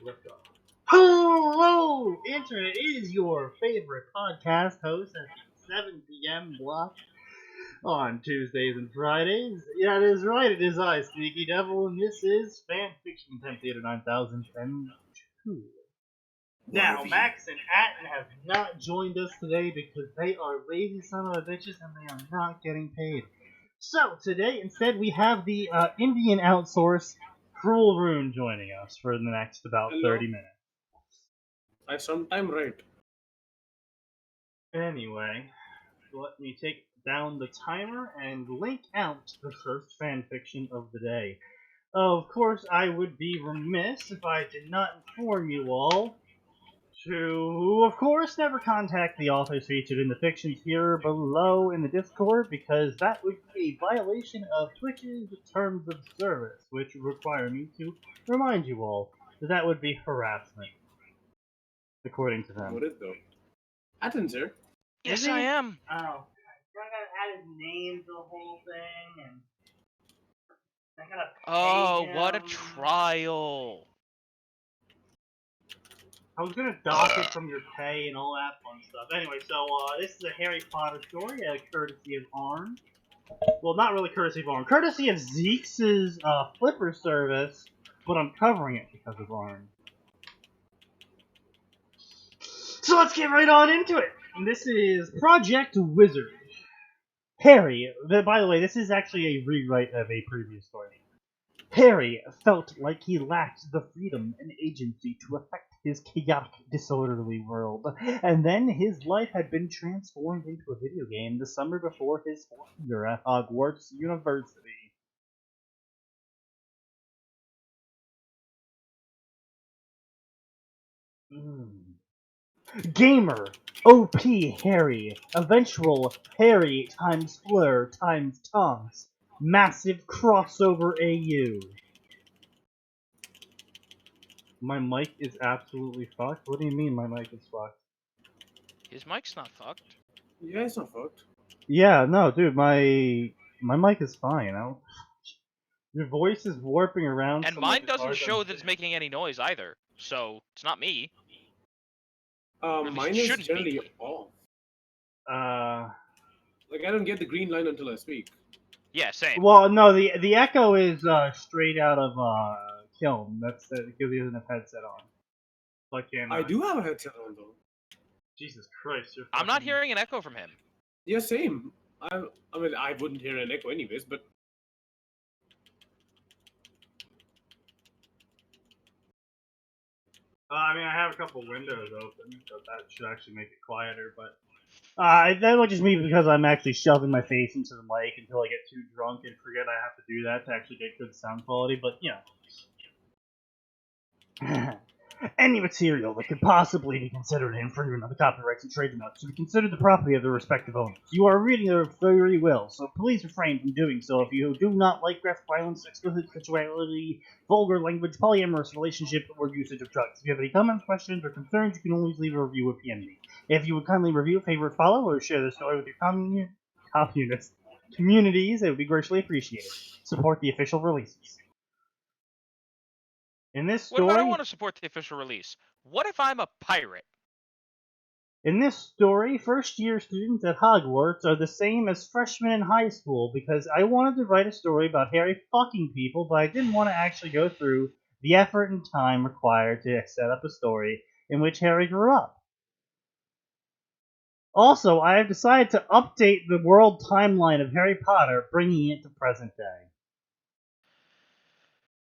Liftoff. Hello, Internet! It is your favorite podcast host at the 7 p.m. block on Tuesdays and Fridays. Yeah, it is right. It is I, SneakyDevil, and this is Fanfiction Contempt 9002. Now, Max and Atin have not joined us today because they are lazy son of a bitches and they are not getting paid. So, today, instead, we have the Indian outsource Cruel Rune joining us for the next about Hello. 30 minutes. I sometime right. Anyway, let me take down the timer and link out the first fanfiction of the day. Of course, I would be remiss if I did not inform you all to, of course, never contact the authors featured in the fictions here below in the Discord, because that would be a violation of Twitch's terms of service, which would require me to remind you all that that would be harassment, according to them. What is though? Atin, sir. Yes, Is I he? am. Oh, I gotta add his name to the whole thing, and I gotta pay Oh, him. what a trial. I was gonna dock it from your pay and all that fun stuff. Anyway, so this is a Harry Potter story, courtesy of Arn. Well, not really courtesy of Arn. Courtesy of Zeke's Flipper service, but I'm covering it because of Arn. So let's get right on into it. And this is Project Wizard. Harry, by the way, this is actually a rewrite of a previous story. Harry felt like he lacked the freedom and agency to affect his chaotic, disorderly world, and then his life had been transformed into a video game the summer before his fourth year at Hogwarts University. Gamer, OP Harry, eventual Harry times Fleur times Tongs, massive crossover AU. My mic is absolutely fucked? What do you mean my mic is fucked? His mic's not fucked. Yeah, it's not fucked. Yeah, no, dude, my mic is fine. Your voice is warping around. And so mine much, it's doesn't hard to show that it's understand. making any noise either, so it's not me. Or at least Mine it is shouldn't generally be. off. Uh, Like I don't get the green line until I speak. Yeah, same. well, no, the echo is straight out of Kiln. That's because he doesn't have headset on. So I can't. I do have a headset on though. Jesus Christ, you're I'm not fucking- hearing an echo from him. Yeah, same. I mean, I wouldn't hear an echo anyways, but I mean, I have a couple windows open, so that should actually make it quieter, but that would just be because I'm actually shoving my face into the mic until I get too drunk and forget I have to do that to actually get good sound quality, but, you know. Any material that could possibly be considered an infringement of the copyrights and trademarks should be considered the property of the respective owners. You are reading their free will, so please refrain from doing so if you do not like graphic violence, explicit sexuality, vulgar language, polyamorous relationship, or usage of drugs. If you have any comments, questions, or concerns, you can always leave a review with PMD. If you would kindly review, favorite, follow, or share the story with your communities, it would be greatly appreciated. Support the official releases. In this story, What if I don't want to support the official release? What if I'm a pirate? In this story, first-year students at Hogwarts are the same as freshmen in high school because I wanted to write a story about Harry fucking people, but I didn't want to actually go through the effort and time required to set up a story in which Harry grew up. Also, I have decided to update the world timeline of Harry Potter, bringing it to present day.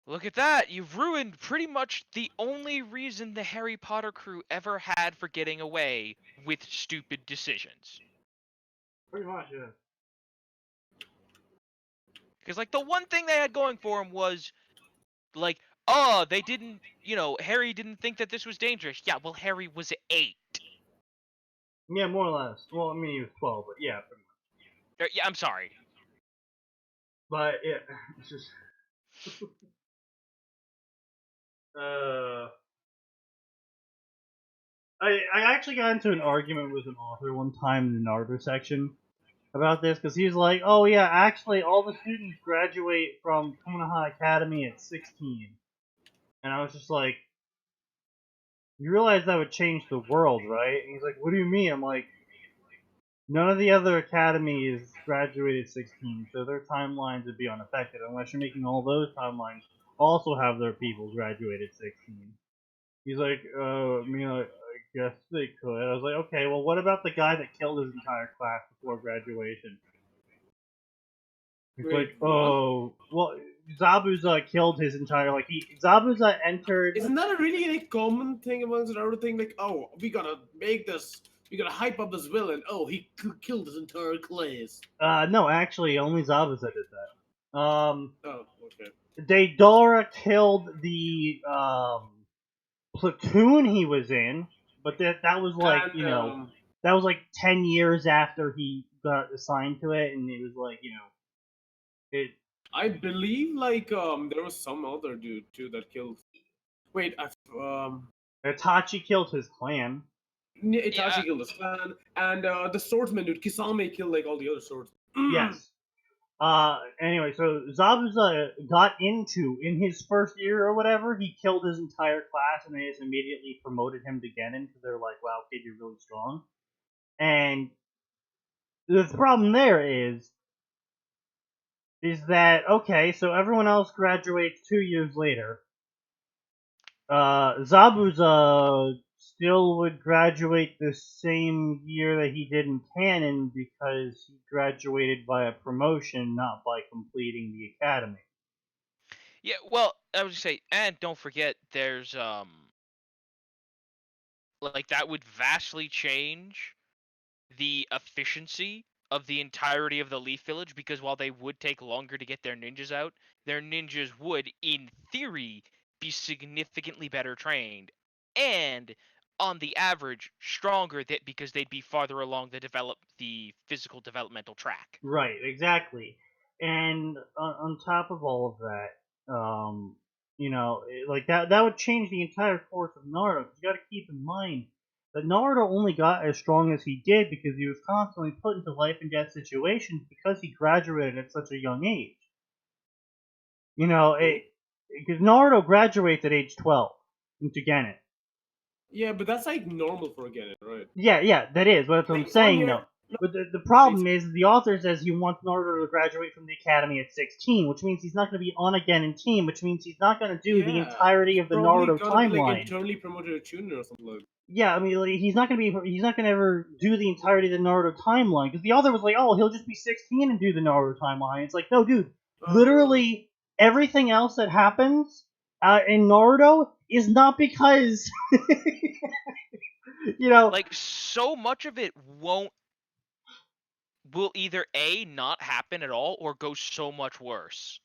Look at that! You've ruined pretty much the only reason the Harry Potter crew ever had for getting away with stupid decisions. Pretty much, yeah. Because, like, the one thing they had going for them was, like, oh, they didn't, Harry didn't think that this was dangerous. Yeah, well, Harry was 8. Yeah, more or less. Well, I mean, he was 12, but yeah, pretty much. Yeah, I'm sorry. But, yeah, it's just... I actually got into an argument with an author one time in the Narder section about this, because he was like, oh yeah, actually all the students graduate from Konoha Academy at 16. And I was just like, You realize that would change the world, right? And he's like, what do you mean? I'm like, none of the other academies graduated 16, so their timelines would be unaffected unless you're making all those timelines also have their people graduated 16. He's like, I guess they could. I was like, okay, well, what about the guy that killed his entire class before graduation? He's like, Wait, what? oh, well, Zabuza killed his entire, Zabuza entered. Isn't that a really like common thing amongst everything? Like, oh, we gotta hype up this villain. Oh, he killed his entire class. No, actually, only Zabuza did that. Oh, okay. Deidara killed the, platoon he was in, but that was like, And that was like 10 years after he got assigned to it, and it was like, it. I believe like there was some other dude too that killed. Wait, Itachi killed his clan. Itachi Yeah. killed his clan, and the swordsman dude Kisame killed like all the other swords. Yes. Anyway, so Zabuza got in his first year or whatever, he killed his entire class, and they just immediately promoted him to Genin, because they're like, wow, kid, you're really strong. And the problem there is that, okay, so everyone else graduates 2 years later. Zabuza still would graduate the same year that he did in canon because he graduated by a promotion, not by completing the academy. Yeah, well, I would say, and don't forget, there's like that would vastly change the efficiency of the entirety of the Leaf Village, because while they would take longer to get their ninjas out, their ninjas would, in theory, be significantly better trained, and on the average, stronger because they'd be farther along the physical developmental track. Right, exactly. And on top of all of that, like that would change the entire course of Naruto. You got to keep in mind that Naruto only got as strong as he did because he was constantly put into life and death situations because he graduated at such a young age. Because Naruto graduates at age 12 into Genin. Yeah, but that's like normal for Genin, right? Yeah, that is. But that's what I'm Like 1 saying, year. though. But the problem is the author says he wants Naruto to graduate from the academy at 16, which means he's not going to be on a Genin team, which means he's not going to do the Yeah, entirety he's of the probably Naruto gonna be like timeline. internally promoted to Chunin or something like. Yeah, I mean, like, he's not going to ever do the entirety of the Naruto timeline, because the author was like, oh, he'll just be 16 and do the Naruto timeline. It's like, no, dude, literally everything else that happens in Naruto is not because, Like, so much of it will either A, not happen at all, or go so much worse.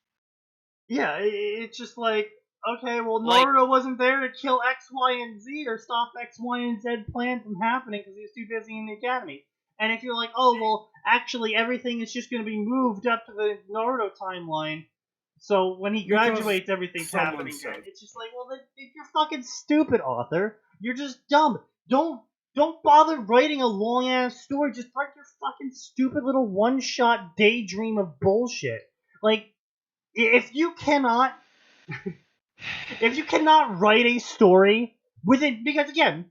Yeah, it's just like, okay, well, Like, Naruto wasn't there to kill X, Y, and Z or stop X, Y, and Z plan from happening because he was too busy in the academy. And if you're like, oh, well, actually, everything is just going to be moved up to the Naruto timeline, so when he Because graduates, everything's someone happening. said. It's just like, well, then, if you're fucking stupid, author, you're just dumb. Don't bother writing a long ass story. Just write your fucking stupid little one shot daydream of bullshit. Like, if you cannot write a story with it, because again,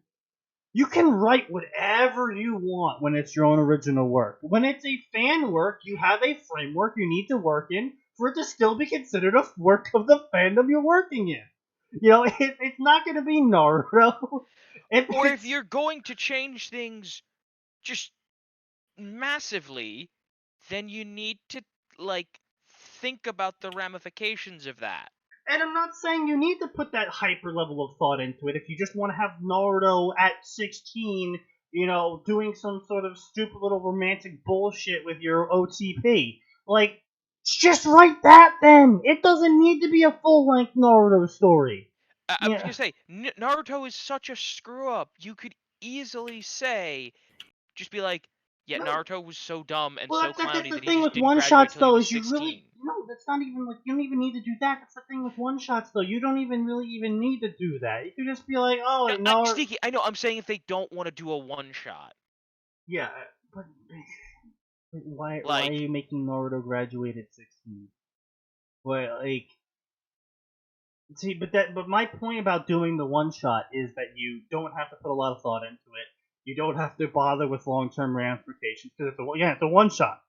you can write whatever you want when it's your own original work. When it's a fan work, you have a framework you need to work in for it to still be considered a work of the fandom you're working in. It's not going to be Naruto. or if you're going to change things just massively, then you need to, like, think about the ramifications of that. And I'm not saying you need to put that hyper level of thought into it if you just want to have Naruto at 16, doing some sort of stupid little romantic bullshit with your OTP. Like, just write that then! It doesn't need to be a full-length Naruto story. I was gonna say, Naruto is such a screw up. You could easily say, just be like, yeah, No, Naruto was so dumb and well, so that's clowny the that he thing just with didn't one graduate shots till he though, was is you really 16. that's not even like you don't even need to do that. That's the thing with one shots though. You don't even really even need to do that. You could just be like, oh, no, Sneaky, I know. I'm saying if they don't want to do a one shot. yeah, but why are Like, you making Naruto graduate at 16? Well, like, See, but my point about doing the one shot is that you don't have to put a lot of thought into it. You don't have to bother with long-term ramifications because it's a one shot.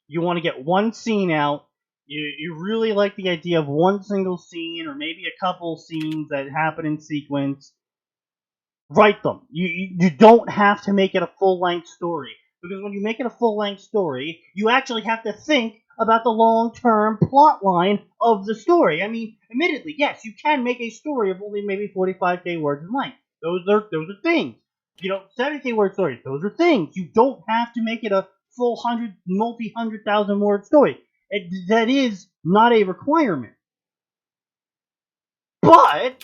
You want to get one scene out. You really like the idea of one single scene or maybe a couple scenes that happen in sequence. Write them. You don't have to make it a full-length story. Because when you make it a full-length story, you actually have to think about the long-term plot line of the story. I mean, admittedly, yes, you can make a story of only maybe 45k words in length. Those are things. 70k word stories, those are things. You don't have to make it a full multi-hundred thousand word story. That is not a requirement. But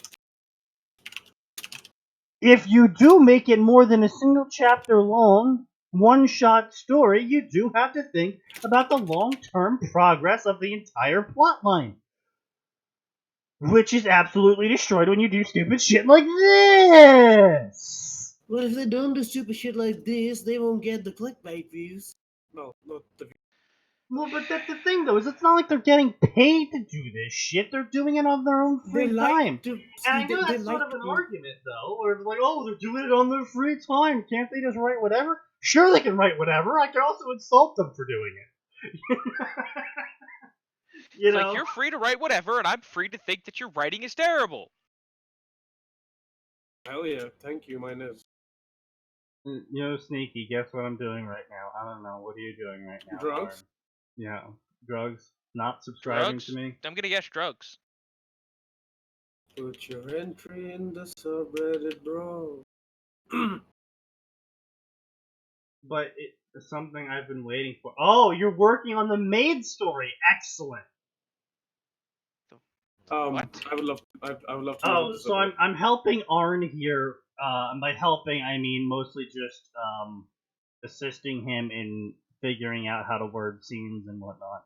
if you do make it more than a single chapter long, one-shot story, you do have to think about the long-term progress of the entire plotline. Which is absolutely destroyed when you do stupid shit like this! Well, if they don't do stupid shit like this, they won't get the clickbait views. No, not the views. Well, but that's the thing, though, is it's not like they're getting paid to do this shit. They're doing it on their own free time. To And see, I know that's sort of an argument, though, where it's like, oh, they're doing it on their free time. Can't they just write whatever? Sure, they can write whatever. I can also insult them for doing it. It's like, you're free to write whatever, and I'm free to think that your writing is terrible. Hell yeah, thank you, mine is. Sneaky, guess what I'm doing right now? I don't know. What are you doing right now? Drugs? Yeah, drugs. Not subscribing Drugs? to me. I'm gonna guess drugs. Put your entry in the subreddit, bro. But it's something I've been waiting for. Oh, you're working on the maid story. Excellent. What? I would love. I would love to. Oh, so I'm helping Arn here. And by helping, I mean mostly just assisting him in figuring out how to word scenes and whatnot.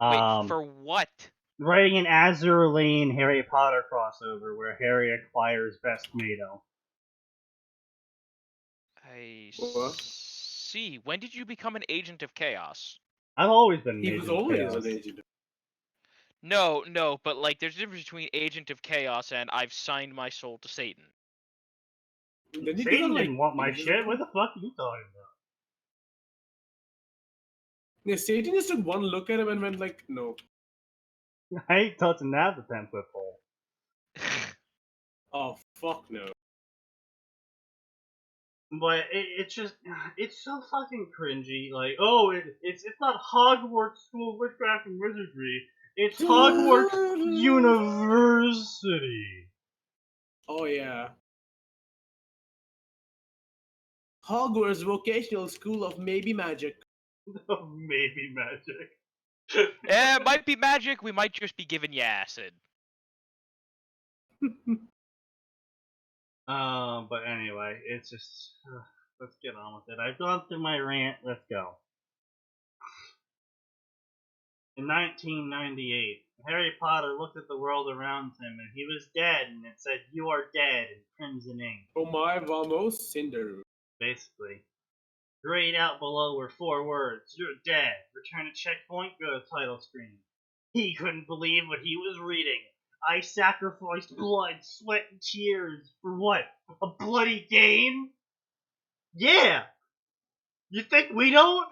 Wait, for what? Writing an Azure Lane Harry Potter crossover where Harry acquires Best Mato. I What? see. When did you become an agent of chaos? I've always been an He agent was of always chaos. an agent. No, but like, there's a difference between agent of chaos and I've signed my soul to Satan. Satan didn't want my shit. What the fuck are you talking about? Yeah, Satan just took one look at him and went like, no. I ain't touching that with 10-foot pole. Oh, fuck no. But it's so fucking cringy. Like, oh, it's not Hogwarts School of Witchcraft and Wizardry. It's Hogwarts University. Oh yeah. Hogwarts Vocational School of Maybe Magic. Maybe magic. It might be magic. We might just be giving you acid. But anyway, it's just let's get on with it. I've gone through my rant. Let's go. In 1998, Harry Potter looked at the world around him, and he was dead, and it said, "You are dead," in crimson ink. Oh my, vamos, Cinder. Basically. Grayed out below were 4 words: "You're dead. Return to checkpoint, go to title screen." He couldn't believe what he was reading. I sacrificed blood, sweat, and tears for what? A bloody game? Yeah! You think we don't?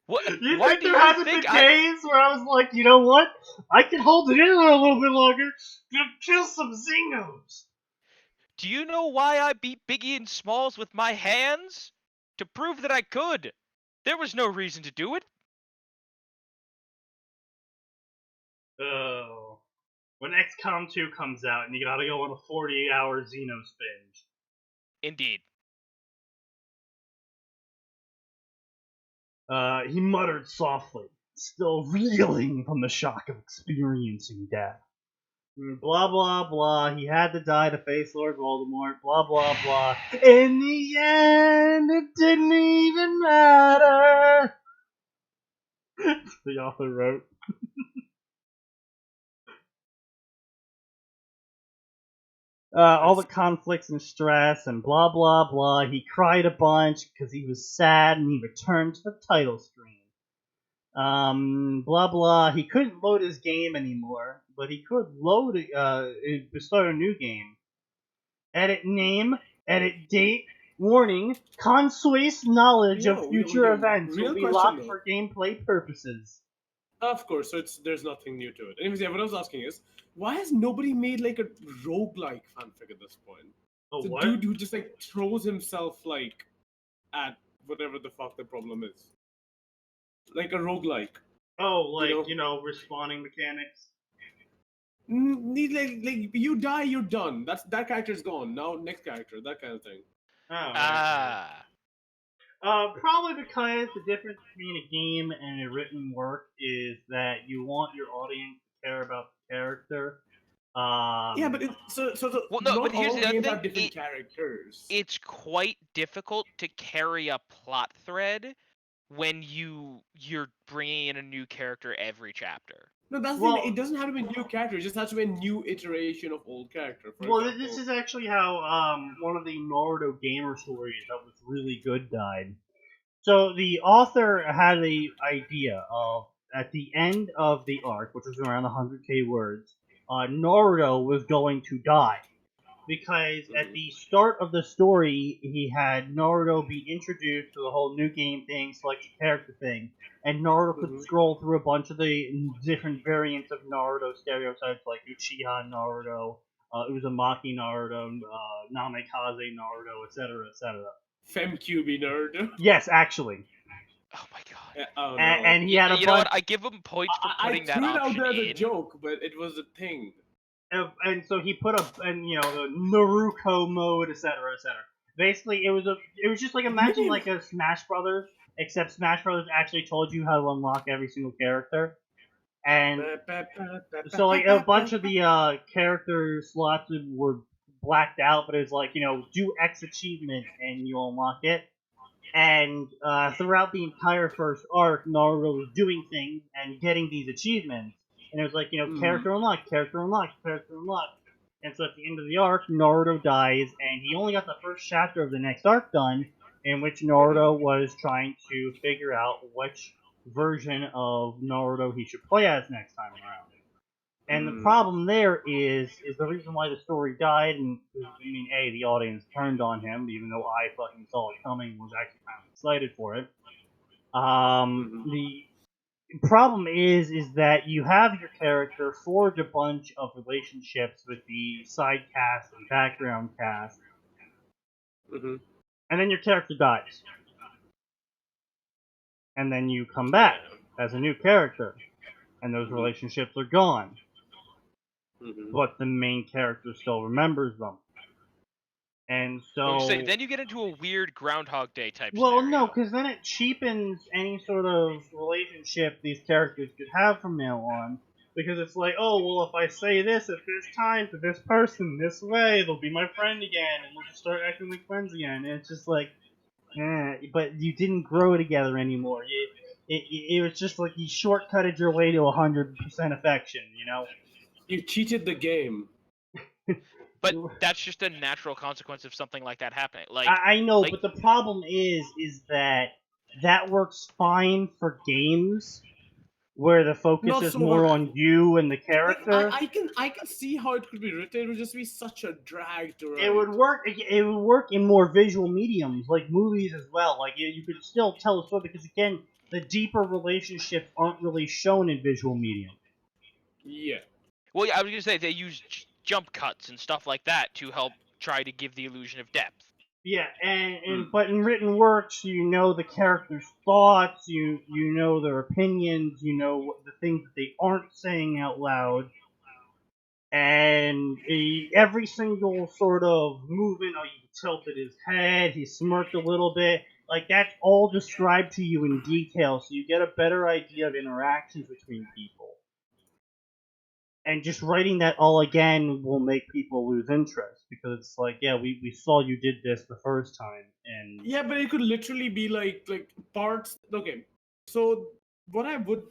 What? You Why think do there you hasn't think been days where I was like, you know what? I can hold it in a little bit longer. Gonna kill some Zingos. Do you know why I beat Biggie and Smalls with my hands? To prove that I could. There was no reason to do it. Oh. When XCOM 2 comes out and you gotta go on a 48-hour Xenos binge. Indeed. He muttered softly, still reeling from the shock of experiencing death. Blah, blah, blah. He had to die to face Lord Voldemort. Blah, blah, blah. In the end, it didn't even matter. The author wrote. All the conflicts and stress and blah, blah, blah. He cried a bunch because he was sad and he returned to the title screen. Blah blah. He couldn't load his game anymore, but he could start a new game. Edit name, edit date, warning, Consue's knowledge of future events will Real be question locked though. for gameplay purposes. Of course, so there's nothing new to it. Anyways, yeah, what I was asking is, why has nobody made like a roguelike fanfic at this point? Oh, The what? dude who just like throws himself like at whatever the fuck the problem is. Like a roguelike. Oh, like, You know? respawning mechanics. Need like you die, you're done. That character's gone. Now next character, that kind of thing. Oh, right. Ah. Probably because the difference between a game and a written work is that you want your audience to care about the character. Yeah, but Well, no, not but here's all the other games thing. have different characters. It's quite difficult to carry a plot thread when you're bringing in a new character every chapter. No, that's the Well- thing. It doesn't have to be a new character. It just has to be a new iteration of old character. For Well, example. this is actually how one of the Naruto gamer stories that was really good died. So the author had the idea of at the end of the arc, which was around 100k words, Naruto was going to die because at the start of the story he had Naruto be introduced to the whole new game thing, select your character thing, and Naruto could scroll through a bunch of the different variants of Naruto stereotypes like Uchiha Naruto, Uzumaki Naruto, Namikaze Naruto, etc., etc. FemQB nerd. Yes, actually. Oh my god. Oh no. And he had a You know what? bunch, I give him points for I putting that threw it out option there as a in. joke, but it was a thing. and so he put the Naruto mode, etc., etc. Basically, it was just like imagine like a Smash Brothers, except Smash Brothers actually told you how to unlock every single character, and so like a bunch of the character slots were blacked out, but it's like do X achievement and you unlock it. And throughout the entire first arc, Naruto was doing things and getting these achievements. And it was like, character unlocked, character unlocked, character unlocked. And so at the end of the arc, Naruto dies, and he only got the first chapter of the next arc done, in which Naruto was trying to figure out which version of Naruto he should play as next time around. And the problem there is the reason why the story died, and I mean, the audience turned on him, even though I fucking saw it coming and was actually kind of excited for it. The problem is that you have your character forge a bunch of relationships with the side cast and background cast, and then your character dies. And then you come back as a new character, and those relationships are gone. But the main character still remembers them. And so... then you get into a weird Groundhog Day type Well, scenario. no, because then it cheapens any sort of relationship these characters could have from now on. Because it's like, oh, well, if I say this at this time to this person this way, they'll be my friend again, and we'll just start acting like friends again. And it's just like, but you didn't grow together anymore. It was just like you shortcutted your way to 100% affection, You cheated the game. But that's just a natural consequence of something like that happening. Like I know, like- but the problem is that works fine for games where the focus Not is so more much. on you and the character. I can see how it could be written. It would just be such a drag to write. It would work. It would work in more visual mediums, like movies as well. Like you could still tell a story because again, the deeper relationships aren't really shown in visual medium. Yeah. Well, yeah, I was gonna say they use jump cuts and stuff like that to help try to give the illusion of depth. Yeah, but in written works, you know the characters' thoughts, you know their opinions, you know the things that they aren't saying out loud, and every single sort of movement, he tilted his head, he smirked a little bit, like that's all described to you in detail, so you get a better idea of interactions between people. And just writing that all again will make people lose interest because it's like, yeah, we saw you did this the first time, and Yeah, but it could literally be like parts. Okay, so what I would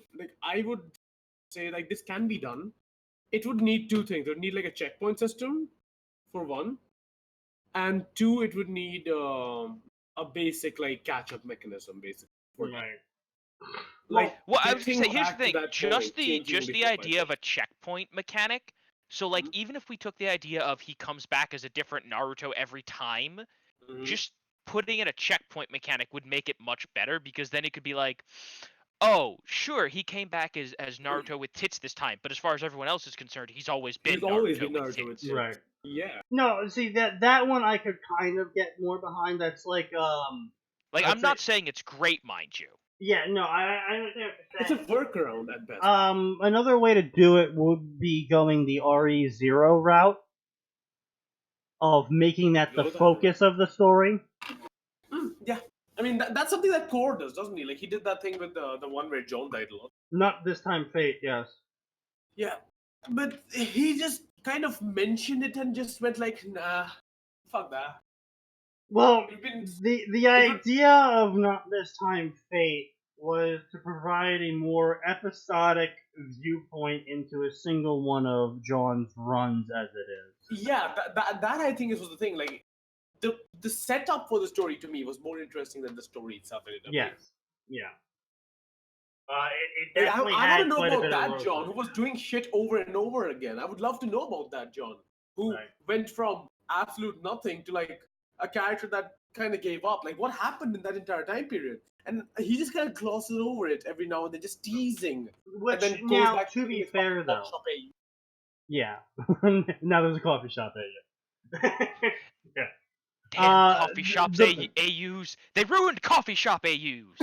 say like this can be done. It would need two things. It would need like a checkpoint system, for one, and two, it would need a basic like catch-up mechanism, basically. right. Like, Well, I was gonna say, getting here's the back to thing: that just point, the changing just the before my idea of a session. checkpoint mechanic. So, like, even if we took the idea of he comes back as a different Naruto every time, Mhm. just putting in a checkpoint mechanic would make it much better, because then it could be like, oh, sure, he came back as Naruto with tits this time, but as far as everyone else is concerned, he's always been He's always Naruto been with Naruto with tits. tits. Right. Yeah. No, see that one I could kind of get more behind. That's like Like, I'd I'm say, not saying it's great, mind you. yeah, no, I understand what It's you're a saying. workaround at best. Another way to do it would be going the RE0 route of making that the Go that focus of the story. Yeah. I mean, that's something that Core does, doesn't he? Like, he did that thing with the one where John died a lot. Not this time, Fate. Yes. Yeah. But he just kind of mentioned it and just went like, nah, fuck that. Well, It'd been- the it would- idea of Not This Time Fate was to provide a more episodic viewpoint into a single one of John's runs as it is. Yeah, that I think was the thing. Like, the setup for the story to me was more interesting than the story itself. In a way. Yes. Yeah. It Like, definitely I want to had know quite a about bit of that road John who trip. was doing shit over and over again. I would love to know about that John who Right. went from absolute nothing to like a character that kind of gave up. Like, what happened in that entire time period? And he just kind of glosses over it every now and then, just teasing, and Which, then goes now, back to to be his fair, fucking though, workshop. yeah. Now there's a coffee shop there. Yeah. Damn coffee shops, the- AUs. They ruined coffee shop AUs.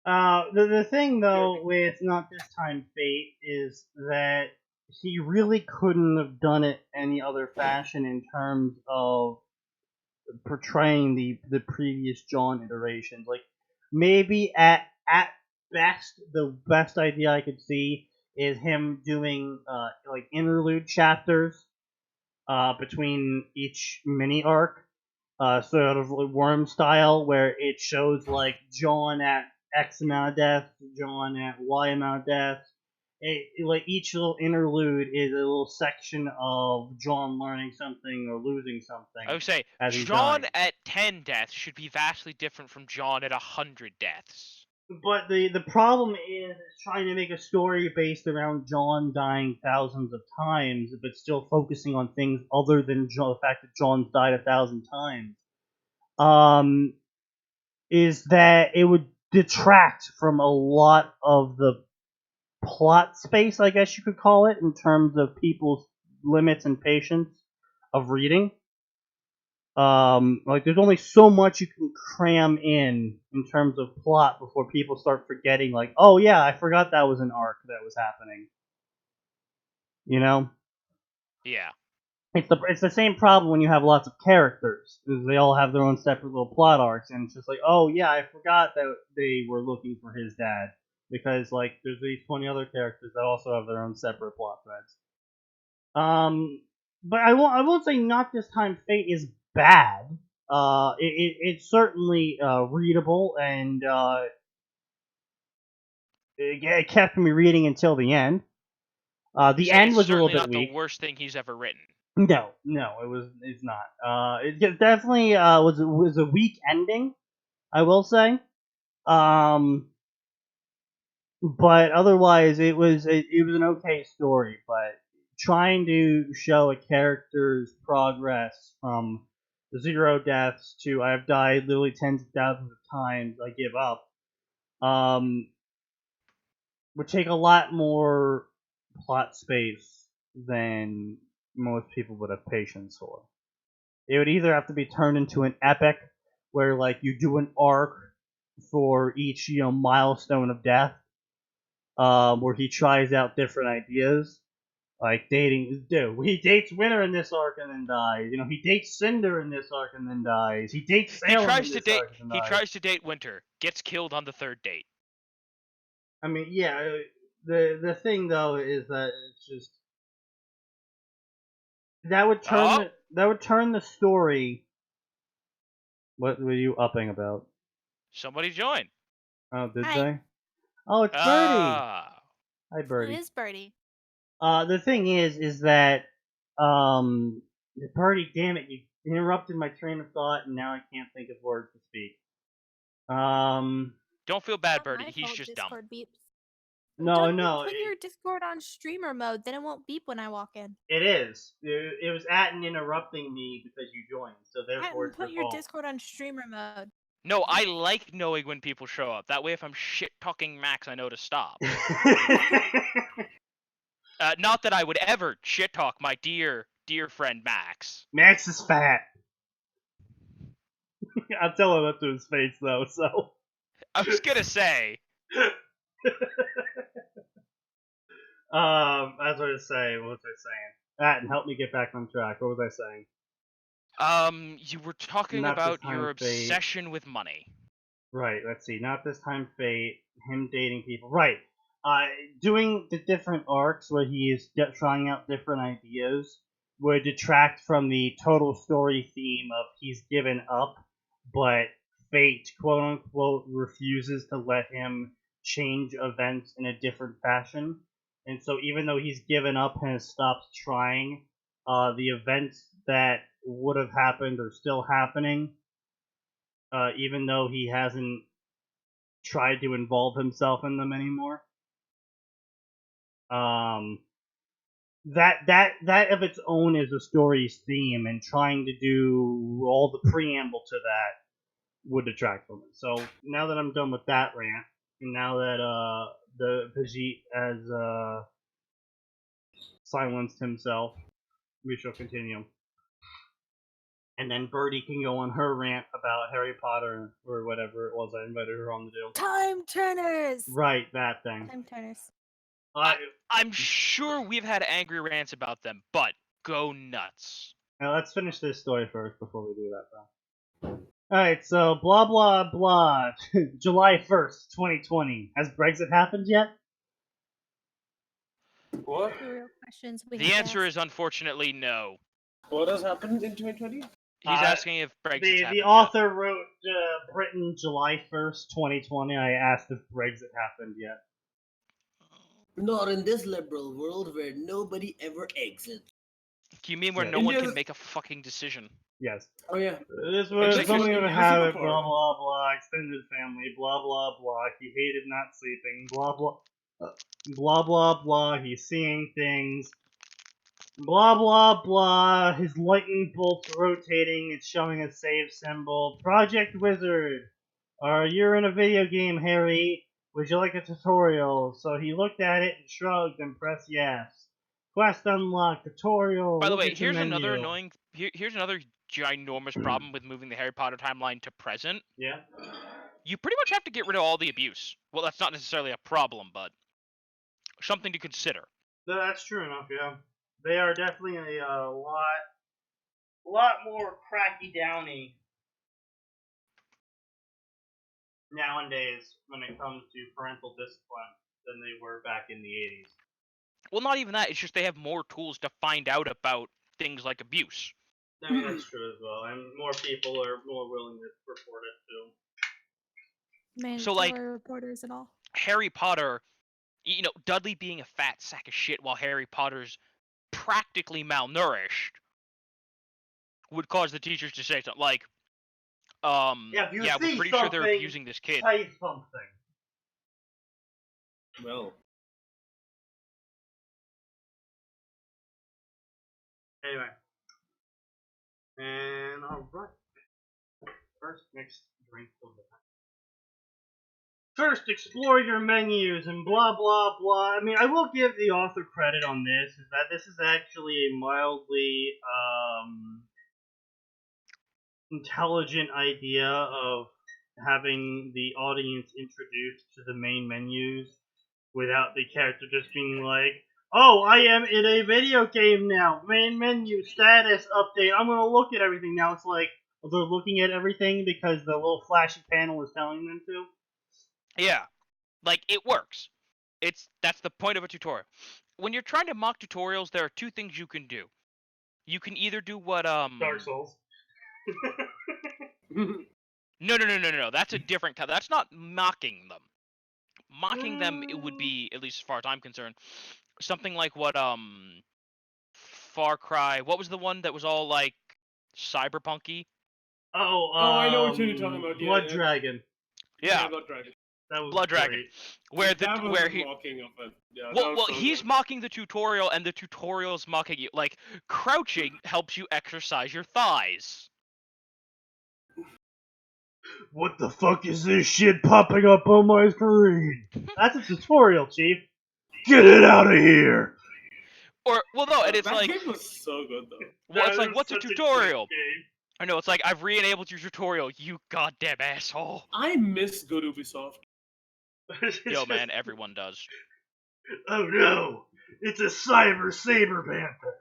The thing though with Not This Time Fate is that he really couldn't have done it any other fashion in terms of portraying the previous John iterations. Like, maybe at best, the best idea I could see is him doing like interlude chapters between each mini arc, sort of like Worm style, where it shows like John at X amount of deaths, John at Y amount of deaths. Like each little interlude is a little section of John learning something or losing something I would say as he's John dying. at 10 deaths should be vastly different from John at 100 deaths. But the problem is trying to make a story based around John dying thousands of times, but still focusing on things other than the fact that John's died 1,000 times. Is that it would detract from a lot of the plot space, I guess you could call it, in terms of people's limits and patience of reading. Like, there's only so much you can cram in terms of plot before people start forgetting, like, oh yeah, I forgot that was an arc that was happening. You know? Yeah. It's the same problem when you have lots of characters, because they all have their own separate little plot arcs, and it's just like, oh yeah, I forgot that they were looking for his dad, because like there's these 20 other characters that also have their own separate plot threads. But I won't say Not This Time Fate is bad. It's certainly readable, and it kept me reading until the end. The Say end it's was a little certainly bit not weak. the worst thing he's ever written. No, it's not. It definitely was a weak ending, I will say. But otherwise, it was an okay story. But trying to show a character's progress from 0 deaths to I've died literally tens of thousands of times, I give up, would take a lot more plot space than most people would have patience for. It would either have to be turned into an epic where like you do an arc for each milestone of death, where he tries out different ideas, like dating. Dude, he dates Winter in this arc and then dies. He dates Cinder in this arc and then dies. He dates Salem in this arc and then He dies. tries to date Winter, gets killed on the 3rd date. I mean, yeah. The thing though is that it's just that would turn the story. What were you upping about? Somebody join. Oh, did Hi. they? Oh, it's Birdie. Ah. Hi, It Birdie. is Birdie. The thing is that Birdie, damn it, you interrupted my train of thought, and now I can't think of words to speak. Don't feel bad, Not Birdie. my He's fault just dumb. Discord beeps. No, Put your Discord on streamer mode, then it won't beep when I walk in. it is. It was Atin interrupting me because you joined, so therefore it's Put your your fault. Discord on streamer mode. No, I like knowing when people show up. That way, if I'm shit talking Max, I know to stop. Not that I would ever shit talk my dear friend Max. Max is fat. I'll tell him that to his face, though, so. I was gonna say. As I was saying, what was I saying? Atin, help me get back on track. What was I saying? You were talking Not about this your time, Fate. obsession with money. Right, let's see. Not this time, Fate. Him dating people. Right. Doing the different arcs where he is trying out different ideas would detract from the total story theme of he's given up, but Fate, quote unquote, refuses to let him change events in a different fashion. And so even though he's given up and has stopped trying, the events that would have happened are still happening, even though he hasn't tried to involve himself in them anymore. That of its own is a story's theme, and trying to do all the preamble to that would detract from it. So now that I'm done with that rant, and now that the Vegeta has silenced himself, we shall continue. And then Birdie can go on her rant about Harry Potter or whatever it was I invited her on to do. Time turners. Right, that thing. Time turners. I'm sure we've had angry rants about them, but go nuts. Now let's finish this story first before we do that, though. Alright, so blah blah blah. July 1st, 2020. Has Brexit happened yet? What? The real questions we The have to answer ask. is unfortunately no. What has happened in 2020? He's asking if Brexit's The happened author wrote Britain July 1st, 2020. I asked if Brexit happened yet. Not in this liberal world where nobody ever exits. yet. You mean where Yeah. no one can India's- make a fucking decision? Yes. Oh yeah. This was Except something for of a in habit, Singapore. blah blah blah, extended family, blah blah blah. He hated not sleeping, blah blah blah blah blah. He's seeing things, blah blah blah. His lightning bolts rotating. It's showing a save symbol. Project Wizard. You're in a video game, Harry. Would you like a tutorial? So he looked at it and shrugged and pressed yes. Quest unlocked, tutorial. By the look way, at your here's another menu. annoying. Here's another ginormous problem with moving the Harry Potter timeline to present. Yeah. You pretty much have to get rid of all the abuse. Well, that's not necessarily a problem, but something to consider. That's true enough, yeah. They are definitely a lot more cracky downy nowadays when it comes to parental discipline than they were back in the 80s. Well, not even that. It's just they have more tools to find out about things like abuse. I mean, that's true as well, and more people are more willing to report it too. Mandatory like- reporters and all. Harry Potter, Dudley being a fat sack of shit while Harry Potter's practically malnourished would cause the teachers to say something like, if you we're see pretty sure they're something, abusing this kid. Say something. Well. Anyway. And alright. First mixed drink of the night. First, explore your menus and blah blah blah. I mean, I will give the author credit on this, is that this is actually a mildly intelligent idea of having the audience introduced to the main menus without the character just being like, oh, I am in a video game now. Main menu, status update. I'm going to look at everything. Now it's like they're looking at everything because the little flashy panel is telling them to. Yeah, like it works. That's the point of a tutorial. When you're trying to mock tutorials, there are two things you can do. You can either do what Dark Souls. No. That's a different kind. That's not mocking them. Mocking them, it would be, at least as far as I'm concerned, something like what Far Cry. What was the one that was all like cyberpunky. Oh, I know what you're talking about. Blood Yeah. Dragon. Yeah, Blood Dragon. That was Blood Dragon, great. That was where a he. mocking of it. Yeah, that Well, was well, so he's good. mocking the tutorial, and the tutorial's mocking you. Like, crouching helps you exercise your thighs. What the fuck is this shit popping up on my screen? That's a tutorial, Chief. Get it out of here. Or, well, no, and it's that like, game was so good though. well, it's That like, is what's a such tutorial? great game. I know, it's like, I've re-enabled your tutorial, you goddamn asshole. I miss good Ubisoft. Yo, man, everyone does. Oh no, it's a cyber saber panther.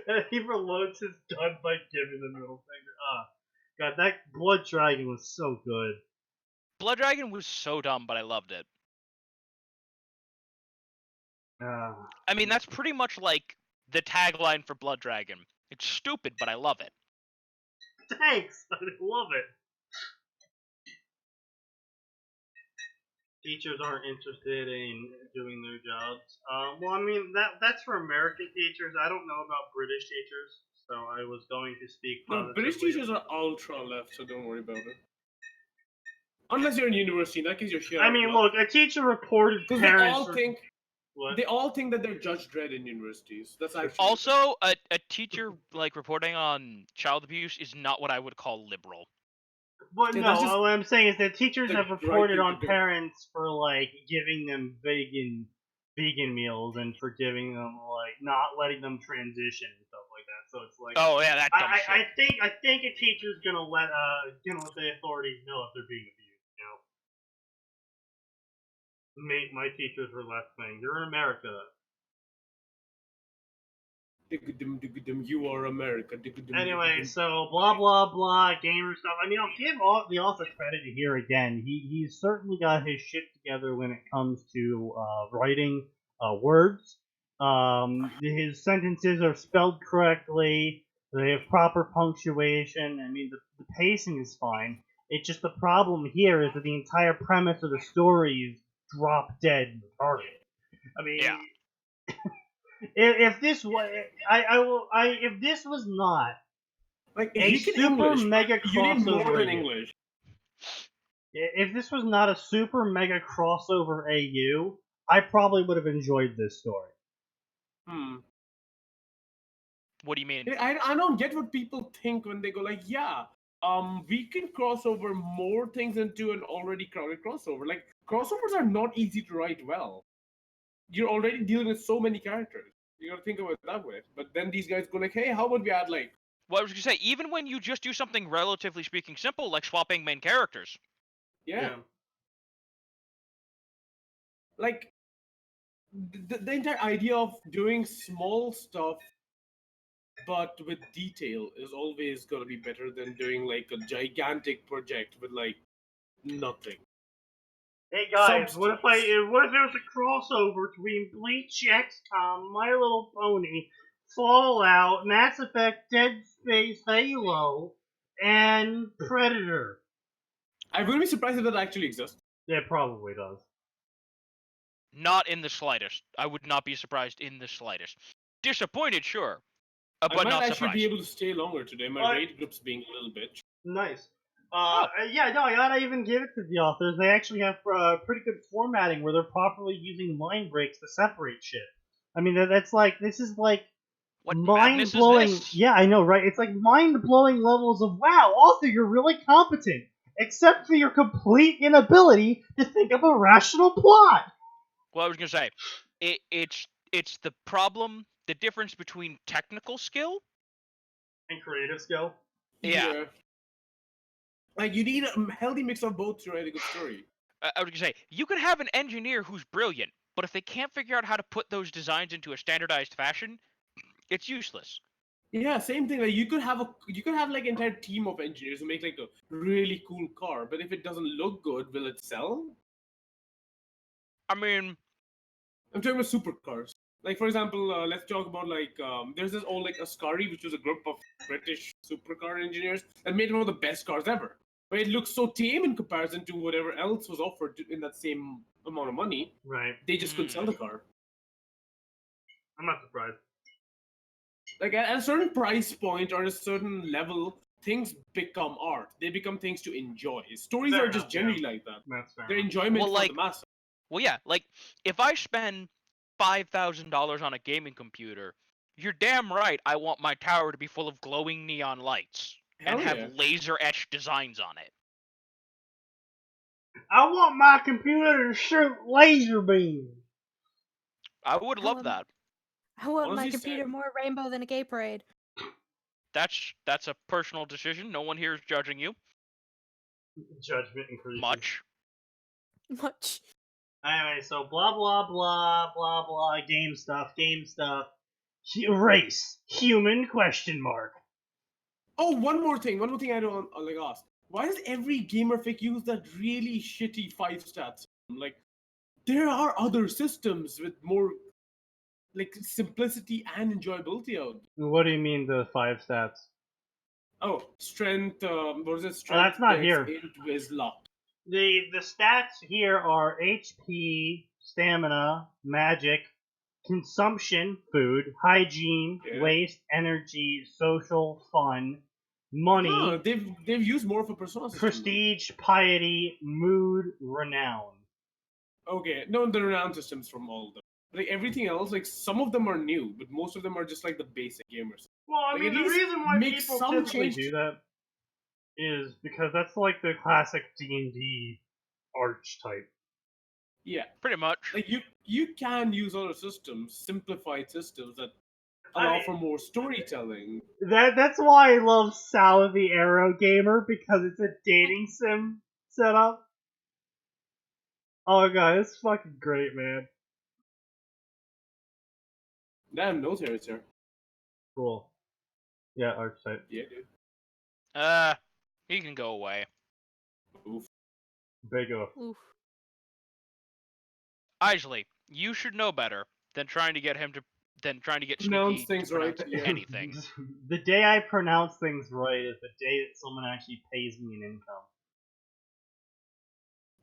And he reloads his gun by giving the middle finger. God, that Blood Dragon was so good. Blood Dragon was so dumb, but I loved it. I mean, that's pretty much like the tagline for Blood Dragon. It's stupid, but I love it. Thanks, I love it. Teachers aren't interested in doing their jobs. Well, I mean that's for American teachers. I don't know about British teachers, so I was going to speak No, positively. British teachers are ultra left, so don't worry about it. Unless you're in university, in that case you're here. I mean, look, a teacher reported because parents. they all think that they're Judge Dredd in universities. That's actually Also, a teacher like reporting on child abuse is not what I would call liberal. But Yeah, no, that's just what I'm saying is that teachers the have right reported thing on to do. parents for like giving them vegan meals and for giving them like not letting them transition and stuff like that. So it's like, Oh yeah, that dumb shit. I think a teacher's gonna let the authorities know if they're being abused. You know, my teachers were left wing. They're in America. You are America. Anyway, so blah blah blah gamer stuff. I mean, I'll give the author credit here again. He's certainly got his shit together when it comes to writing words. His sentences are spelled correctly. They have proper punctuation. I mean, the pacing is fine. It's just the problem here is that the entire premise of the story is drop dead retarded. I mean, Yeah. if this was, if this was not like a you can super English, mega you need more crossover than AU. English. If this was not a super mega crossover AU, I probably would have enjoyed this story. What do you mean? I don't get what people think when they go like, yeah, we can cross over more things into an already crowded crossover. Like, crossovers are not easy to write well. You're already dealing with so many characters. You gotta think of it that way. But then these guys go like, hey, how about we add like... Well, I was gonna say, even when you just do something relatively speaking simple, like swapping main characters. Yeah. Like, the entire idea of doing small stuff but with detail is always gonna be better than doing like a gigantic project with like nothing. Hey guys, Substance. what if there was a crossover between Bleach, XCOM, My Little Pony, Fallout, Mass Effect, Dead Space, Halo, and Predator? I wouldn't be surprised if that actually exists. Yeah, it probably does. Not in the slightest. I would not be surprised in the slightest. Disappointed, sure, I but might not actually surprised. be able to stay longer today. My raid group's being a little bitch. Nice. Oh. Yeah, no, I gotta even give it to the authors. They actually have pretty good formatting where they're properly using line breaks to separate shit. I mean, this is like What madness is mind-blowing. this? Yeah, I know, right? It's like mind-blowing levels of, wow, author, you're really competent, except for your complete inability to think of a rational plot. Well, I was gonna say, it's the problem, the difference between technical skill. And creative skill. Yeah. Like, you need a healthy mix of both to write a good story. I was gonna say, you could have an engineer who's brilliant, but if they can't figure out how to put those designs into a standardized fashion, it's useless. Yeah, same thing. Like, you could have like an entire team of engineers who make like a really cool car, but if it doesn't look good, will it sell? I mean, I'm talking about supercars. Like, for example, let's talk about like there's this old like Ascari, which was a group of British supercar engineers that made one of the best cars ever. But it looks so tame in comparison to whatever else was offered in that same amount of money. Right. They just couldn't sell the car. I'm not surprised. Like at a certain price point or a certain level, things become art. They become things to enjoy. Stories Fair are just enough, generally yeah. like that. That's fair They're enough. enjoyment Well, for like, the masses. well, yeah, like if I spend $5,000 on a gaming computer, you're damn right I want my tower to be full of glowing neon lights and Hell have yeah. laser etched designs on it. I want my computer to shoot laser beams. I would love Um, that. I want my Honestly computer said- more rainbow than a gay parade. That's a personal decision. No one here is judging you Judgment increases. much. Much. Anyway, so blah blah blah blah blah. Game stuff. Race. Human question mark. Oh, one more thing I don't like ask. Why does every gamer fic use that really shitty 5 stats? Like, there are other systems with more like simplicity and enjoyability out. What do you mean the 5 stats? Oh, strength. What is it? Oh, Strength, that's not dex, here. int, whiz, luck. The stats here are HP, stamina, magic, consumption, food, hygiene, Yeah. waste, energy, social, fun, money, No, they've used more of a persona system. prestige, piety, mood, renown. Okay, no, the renown systems from all of them. Like everything else, like some of them are new, but most of them are just like the basic gamers. Well, I Like, mean, at the least reason why make people some typically change do to- that is because that's like the classic D&D archetype. Yeah, Pretty much. like you can use other systems, simplified systems that allow for more storytelling. That's why I love Sal the Arrow Gamer, because it's a dating sim setup. Oh god, it's fucking great, man. Damn, no theories here. Cool. Yeah, archetype. Yeah, dude. He can go away. Oof. Big O. Oof. Isley, you should know better than trying to get Pronounce Sneaky things to pronounce right, yeah. anything. The day I pronounce things right is the day that someone actually pays me an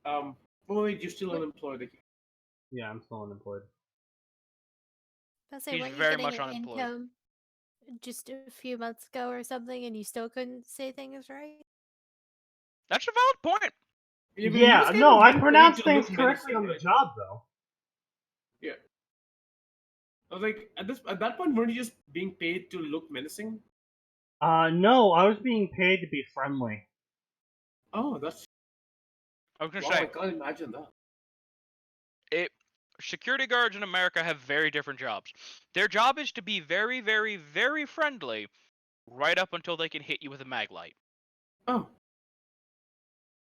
income. Well, wait, you're still unemployed. Like, Yeah, I'm still unemployed. Let's say, He's weren't you very getting much an unemployed. income just a few months ago or something, and you still couldn't say things right? That's a valid point. yeah, but Yeah, he was no, I getting paid pronounce to things look correctly menacing, on the right? job, though. Yeah. I was like, at that point, weren't you just being paid to look menacing? No, I was being paid to be friendly. Oh, that's I was gonna wow. I say can't imagine that. security guards in America have very different jobs. Their job is to be very, very, very friendly, right up until they can hit you with a mag light. Oh,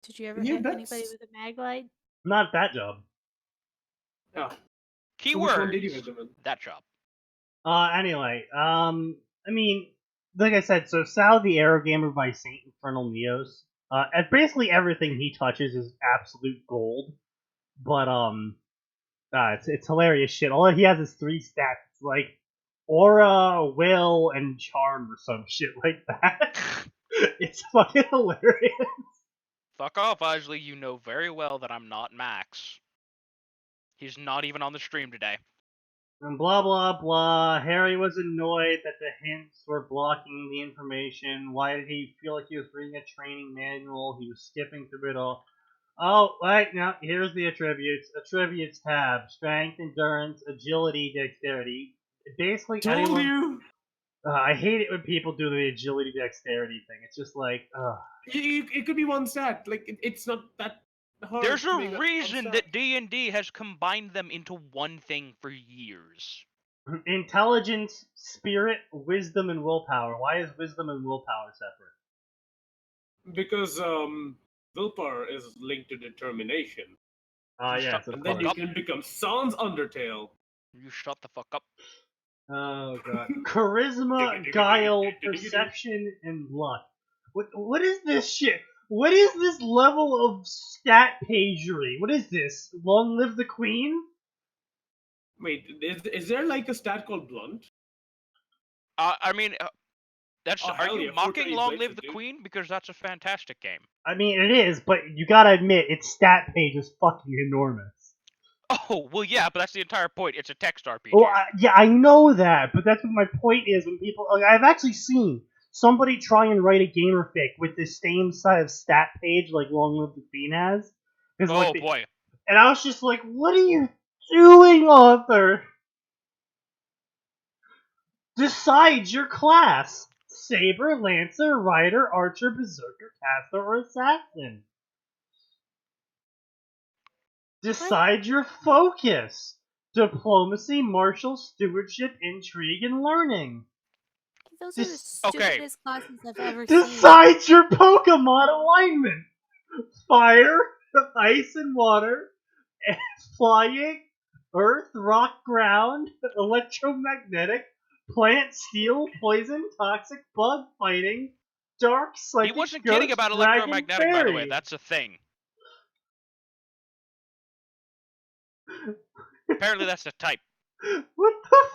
Did you ever Yeah, hit anybody that's- with a mag light? Not that job. yeah. So Keyword. which one did you hit them in? That job. Anyway, I mean, like I said, so Sal the Arrow Gamer by Saint Infernal Neos. And basically everything he touches is absolute gold. But it's hilarious shit. All he has is 3 stats. It's like aura, will, and charm or some shit like that. It's fucking hilarious. Fuck off, Isley. You know very well that I'm not Max. He's not even on the stream today. And blah blah blah. Harry was annoyed that the hints were blocking the information. Why did he feel like he was reading a training manual? He was skipping through it all. Oh, wait, now here's the attributes. Attributes tab. Strength, endurance, agility, dexterity. Basically, Told anyone. you. I hate it when people do the agility dexterity thing. It's just like, ugh. It could be one stat. Like it's not that hard. There's to make a that reason one that stat. D&D has combined them into one thing for years. Intelligence, spirit, wisdom, and willpower. Why is wisdom and willpower separate? Because willpower is linked to determination, You Yes, shut of and then you course. can become Sans Undertale. You shut the fuck up. Oh god. Charisma, guile, perception, and luck. What is this shit? What is this level of stat pagery? What is this? Long live the queen? Wait, is there like a stat called blunt? I mean, that's Oh, are hell you yeah, mocking 420 Long breaks Live it, the dude. Queen? Because that's a fantastic game. I mean, it is, but you gotta admit, its stat page is fucking enormous. Oh, well, yeah, but that's the entire point. It's a text RPG. Oh, yeah, I know that, but that's what my point is. When people, like, I've actually seen somebody try and write a gamer fic with the same side of stat page like Long Live the Queen has. Oh, boy. And I was just like, what are you doing, author? Decide your class. Saber, Lancer, Rider, Archer, Berserker, Caster, or Assassin. Decide your focus. Diplomacy, martial, stewardship, intrigue, and learning. Those are the Okay. stupidest classes I've ever seen. Decide your Pokemon alignment. Fire, ice and water, flying, earth, rock, ground, electromagnetic, plant, steel, poison, toxic, bug, fighting, dark, psychic, He wasn't ghost, kidding about dragon, electromagnetic, by the way. fairy. That's a thing. Apparently, that's a type. What the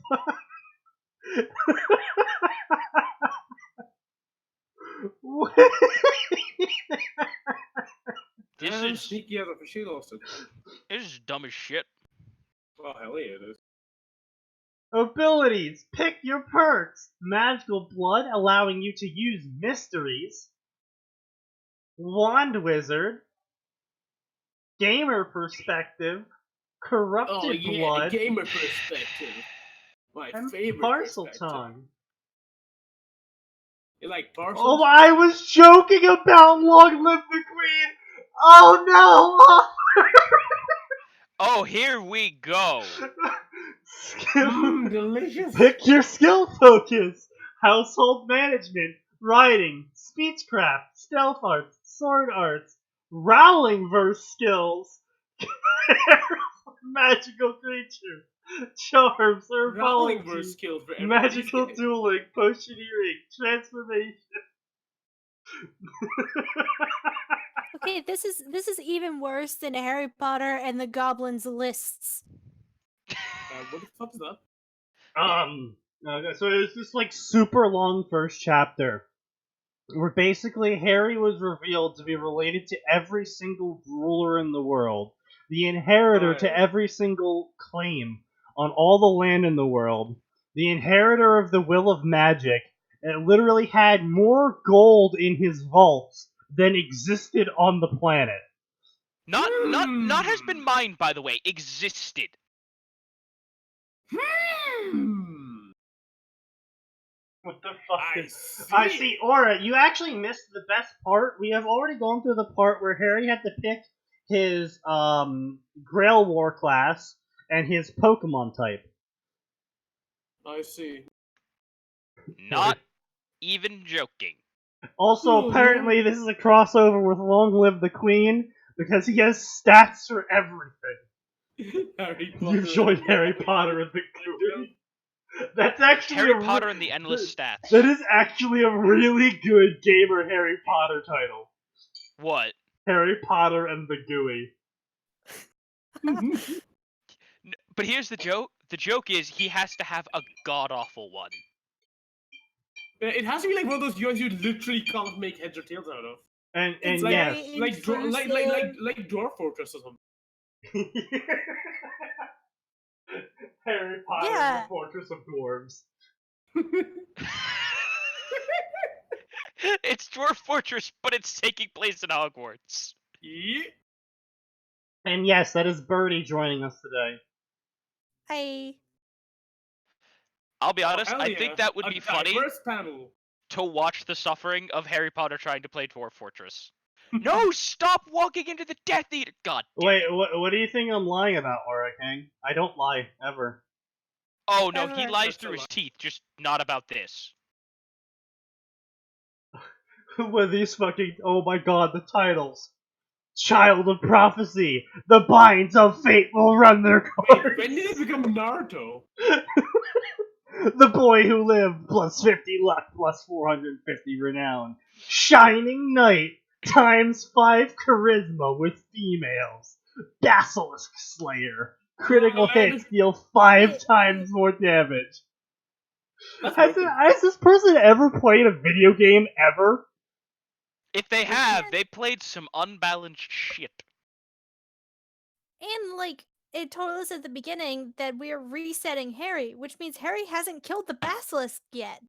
fuck? What? This And is Sneaky has officially lost it. this is dumb as shit. Oh, hell yeah, it is. Abilities. Pick your perks. Magical blood, allowing you to use mysteries. Wand wizard. Gamer perspective. Corrupted Oh, yeah, blood. gamer perspective. My And favorite parcel perspective. tongue. You like parcels? Oh, I was joking about Long Live the Queen. Oh no! Oh, here we go. Delicious. Pick your skill focus. Household management, writing, speechcraft, stealth arts, sword arts, rowling verse skills, magical creature, charms, Rowling herbology, verse skills for everybody. magical dueling, potioneering, transformation. Okay, this is even worse than Harry Potter and the Goblins lists. What the fuck is that? Okay, so it was this like super long first chapter where basically Harry was revealed to be related to every single ruler in the world, the inheritor to every single claim on all the land in the world, the inheritor of the will of magic, and literally had more gold in his vaults than existed on the planet. Not has been mined, by the way. Existed. What the fuck is... I I see, Aura, you actually missed the best part. We have already gone through the part where Harry had to pick his Grail War class and his Pokemon type. I see. Not even joking. Also, apparently this is a crossover with Long Live the Queen, because he has stats for everything. Harry Potter. You've joined Harry Potter and the Gooey. That's actually Harry Potter and the Endless Stats. That is actually a really good gamer Harry Potter title. What? Harry Potter and the Gooey. But here's the joke. The joke is he has to have a god-awful one. It has to be like one of those yours you literally can't make heads or tails out of. And It's yes. very intrusive. Like Dwarf Fortress or something. Harry Potter and Yeah. the Fortress of Dwarves. It's Dwarf Fortress, but it's taking place in Hogwarts. Yeah. And yes, that is Birdie joining us today. I'll be honest, hell I yeah. think that would be funny Diverse panel. to watch the suffering of Harry Potter trying to play Dwarf Fortress. No, stop walking into the Death Eater! God damn Wait, it. what do you think I'm lying about, Aura King? I don't lie, ever. Oh no, he Ever. lies That's through a his lie. teeth, just not about this. Who were these fucking... Oh my god, the titles. Child of Prophecy. The binds of fate will run their course. Wait, when did it become Naruto? The boy who lived, plus 50 luck, plus 450 renown. Shining Knight, times 5 charisma with females. Basilisk Slayer. Critical hits deal 5 times more damage. That's Has broken. this person ever played a video game ever? If they have, they played some unbalanced shit. And like it told us at the beginning that we are resetting Harry, which means Harry hasn't killed the basilisk yet.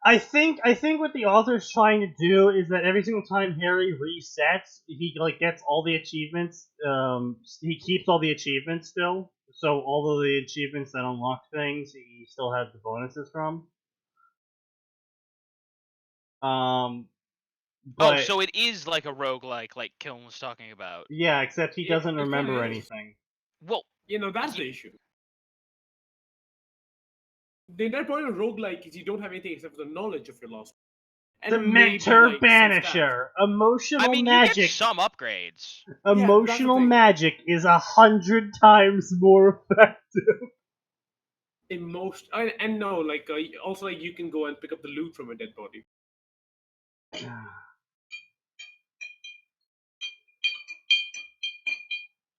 I think what the author's trying to do is that every single time Harry resets, he like gets all the achievements. He keeps all the achievements still. So all of the achievements that unlock things, he still has the bonuses from. Oh, But so it is like a roguelike, like Kiln was talking about. yeah, except he doesn't It kinda remember is. anything. Well, That's the issue. The entire point of roguelike is you don't have anything except for the knowledge of your lost. And The maybe, Mentor like, some stats. Banisher, emotional I mean, you get magic. some upgrades. Emotional thing. magic is 100 times more effective. And no, like also like you can go and pick up the loot from a dead body.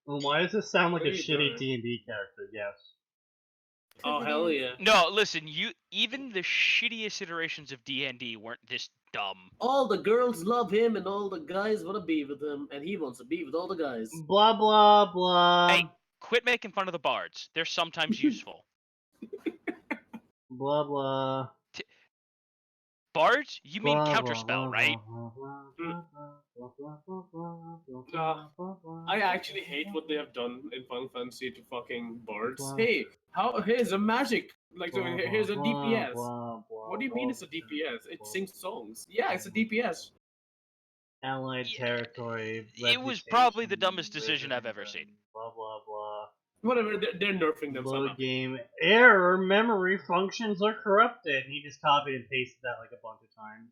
Well, why does this sound like a What are you shitty doing? D&D character? Yes. Oh it hell is. yeah! No, listen, even the shittiest iterations of D&D weren't this dumb. All the girls love him, and all the guys want to be with him, and he wants to be with all the guys. Blah blah blah. Hey, quit making fun of the bards. They're sometimes useful. Blah blah. Bards? You mean Blah, counterspell, blah, right? blah, blah, blah, blah, blah, blah, blah, blah, Nah, blah, blah, I blah, actually hate what they have done in Final Fantasy to fucking bards. Blah. Hey, here's a magic, like so blah, here's a blah, DPS. blah, blah, What do you mean blah, it's a DPS? It blah. sings songs. Yeah, it's a DPS. Allied Yeah, territory. it was probably the reputation, dumbest decision I've rhythm, ever seen. Blah blah blah. Whatever, they're nerfing them Load somehow. game error. Memory functions are corrupted. He just copied and pasted that like a bunch of times.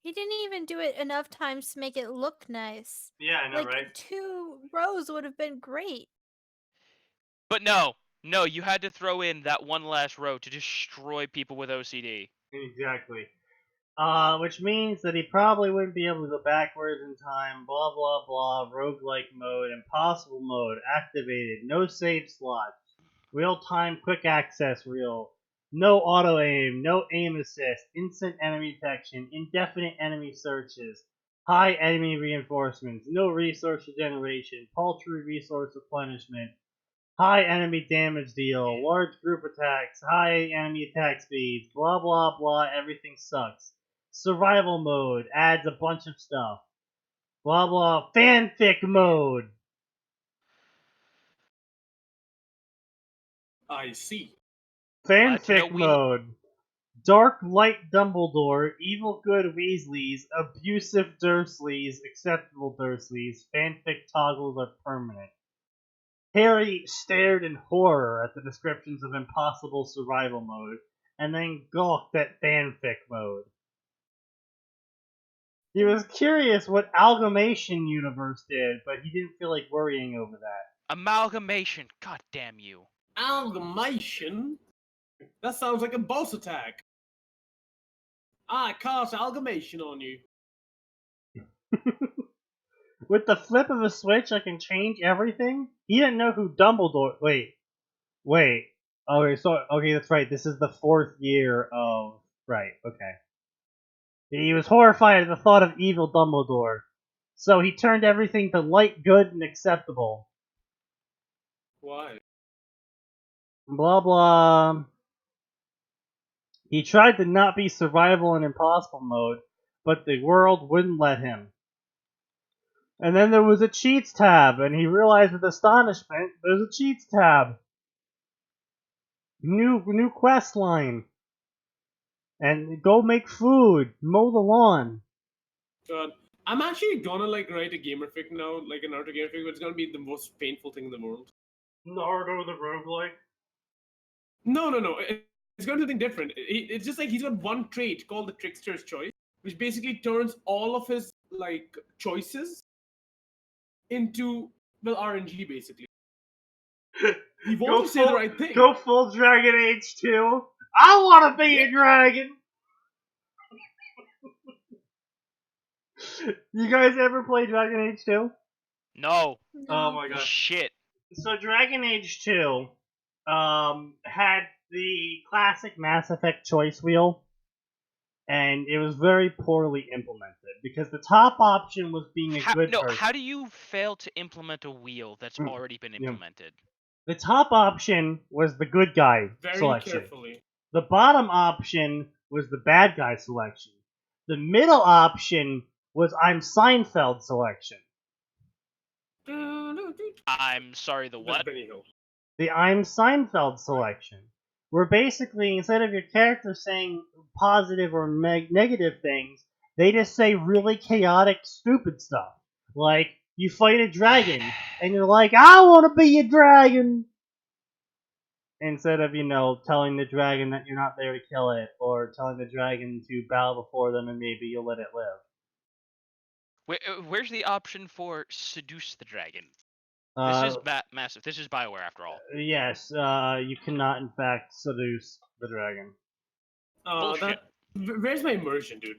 He didn't even do it enough times to make it look nice. Yeah, I know, Like right? 2 rows would have been great. But no, you had to throw in that one last row to destroy people with OCD. Exactly. Which means that he probably wouldn't be able to go backwards in time, blah blah blah, roguelike mode, impossible mode, activated, no save slots, real-time quick access reel, no auto-aim, no aim assist, instant enemy detection, indefinite enemy searches, high enemy reinforcements, no resource regeneration, paltry resource replenishment, high enemy damage deal, large group attacks, high enemy attack speeds, blah blah blah, everything sucks. Survival mode adds a bunch of stuff. Blah blah. Fanfic mode. I see. Glad to know Fanfic we- mode. Dark light Dumbledore, evil good Weasleys, abusive Dursleys, acceptable Dursleys. Fanfic toggles are permanent. Harry stared in horror at the descriptions of impossible survival mode, and then gawked at fanfic mode. He was curious what Amalgamation Universe did, but he didn't feel like worrying over that. Amalgamation, god damn you. Amalgamation? That sounds like a boss attack. I cast amalgamation on you. With the flip of a switch, I can change everything? He didn't know who Dumbledore... Wait. Okay, that's right. This is the 4th year of... Right, okay. He was horrified at the thought of evil Dumbledore. So he turned everything to light, good, and acceptable. Why? Blah blah. He tried to not be survival and impossible mode, but the world wouldn't let him. And then there was a cheats tab, and he realized with astonishment, there's a cheats tab. New quest line. And go make food, mow the lawn. God, I'm actually gonna like write a gamerfic now, like an Naruto gamerfic, but it's gonna be the most painful thing in the world. Naruto the roguelike. No. It's gonna be something different. It's just like he's got one trait called the Trickster's Choice, which basically turns all of his like choices into RNG basically. He wants to say the right thing. Go full Dragon Age 2. I want to be a dragon. You guys ever play Dragon Age 2? No. Oh my god. Shit. So Dragon Age 2 had the classic Mass Effect choice wheel. and it was very poorly implemented because the top option was being a good person. How do you fail to implement a wheel that's Mm, already been yeah. implemented? The top option was the good guy Very selection. carefully. The bottom option was the bad guy selection. The middle option was I'm Seinfeld selection. I'm sorry, the what? Benny Hill. The I'm Seinfeld selection, where basically instead of your character saying positive or negative things, they just say really chaotic, stupid stuff. Like, you fight a dragon, and you're like, I want to be a dragon! Instead of, telling the dragon that you're not there to kill it, or telling the dragon to bow before them and maybe you'll let it live. Where's the option for seduce the dragon? Uh, This is massive. This is Bioware, after all. Yes, you cannot, in fact, seduce the dragon. Bullshit. Where's my immersion, dude?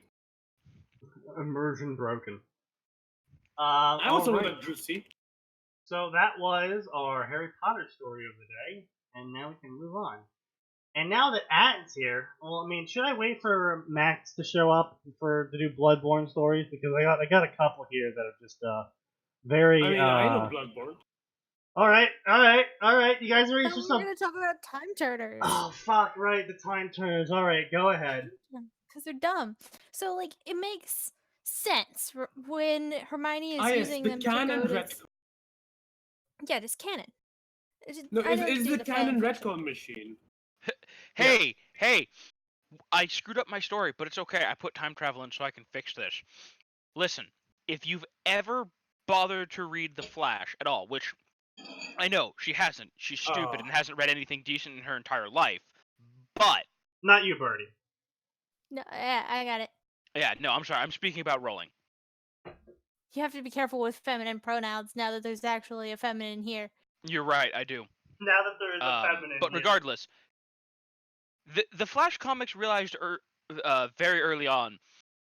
Immersion broken. I also know alright. that Juicy. So that was our Harry Potter story of the day, and now we can move on. And now that Atin's here, well, I mean, should I wait for Max to show up to do Bloodborne stories? Because I got a couple here that are just very. I mean, I know Bloodborne. All right. You guys are ready No, for we're some? gonna talk about time turners. Oh fuck! Right, the time turners. All right, go ahead. Because they're dumb. So, like, it makes sense when Hermione is using the them canon to go to... retcon. Yeah, just canon. No, I don't it's do the canon fanfiction. retcon machine. Hey, I screwed up my story, but it's okay. I put time travel in so I can fix this. Listen, if you've ever bothered to read The Flash at all, which I know she hasn't. She's stupid and hasn't read anything decent in her entire life. But Not you, Birdie. No, yeah, I got it. yeah, no, I'm sorry. I'm speaking about rolling. You have to be careful with feminine pronouns now that there's actually a feminine here. You're right, I do. Now that there is a feminine. But regardless, the Flash comics realized very early on,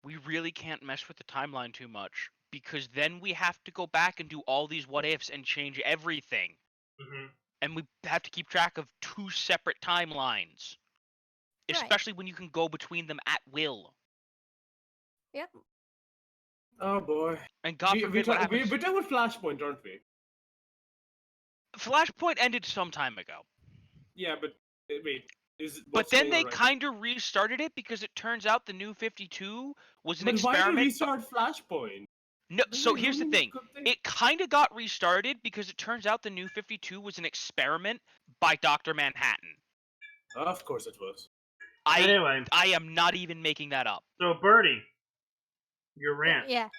we really can't mess with the timeline too much because then we have to go back and do all these what ifs and change everything. Mm-hmm. And we have to keep track of two separate timelines. Especially when you can go between them at will. Yep. Oh boy. And God forbid what happens. We're talking about Flashpoint, aren't we? Flashpoint ended some time ago. Yeah, but wait. But then they kind of restarted it because it turns out the New 52 was an experiment. Why did we restart Flashpoint? No, so here's the thing. It kind of got restarted because it turns out the New 52 was an experiment by Dr. Manhattan. Of course it was. Anyway. I am not even making that up. So, Birdie, your rant. Yeah.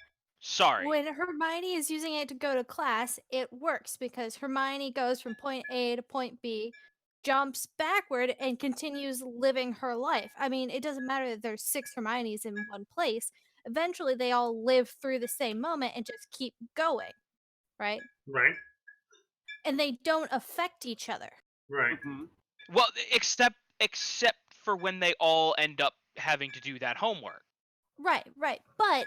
Sorry. When Hermione is using it to go to class, it works because Hermione goes from point A to point B, jumps backward, and continues living her life. I mean, it doesn't matter that there's 6 Hermiones in one place. Eventually, they all live through the same moment and just keep going, right? Right. And they don't affect each other. Right. Mm-hmm. Well, except for when they all end up having to do that homework. Right. But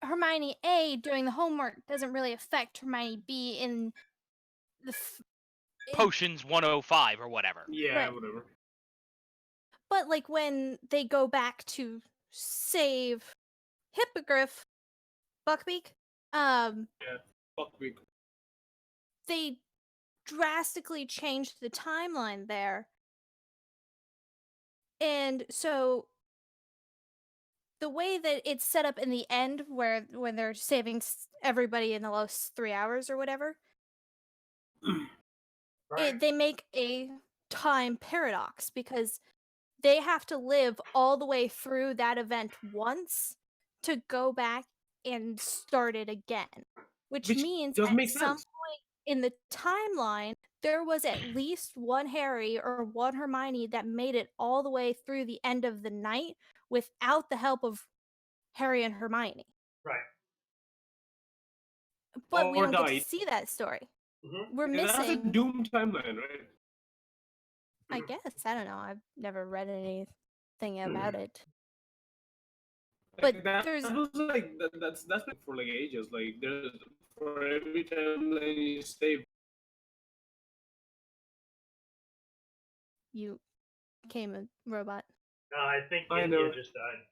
Hermione A doing the homework doesn't really affect Hermione B in the Potions 105 or whatever. Yeah, Right. whatever. But like when they go back to save Hippogriff, Buckbeak, Yeah, Buckbeak. they drastically changed the timeline there. And so the way that it's set up in the end where when they're saving everybody in the last 3 hours or whatever, they make a time paradox because they have to live all the way through that event once to go back and start it again. Which means at some point in the timeline, there was at least one Harry or one Hermione that made it all the way through the end of the night without the help of Harry and Hermione. Right. But we don't get to see that story. Mm-hmm. We're missing. That's a doomed timeline, right? I guess. I don't know. I've never read anything about it. But there's that's been for like ages. Like there's for every timeline you save. You became a robot. I think I India know. just died.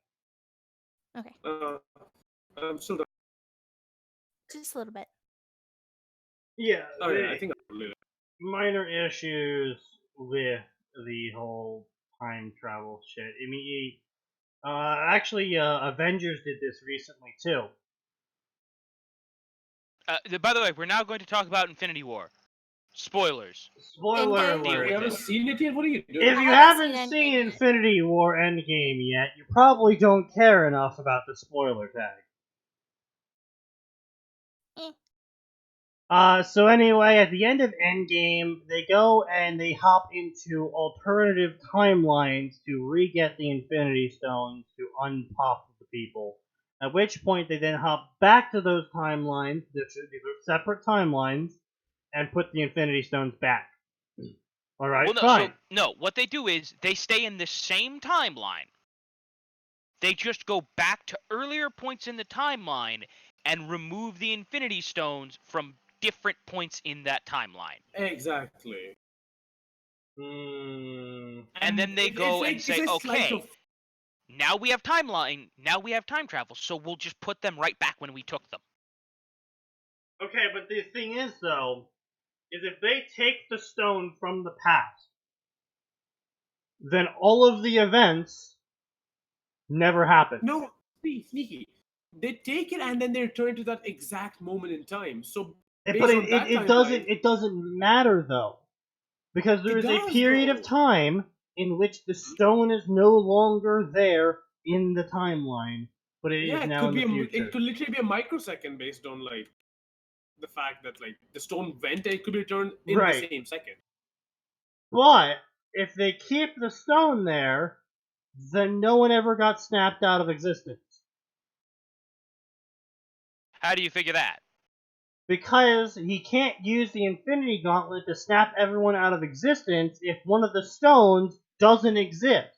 Okay, I'm still. just a little bit. Yeah, Oh yeah, I think I'll leave it. minor issues with the whole time travel shit. I mean, actually, Avengers did this recently too. By the way, we're now going to talk about Infinity War. Spoilers. Spoiler Endgame? Deal alert. You with haven't it. seen it yet? What are you doing? If I you haven't haven't seen seen Endgame yet. Infinity War Endgame yet, you probably don't care enough about the spoiler tag. So anyway, at the end of Endgame, they go and they hop into alternative timelines to re-get the Infinity Stones to unpop the people. At which point, they then hop back to those timelines, these are separate timelines, and put the Infinity Stones back. Alright, Well, no. fine. So no, what they do is they stay in the same timeline. They just go back to earlier points in the timeline and remove the Infinity Stones from different points in that timeline. Exactly. And then they go and say, it's a slice okay, of now we have timeline, now we have time travel, so we'll just put them right back when we took them. Okay, but the thing is, though, is if they take the stone from the past, then all of the events never happen. no. See, sneaky. They take it and then they return to that exact moment in time. So But based on that timeline, it doesn't matter though, because there it is a does, period bro. of time in which the stone is no longer there in the timeline, but it Yeah, is it now could in be the future. it could literally be a microsecond based on like the fact that like the stone went and it could be returned in Right. the same second. But if they keep the stone there, then no one ever got snapped out of existence. How do you figure that? Because he can't use the Infinity Gauntlet to snap everyone out of existence if one of the stones doesn't exist.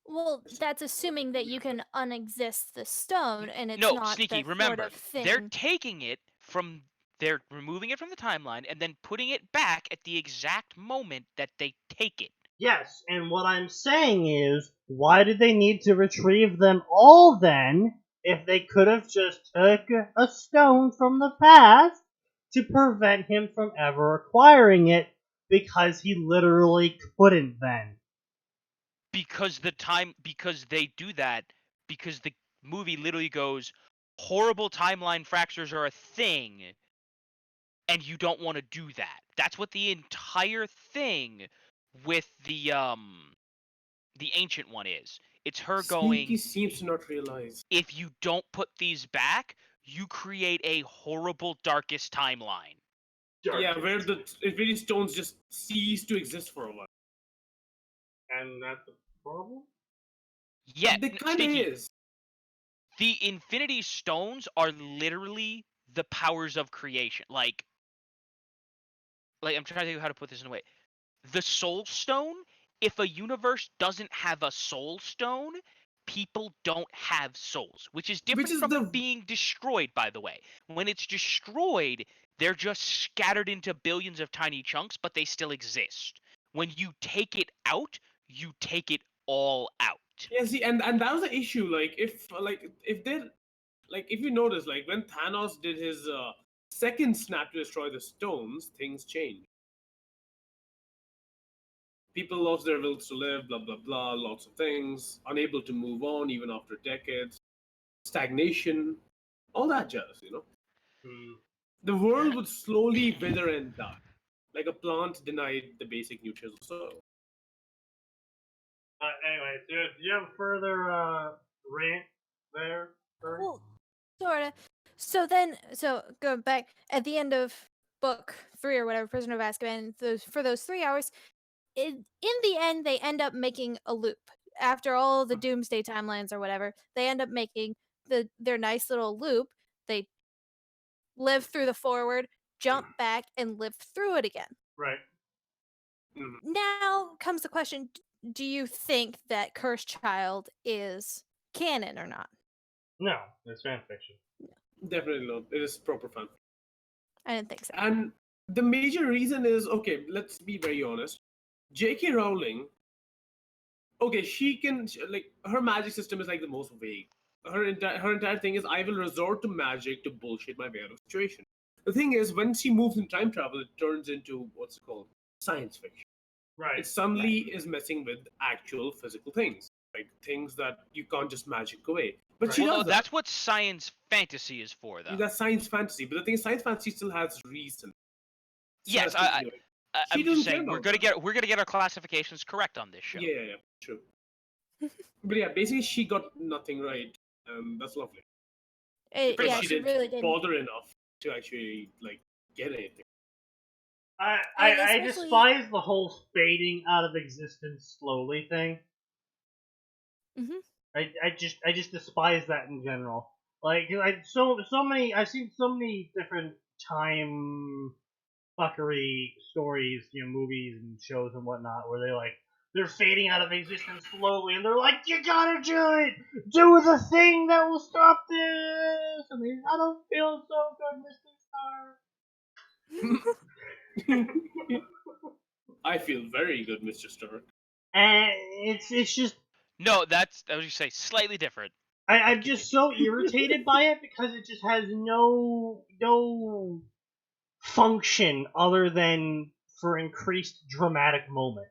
Well, that's assuming that you can unexist the stone, and it's No, not Sneaky, the remember, sort of thing. they're taking it from, they're removing it from the timeline and then putting it back at the exact moment that they take it. Yes, and what I'm saying is, why did they need to retrieve them all then, if they could have just took a stone from the past to prevent him from ever acquiring it, because he literally couldn't then. Because they do that, because the movie literally goes, horrible timeline fractures are a thing, and you don't want to do that. That's what the entire thing with the ancient one is. It's her Sneaky going, seems to not realize. if you don't put these back, you create a horrible darkest timeline. Yeah, where the Infinity Stones just cease to exist for a while. And that's a problem? Yeah, They kind of Sneaky, is. the Infinity Stones are literally the powers of creation. Like I'm trying to think of how to put this in a way. The Soul Stone, if a universe doesn't have a Soul Stone, people don't have souls, which is different Which is from the it being destroyed, by the way. When it's destroyed, they're just scattered into billions of tiny chunks, but they still exist. When you take it out, you take it all out. yeah. See, and that was the issue. Like if they're like if you notice like when Thanos did his second snap to destroy the stones, things changed. People lost their wills to live, blah blah blah, lots of things, unable to move on even after decades, stagnation, all that jazz. The world would slowly wither and die, like a plant denied the basic nutrients of soil. Anyway, do you have further rant there? Bernie? Well, sort of. So going back at the end of book 3 or whatever, Prisoner of Azkaban, for those 3 hours, in the end, they end up making a loop. After all the doomsday timelines or whatever, they end up making their nice little loop. They live through the forward, jump back, and live through it again. Right. Now comes the question: do you think that Cursed Child is canon or not? No, it's fanfiction. Definitely not. It is proper fan. I didn't think so. And the major reason is okay, let's be very honest. J.K. Rowling, okay, she can, like, her magic system is like the most vague. her entire thing is I will resort to magic to bullshit my way out of situation. The thing is, when she moves in time travel, it turns into what's it called? Science fiction. Right. It suddenly is messing with actual physical things, like things that you can't just magic away. But she Well, does no, that. that's what science fantasy is for, though. That's science fantasy. But the thing is, science fantasy still has reason. Still Yes, has continuity. She I'm doesn't just care saying we're about gonna that. get our classifications correct on this show. Yeah, true. But yeah, basically she got nothing right, and that's lovely. Because Yeah, she she didn't really didn't. bother enough to actually like get anything. And I especially- despise the whole fading out of existence slowly thing. Mhm. I just despise that in general. Like so many I've seen so many different time fuckery stories, movies and shows and whatnot, where they're fading out of existence slowly, and they're like, "You gotta do it, do the thing that will stop this." I mean, I don't feel so good, Mr. Starr. I feel very good, Mr. Stark. And it's just No, that's I was just say slightly different. I'm just so irritated by it because it just has no function other than for increased dramatic moment.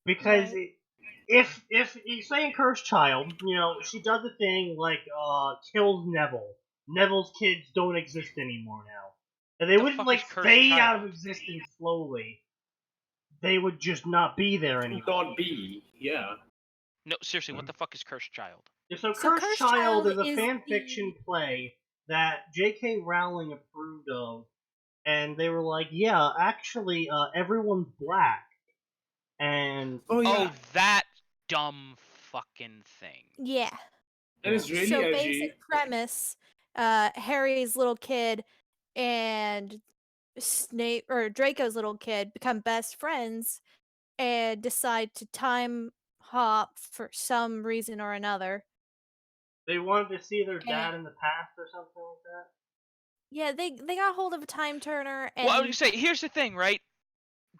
Because Right. if you say in Cursed Child, she does a thing like kills Neville. Neville's kids don't exist anymore now, and they The wouldn't fuck is Cursed fade out of Child? existence slowly. They would just not be there anymore. Not be, yeah. No, seriously, what the fuck is Cursed Child? Yeah, so So Cursed Cursed Child Child is a is fan the- fiction play that J.K. Rowling approved of, and they were like, "Yeah, actually, everyone's black." And Oh yeah, Oh, that dumb fucking thing. Yeah. and it's really So edgy. basic premise, Harry's little kid and Snape or Draco's little kid become best friends and decide to time hop for some reason or another. they wanted to see their And- dad in the past or something like that. Yeah, they got hold of a time turner and Well, I was gonna say, here's the thing, right?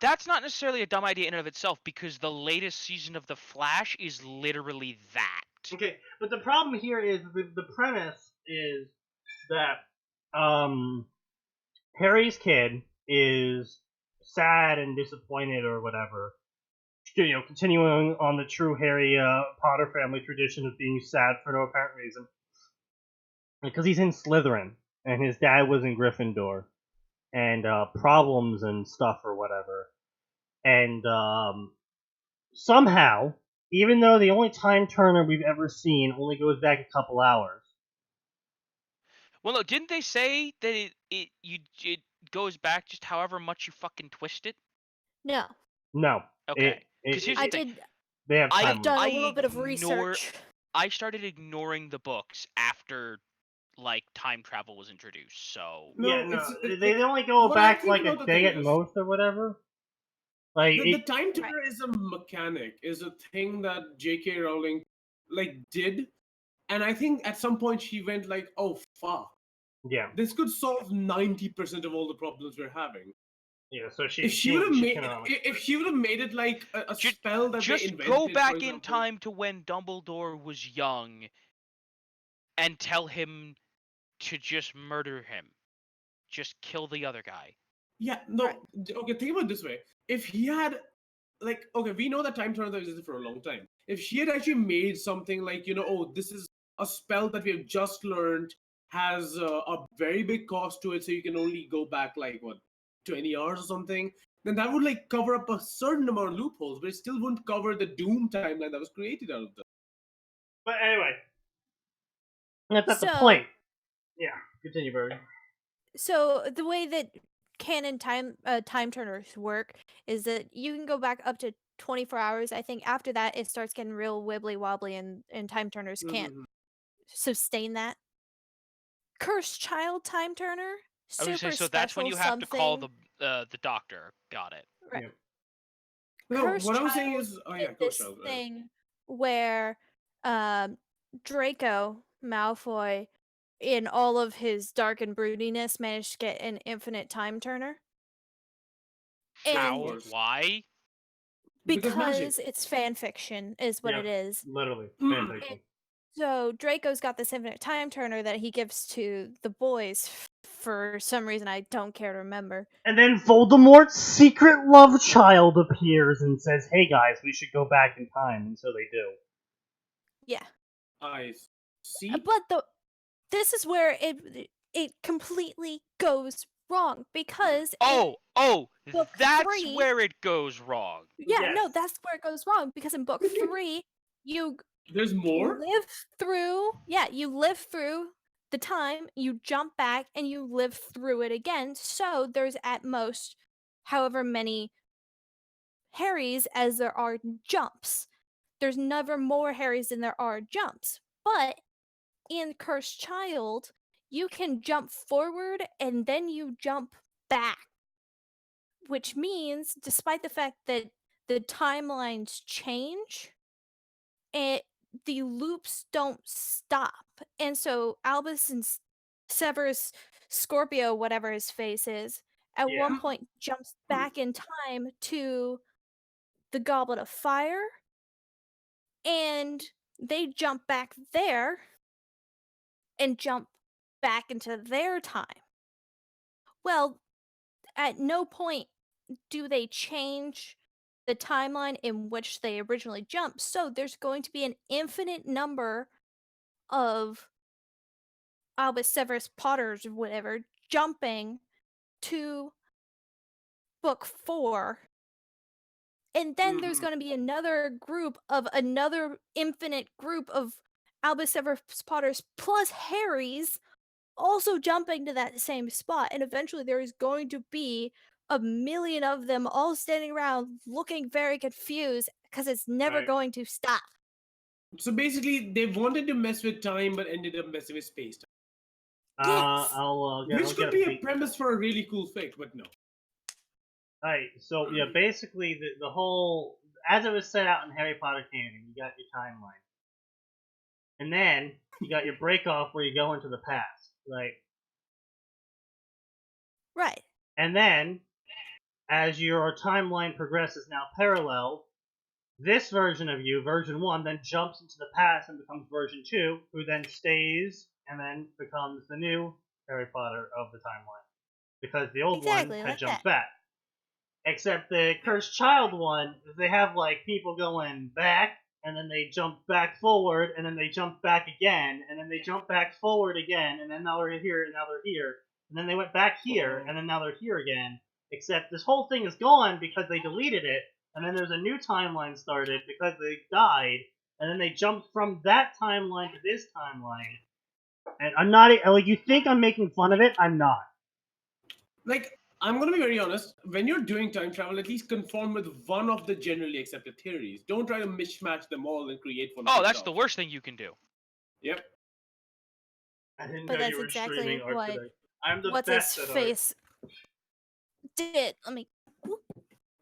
That's not necessarily a dumb idea in and of itself because the latest season of The Flash is literally that. Okay, but the problem here is the premise is that Harry's kid is sad and disappointed or whatever. Continuing on the true Harry Potter family tradition of being sad for no apparent reason. Because he's in Slytherin, and his dad was in Gryffindor, and problems and stuff or whatever. And somehow, even though the only time turner we've ever seen only goes back a couple hours. Well, no, didn't they say that it goes back just however much you fucking twist it? no. No. Okay. Because here's I the thing. did They have time I've done I a little bit of ignore- research. I started ignoring the books after like time travel was introduced. So Yeah, no, it's- they only go what I back think like about a the day thing at is- most or whatever. Like The time turner is a mechanic, is a thing that J.K. Rowling did, and I think at some point she went like, "Oh fuck, yeah, this could solve 90% of all the problems we're having." yeah. So If she would have made, canonical. if she would have made it like a Ju- spell that they just invented, go for back in example. time to when Dumbledore was young and tell him to just murder him. Just kill the other guy. Yeah, no. Right. Okay, think about it this way. If he had, okay, we know that time turner existed for a long time. If she had actually made something like, oh, this is a spell that we have just learned, has a very big cost to it, so you can only go back 20 hours or something, then that would cover up a certain amount of loopholes, but it still wouldn't cover the Doom timeline that was created out of that. But anyway, that's not the So- point. Yeah, continue, Bird. So the way that canon time turners work is that you can go back up to 24 hours. I think after that it starts getting real wibbly wobbly and time turners can't Mhm. sustain that. Cursed Child time turner, I was super gonna say, so that's when special you have to call something. the doctor. Got it. Right. Yeah. No, Cursed what I was saying Child is, oh did yeah, Cursed this Child. thing where Draco Malfoy, in all of his dark and broodiness, managed to get an infinite time turner. How? And course. Why? Because magic. because it's fan fiction is what Yeah. it is. Literally, Mm. fan fiction. So Draco's got this infinite time turner that he gives to the boys for some reason I don't care to remember. And then Voldemort's secret love child appears and says, "Hey guys, we should go back in time," and so they do. Yeah. I see. But this is where it completely goes wrong because Oh, book that's 3 where it goes wrong. yeah, no, Yes. that's where it goes wrong because in book 3 you There's more? live through the time, you jump back and you live through it again. So there's at most however many Harrys as there are jumps. There's never more Harrys than there are jumps. But in Cursed Child, you can jump forward and then you jump back. Which means, despite the fact that the timelines change, the loops don't stop. And so Albus and Severus Scorpio, whatever his face is, at Yeah. one point jumps back in time to the Goblet of Fire, and they jump back there and jump back into their time. Well, at no point do they change the timeline in which they originally jumped. So there's going to be an infinite number of Albus Severus Potters or whatever jumping to book 4. And then there's going to be another infinite group of Albus Severus Potters plus Harrys also jumping to that same spot. And eventually there is going to be a million of them all standing around looking very confused because it's never Right. going to stop. So basically, they wanted to mess with time, but ended up messing with space time. Yes. I'll Which could get be a a premise for a really cool fic, but no. Alright, so yeah, basically the whole, as it was set out in Harry Potter canon, you got your timeline. And then you got your break off where you go into the past, right? Right. And then, as your timeline progresses now parallel, this version of you, version 1, then jumps into the past and becomes version 2, who then stays and then becomes the new Harry Potter of the timeline. Because the old Exactly one had like jumped that. back. Except the Cursed Child one, they have like people going back, and then they jump back forward, and then they jump back again, and then they jump back forward again, and then now they're here, and now they're here. And then they went back here, and then now they're here again. Except this whole thing is gone because they deleted it, and then there's a new timeline started because they died, and then they jumped from that timeline to this timeline. And I'm not, like, you think I'm making fun of it? I'm not. Like, I'm gonna be very honest. When you're doing time travel, at least conform with one of the generally accepted theories. Don't try to mismatch them all and create one. Oh, that's yourself. the worst thing you can do. Yep. I didn't But know that's you were exactly streaming art what today. I'm the what's best his at art. face did. Let me.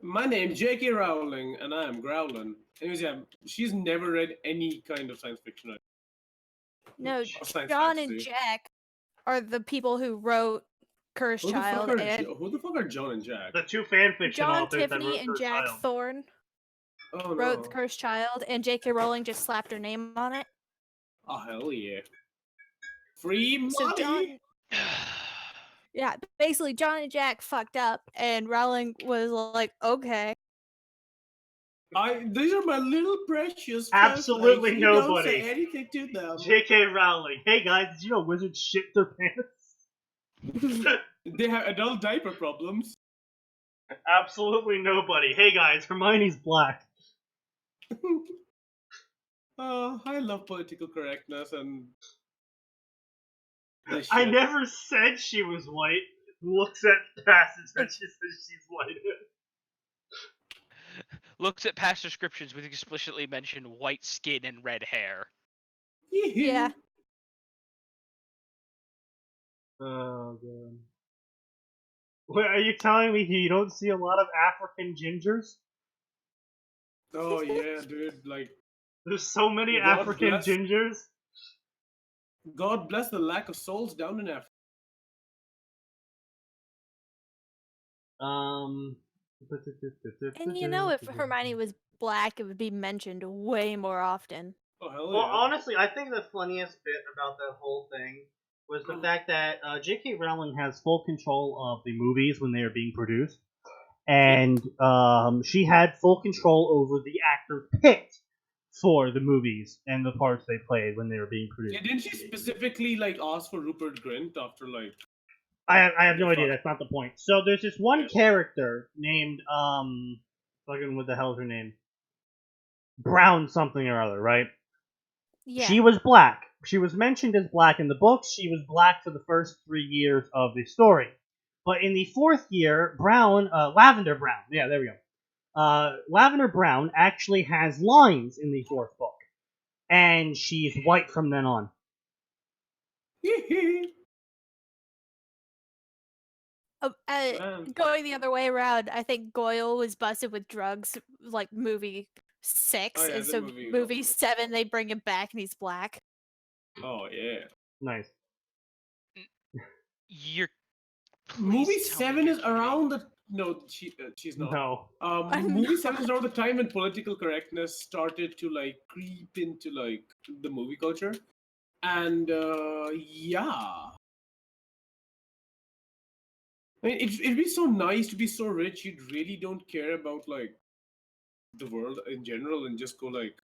My name's J.K. Rowling, and I am Growlin. Anyways, yeah, she's never read any kind of science fiction. No, Or science John and fantasy. Jack are the people who wrote Cursed Child, and Who the fuck are John and Jack? The two fanfiction John authors that Tiffany wrote and Cursed Jack Child. Thorne Oh wrote no. The Cursed Child, and J.K. Rowling just slapped her name on it. Oh hell yeah. Free money. So John, yeah, basically John and Jack fucked up, and Rowling was like, okay. These are my little precious Absolutely translations. You don't nobody. say anything to them. J.K. Rowling. Hey guys, did you know wizards shit their pants? They have adult diaper problems. Absolutely nobody. Hey guys, Hermione's black. I love political correctness and this I shit. never said she was white. Looks at passage and she says she's white. Looks at past descriptions which explicitly mention white skin and red hair. Yeah. Oh god. Wait, are you telling me you don't see a lot of African gingers? Oh yeah, dude. Like, There's so many God African bless. gingers. God bless the lack of souls down in Africa. And you know, if Hermione was black, it would be mentioned way more often. Oh hell Well, yeah! honestly, I think the funniest bit about that whole thing was the fact that J.K. Rowling has full control of the movies when they are being produced, and she had full control over the actor picked for the movies and the parts they played when they were being Yeah, produced. didn't she specifically like ask for Rupert Grint after like? I have no Okay, idea. fuck. That's not the point. So there's this one Yeah. character named fucking what the hell's her name? Brown something or other, right? Yeah. She was black. She was mentioned as black in the books. She was black for the first 3 years of the story. But in the fourth year, Lavender Brown, yeah, there we go. Lavender Brown actually has lines in the fourth book. And she's white from then on. Man. Going the other way around, I think Goyle was busted with drugs like movie 6, Oh, yeah, and the so movie. movie 7 they bring him back and he's black. Oh yeah. Nice. You're Movie please tell me 7 you're is kidding. around the she's not. No. Movie 7 is around the time when political correctness started to like creep into like the movie culture, and yeah. I mean, it'd be so nice to be so rich you really don't care about like the world in general and just go like,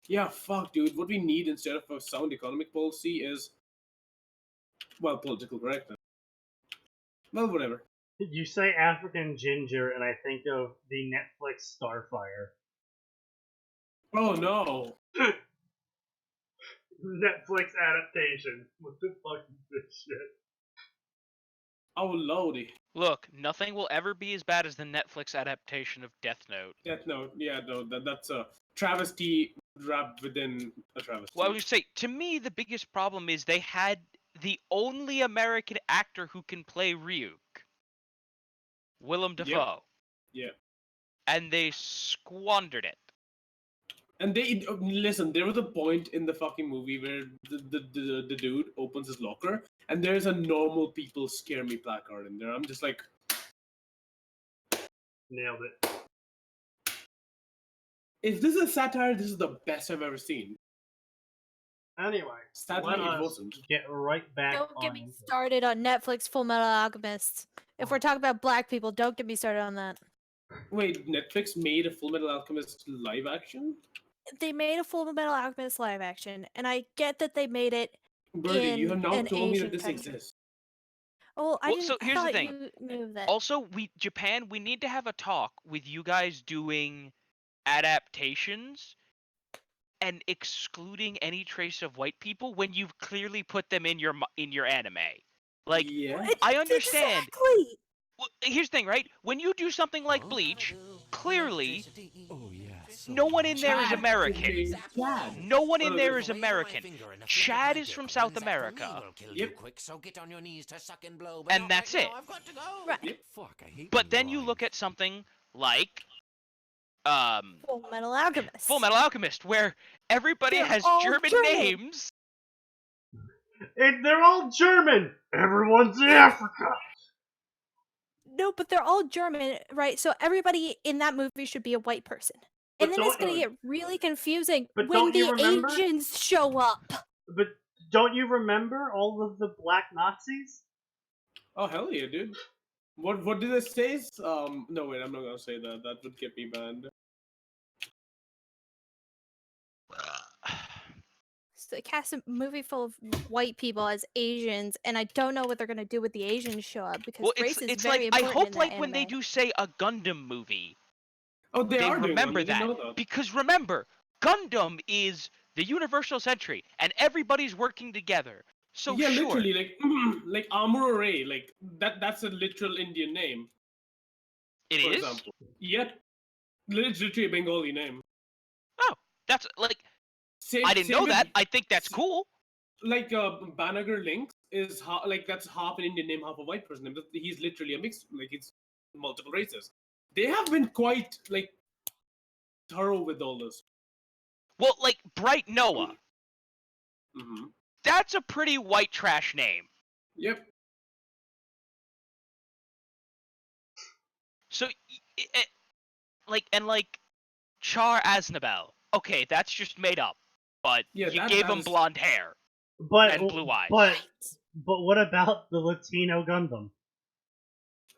yeah, fuck, dude. What we need instead of a sound economic policy is, well, political correctness. Well, whatever. You say African ginger, and I think of the Netflix Starfire. Oh no. Netflix adaptation. What the fuck is this shit? Oh lordy. Look, nothing will ever be as bad as the Netflix adaptation of Death Note. Death Note. Yeah, no, that's a travesty wrapped within a travesty. Well, I would say, to me, the biggest problem is they had the only American actor who can play Ryuk, Willem Dafoe, Yeah. and they squandered it. And they listen. There was a point in the fucking movie where the dude opens his locker and there's a normal people scare me placard in there. I'm just like, Nailed it. if this is satire, this is the best I've ever seen. Anyway, Sadly, let it us wasn't. get right back Don't on get me into it. started on Netflix Full Metal Alchemist. If we're talking about black people, don't get me started on that. Wait, Netflix made a Full Metal Alchemist live action? They made a Full Metal Alchemist live action, and I get that they made it Birdie, you have in now an told me Asian that this country. exists. Oh, I Well, didn't. so I here's the thought thing. you knew that. Also, Japan, we need to have a talk with you guys doing adaptations and excluding any trace of white people when you've clearly put them in your anime. Like, Yeah. I understand. Exactly. Well, here's the thing, right? When you do something like Bleach, clearly, no one in there is Chad American. is Chad. No one in Oh, there there's- is American. Chad is from South America. Yep. And that's it. Right. Yep. But then you look at something like Full Metal Alchemist. Full Metal Alchemist, where everybody They're has all German German. names. They're all German. Everyone's in Africa. No, but they're all German, right? So everybody in that movie should be a white person. But And then it's don't- gonna get really confusing But when don't you the remember- Asians show up. But don't you remember all of the black Nazis? Oh hell yeah, dude. What did it say? No wait, I'm not gonna say that. That would get me banned. So they cast a movie full of white people as Asians, and I don't know what they're gonna do with the Asians show up because Well, race is it's very like I important hope in that like when they anime. do say a Gundam movie, Oh, they are doing remember one. I didn't that. know that. Because remember, Gundam is the universal century, and everybody's working together. So yeah, sure, literally, like like Amuro Ray, like that's a literal Indian name, it for is. example. Yep. It's literally a Bengali name. Oh, that's like Same, I didn't same know with- that. I think that's cool. Like Banagar Lynx is like that's half an Indian name, half a white person name. He's literally a mix, like it's multiple races. They have been quite like thorough with all this. Well, like Bright Noah, Mm-hmm. that's a pretty white trash name. Yep. So, like Char Aznabel. Okay, that's just made up. but Yeah, you that- gave that him is- blonde hair But and blue eyes. but what about the Latino Gundam?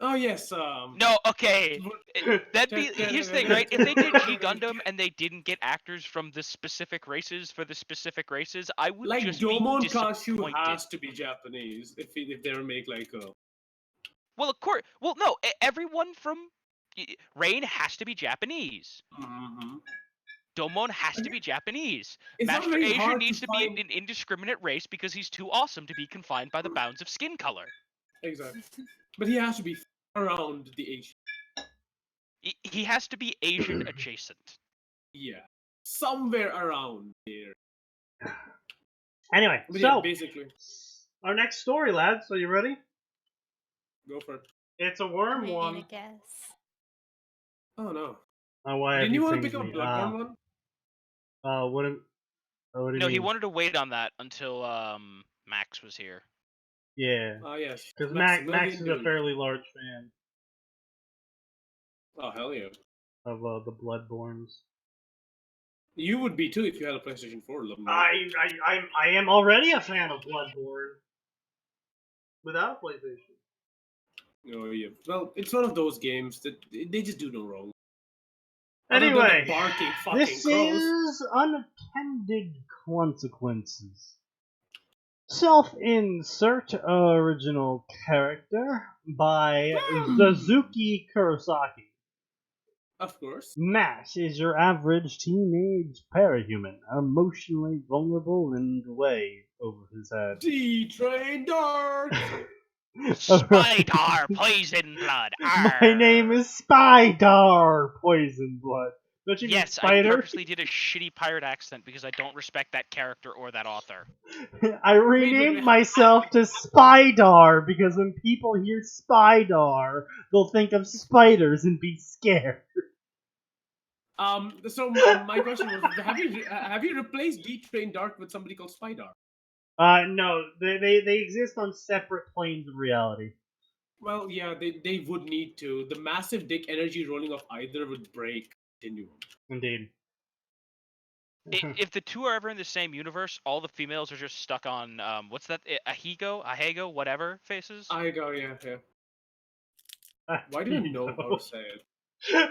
Oh yes. No, okay. Here's the thing, right? If they did G Gundam and they didn't get actors from the specific races for the specific races, I would Like just Domon be Kashu disappointed. has to be Japanese if they ever make like a. Well, of course. Well, no. Everyone from Rain has to be Japanese. Mhm. Domon has to be Japanese. It's not Master very Asia hard needs to to be find- an indiscriminate race because he's too awesome to be confined by the bounds of skin color. Exactly. But he has to be around the Asian. He has to be Asian adjacent. Yeah. Somewhere around there. Anyway, But so yeah, basically. our next story, lads. Are you ready? Go for it. It's a I worm mean, I one. guess. Oh no. Oh, why have Didn't you want to pinged pick up me? Bloodborne one? What? What do you No, he mean? wanted to wait on that until Max was here. Yeah, Oh yes. because Max Max is a Dude. fairly large fan Oh hell yeah. of the Bloodborns. You would be too if you had a PlayStation 4, Lumber. I am already a fan of Bloodborne without a PlayStation. Oh yeah. Well, it's one of those games that they just do no wrong. Other than Anyway, the barking fucking this crows. is Unattended Consequences. Self-insert original character by Suzuki Kurosaki. Of course. Max is your average teenage parahuman, emotionally vulnerable and way over his head. D-Train Dark! Spider poison blood. My Arr. name is Spydar Poison Blood. Don't you mean Yes, I spider? purposely did a shitty pirate accent because I don't respect that character or that author. I renamed wait. myself to Spydar because when people hear Spydar, they'll think of spiders and be scared. So my question was, have you replaced D-Train Dark with somebody called Spydar? No, they exist on separate planes of reality. Well, yeah, they would need to. The massive dick energy rolling off either would break Continuum. Indeed. If the two are ever in the same universe, all the females are just stuck on what's that? Ahego, whatever faces. I go, yeah. Why do I know how to say it?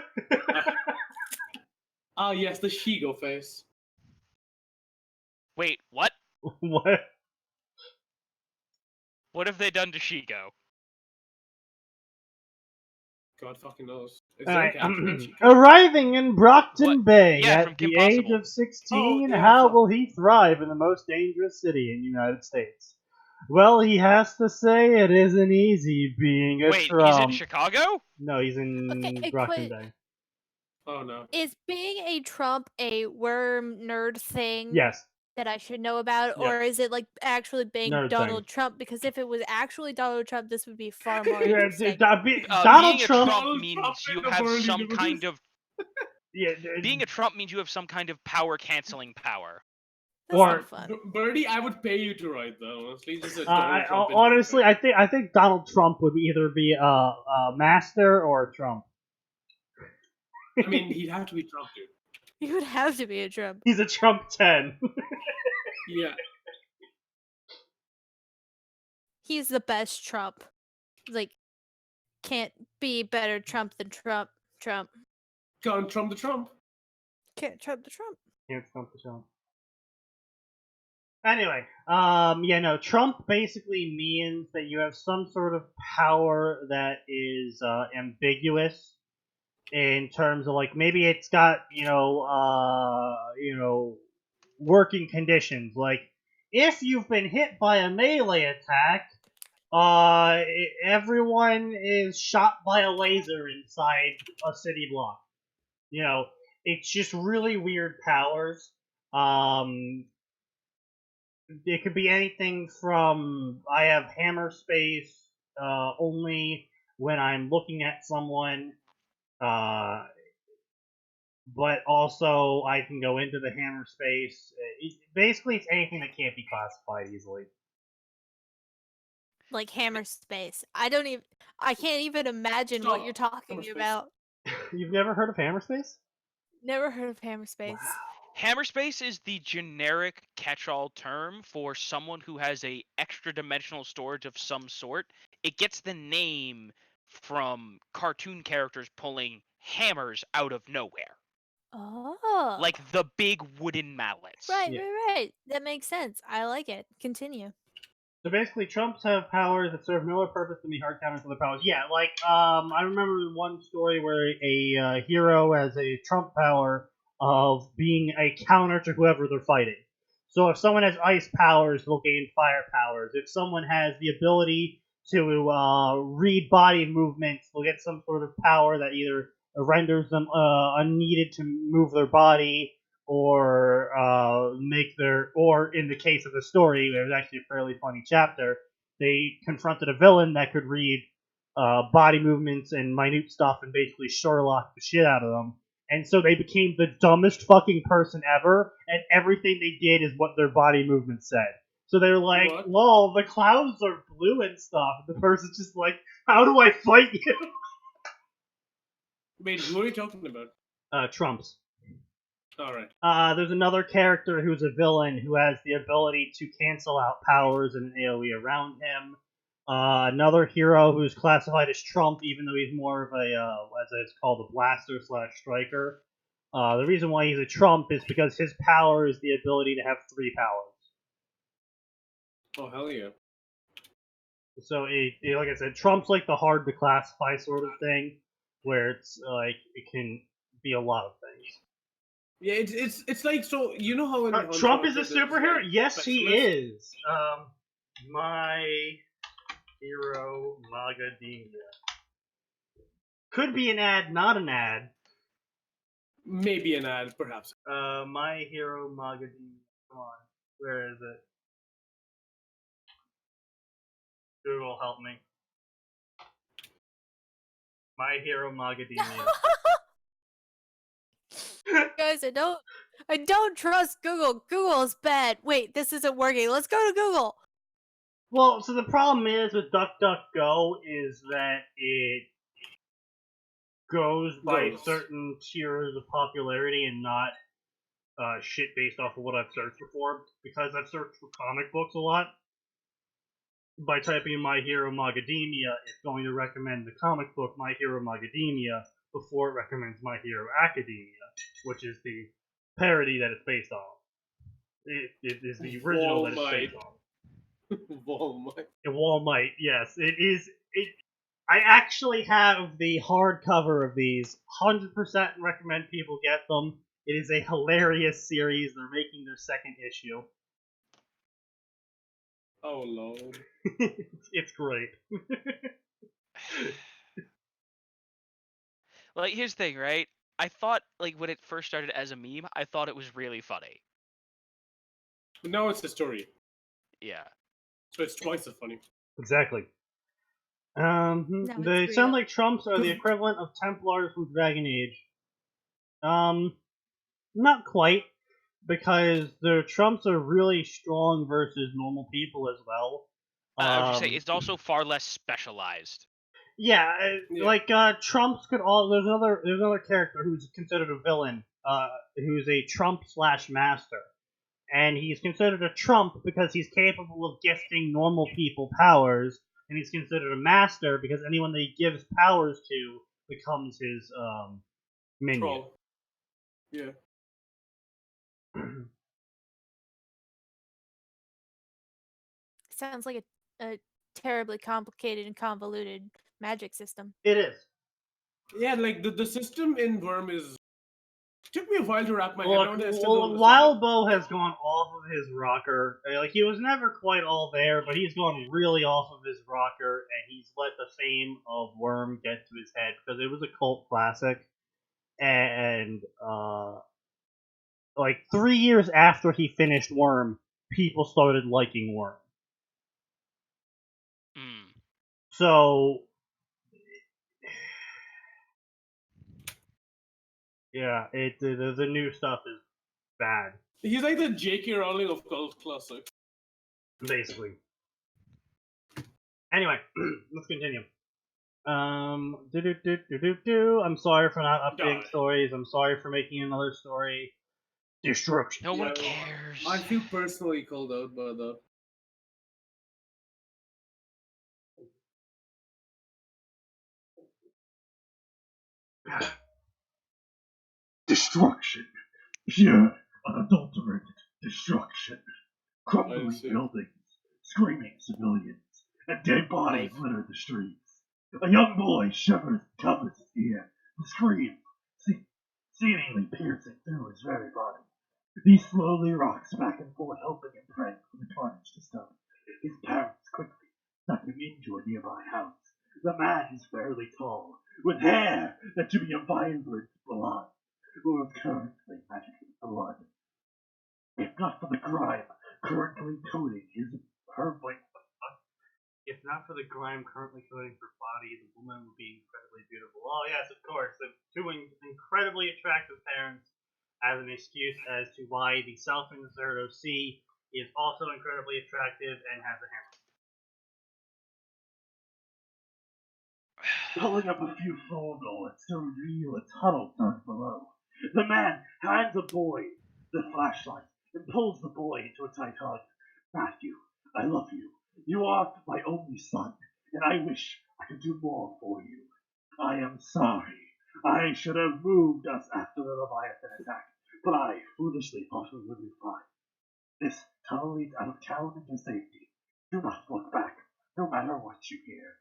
Yes, the Shigo face. Wait, what? What? What have they done to Shigo? God fucking knows. Is Alright, there a character named Shigo? arriving in Brockton What? Bay Yeah, at from the Kim age Possible. of 16, Oh, yeah, how fuck. will he thrive in the most dangerous city in the United States? Well, he has to say it isn't easy being a Wait, Trump. he's in Chicago? No, he's in Okay, Brockton quit. Bay. Oh no. Is being a Trump a worm nerd thing Yes. that I should know about, Yeah. or is it like actually being Nerd Donald thing. Trump? Because if it was actually Donald Trump, this would be far more Yeah, interesting. Donald Being Trump. a Trump Donald means Trump you in the have Bernie some universe. kind of Yeah, being a Trump means you have some kind of power canceling power. That's or- not fun. Birdie, I would pay you to write that. Honestly, just a I, Donald Trump. honestly, I think Donald Trump would either be a master or a Trump. I mean, he'd have to be Trump, dude. You would have to be a Trump. He's a Trump 10. Yeah. He's the best Trump. Like, can't be better Trump than Trump. Trump. Can't Trump the Trump. Can't Trump the Trump. Can't stump the Trump. Anyway, Trump basically means that you have some sort of power that is ambiguous in terms of like maybe it's got working conditions. Like if you've been hit by a melee attack, everyone is shot by a laser inside a city block. It's just really weird powers. It could be anything from I have hammer space only when I'm looking at someone, but also I can go into the hammer space. Basically, it's anything that can't be classified easily. Like hammer space. I can't even imagine what Stop. you're talking Hammer space. about. You've never heard of hammer space? Never heard of hammer space. Hammer space is the generic catch-all term for someone who has a extra-dimensional storage of some sort. It gets the name from cartoon characters pulling hammers out of nowhere. Oh. Like the big wooden mallets. Right, Yeah. right. That makes sense. I like it. Continue. So basically, Trumps have powers that serve no other purpose than be hard counters to the powers. Yeah, like, I remember one story where a hero has a Trump power of being a counter to whoever they're fighting. So if someone has ice powers, they'll gain fire powers. If someone has the ability to read body movements, they'll get some sort of power that either renders them unneeded to move their body, or or in the case of the story, there was actually a fairly funny chapter. They confronted a villain that could read body movements and minute stuff and basically Sherlock the shit out of them. And so they became the dumbest fucking person ever, and everything they did is what their body movements said. So they're like, What? lol, the clouds are blue and stuff. And the person's just like, how do I fight you? Wait, who are you talking about? Trumps. Alright. There's another character who's a villain who has the ability to cancel out powers and an AoE around him. Another hero who's classified as Trump, even though he's more of as it's called, a blaster / striker. The reason why he's a Trump is because his power is the ability to have 3 powers. Oh, hell yeah. So, like I said, Trump's like the hard to classify sort of thing, where it's like it can be a lot of things. Yeah, it's like, so you know how in Trump is a Uncharted there's, superhero? like, Yes, he specialists? is. My Hero Magademia. Could be an ad, not an ad. Maybe an ad, perhaps. My Hero Magademia. Come on. Where is it? Google, help me. My Hero Magademia. Guys, I don't trust Google. Google is bad. Wait, this isn't working. Let's go to Google. Well, so the problem is with DuckDuckGo is that it goes by Goes. certain tiers of popularity and not shit based off of what I've searched before. Because I've searched for comic books a lot, by typing in My Hero Magademia, it's going to recommend the comic book My Hero Magademia before it recommends My Hero Academia, which is the parody that it's based on. It is the original that it's based on. Walmart. Walmart, yes. It is. I actually have the hardcover of these. 100% recommend people get them. It is a hilarious series. They're making their 2nd issue. Oh, Lord. It's great. Like, here's the thing, right? I thought, like, when it first started as a meme, I thought it was really funny. But now it's a story. Yeah. So it's twice as funny. Exactly. it's They real. sound like Trumps are the equivalent of Templars from Dragon Age. Not quite, because the Trumps are really strong versus normal people as well. I would just say it's also far less specialized. Yeah, Yeah. like Trumps could all. There's another character who's considered a villain, who's a Trump / master, and he's considered a Trump because he's capable of gifting normal people powers, and he's considered a master because anyone that he gives powers to becomes his minion. Troll. Yeah. Sounds like a terribly complicated and convoluted magic system. It is. Yeah, like the system in Worm is. Took me a while to wrap my head Look, around it. I still don't understand it. Wildbow has gone off of his rocker. Like, he was never quite all there, but he's gone really off of his rocker, and he's let the fame of Worm get to his head because it was a cult classic. And like 3 years after he finished Worm, people started liking Worm. Mm. So yeah, the new stuff is bad, He's like the J.K. Rowling of cult classics. basically. Anyway, let's continue. I'm sorry for not updating God. stories. I'm sorry for making another story. Destruction. No one Yeah, cares. I feel personally called out by that. Destruction. Pure, unadulterated destruction. I Crumbling see. buildings, screaming civilians, and dead bodies Right. litter the streets. A young boy shivers and covers his ear. The scream, seemingly piercing through his very body. He slowly rocks back and forth, hoping and praying for the carnage to stop. His parents quickly tuck him into a nearby house. The man is fairly tall, with hair that should be a vibrant blonde, who is currently magically blood. If not for the grime currently coating her body. If not for the grime currently coating her body, the woman would be incredibly beautiful. Oh yes, of course, the two incredibly attractive parents as an excuse as to why the self-inserted C is also incredibly attractive and has a hammer. Pulling up a few fold bullets to reveal a tunnel dug below. The man hands a boy the flashlight and pulls the boy into a tight hug. Matthew, I love you. You are my only son, and I wish I could do more for you. I am sorry. I should have moved us after the Leviathan attack, but I foolishly thought we would be fine. This tunnel leads out of town into safety. Do not look back, no matter what you hear.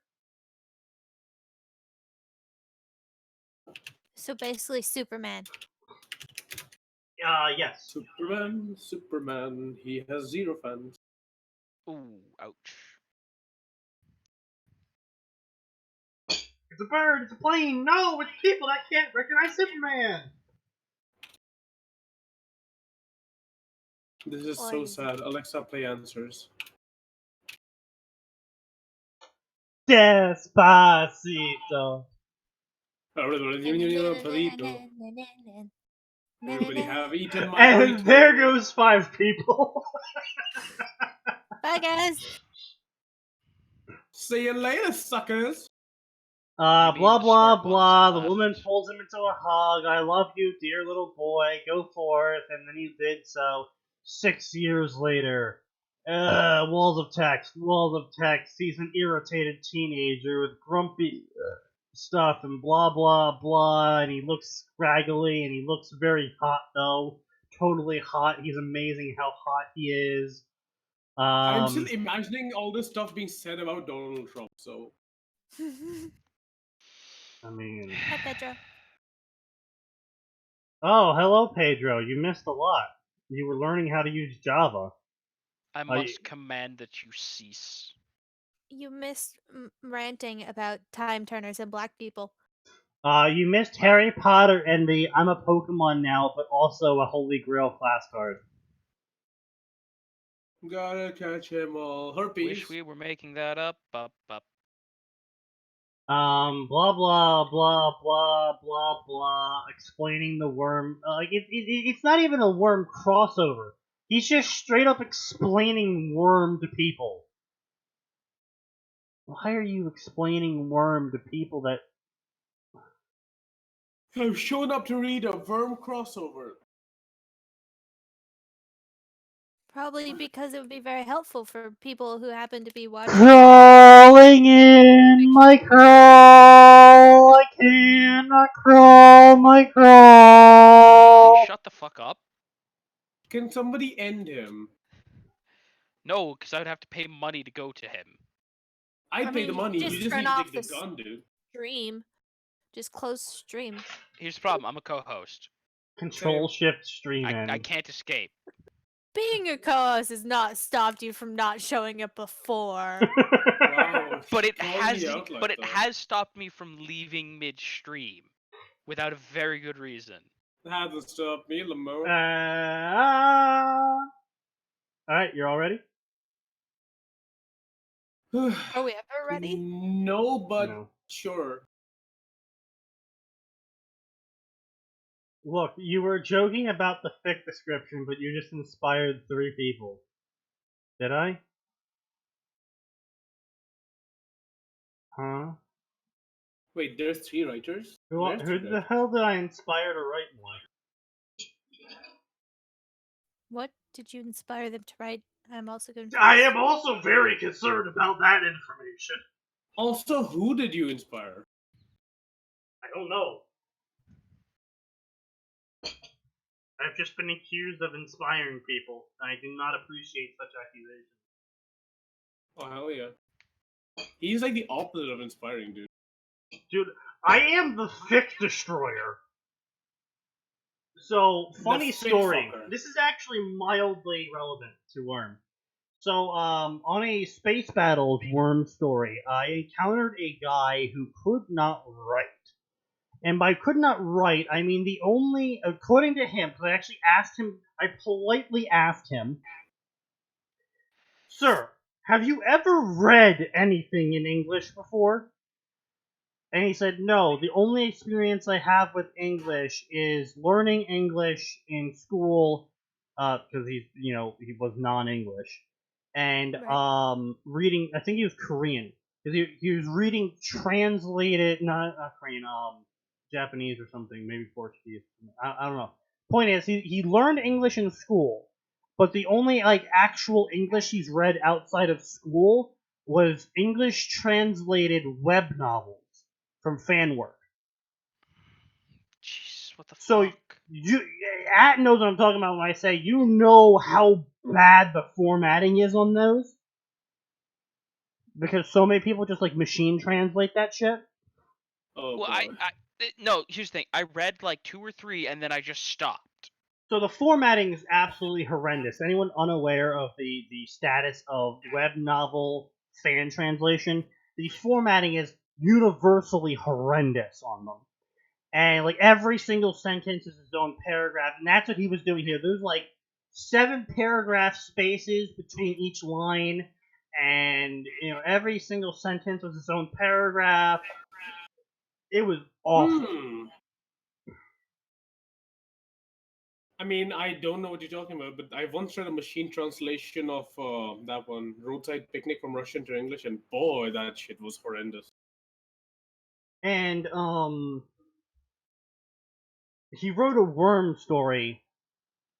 So basically, Superman. Yes. Superman, he has 0 fans. Ooh, ouch. It's a bird, it's a plane, no, it's people that can't recognize Superman! This is so sad. Alexa, play answers. Despacito. Everybody have eaten my And burrito. there goes 5 people. Bye, guys. See you later, suckers. Blah, Maybe the blah, smart ones blah. The left. woman pulls him into a hug. I love you, dear little boy. Go forth. And then he did so 6 years later. Walls of text. He's an irritated teenager with grumpy stuff and blah, blah, blah. And he looks scraggly and he looks very hot, though. Totally hot. He's amazing how hot he is. I'm still imagining all this stuff being said about Donald Trump, so. I mean... Hi, Pedro. Oh, hello, Pedro. You missed a lot. You were learning how to use Java. I must command that you cease. You missed ranting about time turners and black people. You missed Harry Potter and the I'm a Pokemon now, but also a Holy Grail class card. Gotta catch him all. Herpes. Wish we were making that up. Blah, blah, blah, blah, blah, blah, explaining the worm. It's not even a worm crossover. He's just straight up explaining worm to people. Why are you explaining worm to people that... I've shown up to read a worm crossover. Probably because it would be very helpful for people who happen to be watching. Crawling in my crawl, I cannot crawl my Can crawl. you shut the fuck up? Can somebody end him? No, because I would have to pay money to go to him. I'd pay the money. Just You just turn need to off take the the gun, dude. stream. Just close stream. Here's the problem. I'm a co-host. Control Shift Stream I in. can't escape. Being a co-host has not stopped you from not showing up before. Wow. But it Call has. me out like But it that. has stopped me from leaving midstream, without a very good reason. That hasn't stopped me, Lamo. Alright, you're all ready? Are we ever ready? No, but No. sure. Look, you were joking about the fic description, but you just inspired 3 people. Did I? Huh? Wait, there's 3 writers? Who the hell did I inspire to write more? What did you inspire them to write? I'm also confused. I am also very concerned about that information. Also, who did you inspire? I don't know. I've just been accused of inspiring people, and I do not appreciate such accusations. Oh, hell yeah. He's like the opposite of inspiring, dude. Dude, I am the Fic Destroyer. So, funny fic story. fucker. This is actually mildly relevant to Worm. So, on a Space Battles Worm story, I encountered a guy who could not write. And by could not write, I mean the only, according to him, because I actually asked him, I politely asked him, "Sir, have you ever read anything in English before?" And he said, "No, the only experience I have with English is learning English in school, because he was non-English, and Right. reading. I think he was Korean, because he was reading translated, not Korean, Japanese or something, maybe Portuguese. I don't know. Point is, he learned English in school, but the only like actual English he's read outside of school was English translated web novels from fan work. Jeez, what the So fuck? At knows what I'm talking about when I say you know how bad the formatting is on those, because so many people just like machine translate that shit. Oh, Well, God. no. Here's the thing. I read like 2 or 3, and then I just stopped. So the formatting is absolutely horrendous. Anyone unaware of the status of web novel fan translation, the formatting is universally horrendous on them. And like every single sentence is its own paragraph, and that's what he was doing here. There's like 7 paragraph spaces between each line, and every single sentence was its own paragraph. It was awful. I mean, I don't know what you're talking about, but I once read a machine translation of that one, Roadside Picnic from Russian to English, and boy, that shit was horrendous. And he wrote a worm story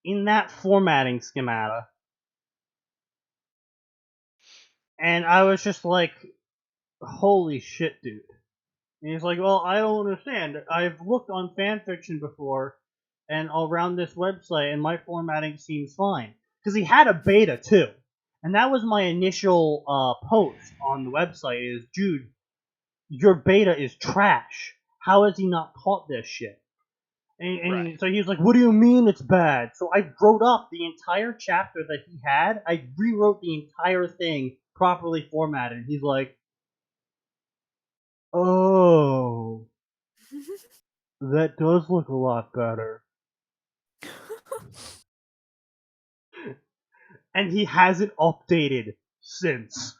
in that formatting schemata, and I was just like, "Holy shit, dude!" And he's like, "Well, I don't understand. I've looked on fanfiction before, and around this website, and my formatting seems fine." Because he had a beta too, and that was my initial post on the website. Is, "Dude, your beta is trash. How has he not caught this shit?" And Right. so he was like, "What do you mean it's bad?" So I wrote up the entire chapter that he had. I rewrote the entire thing properly formatted. And he's like, "Oh, that does look a lot better." And he hasn't updated since.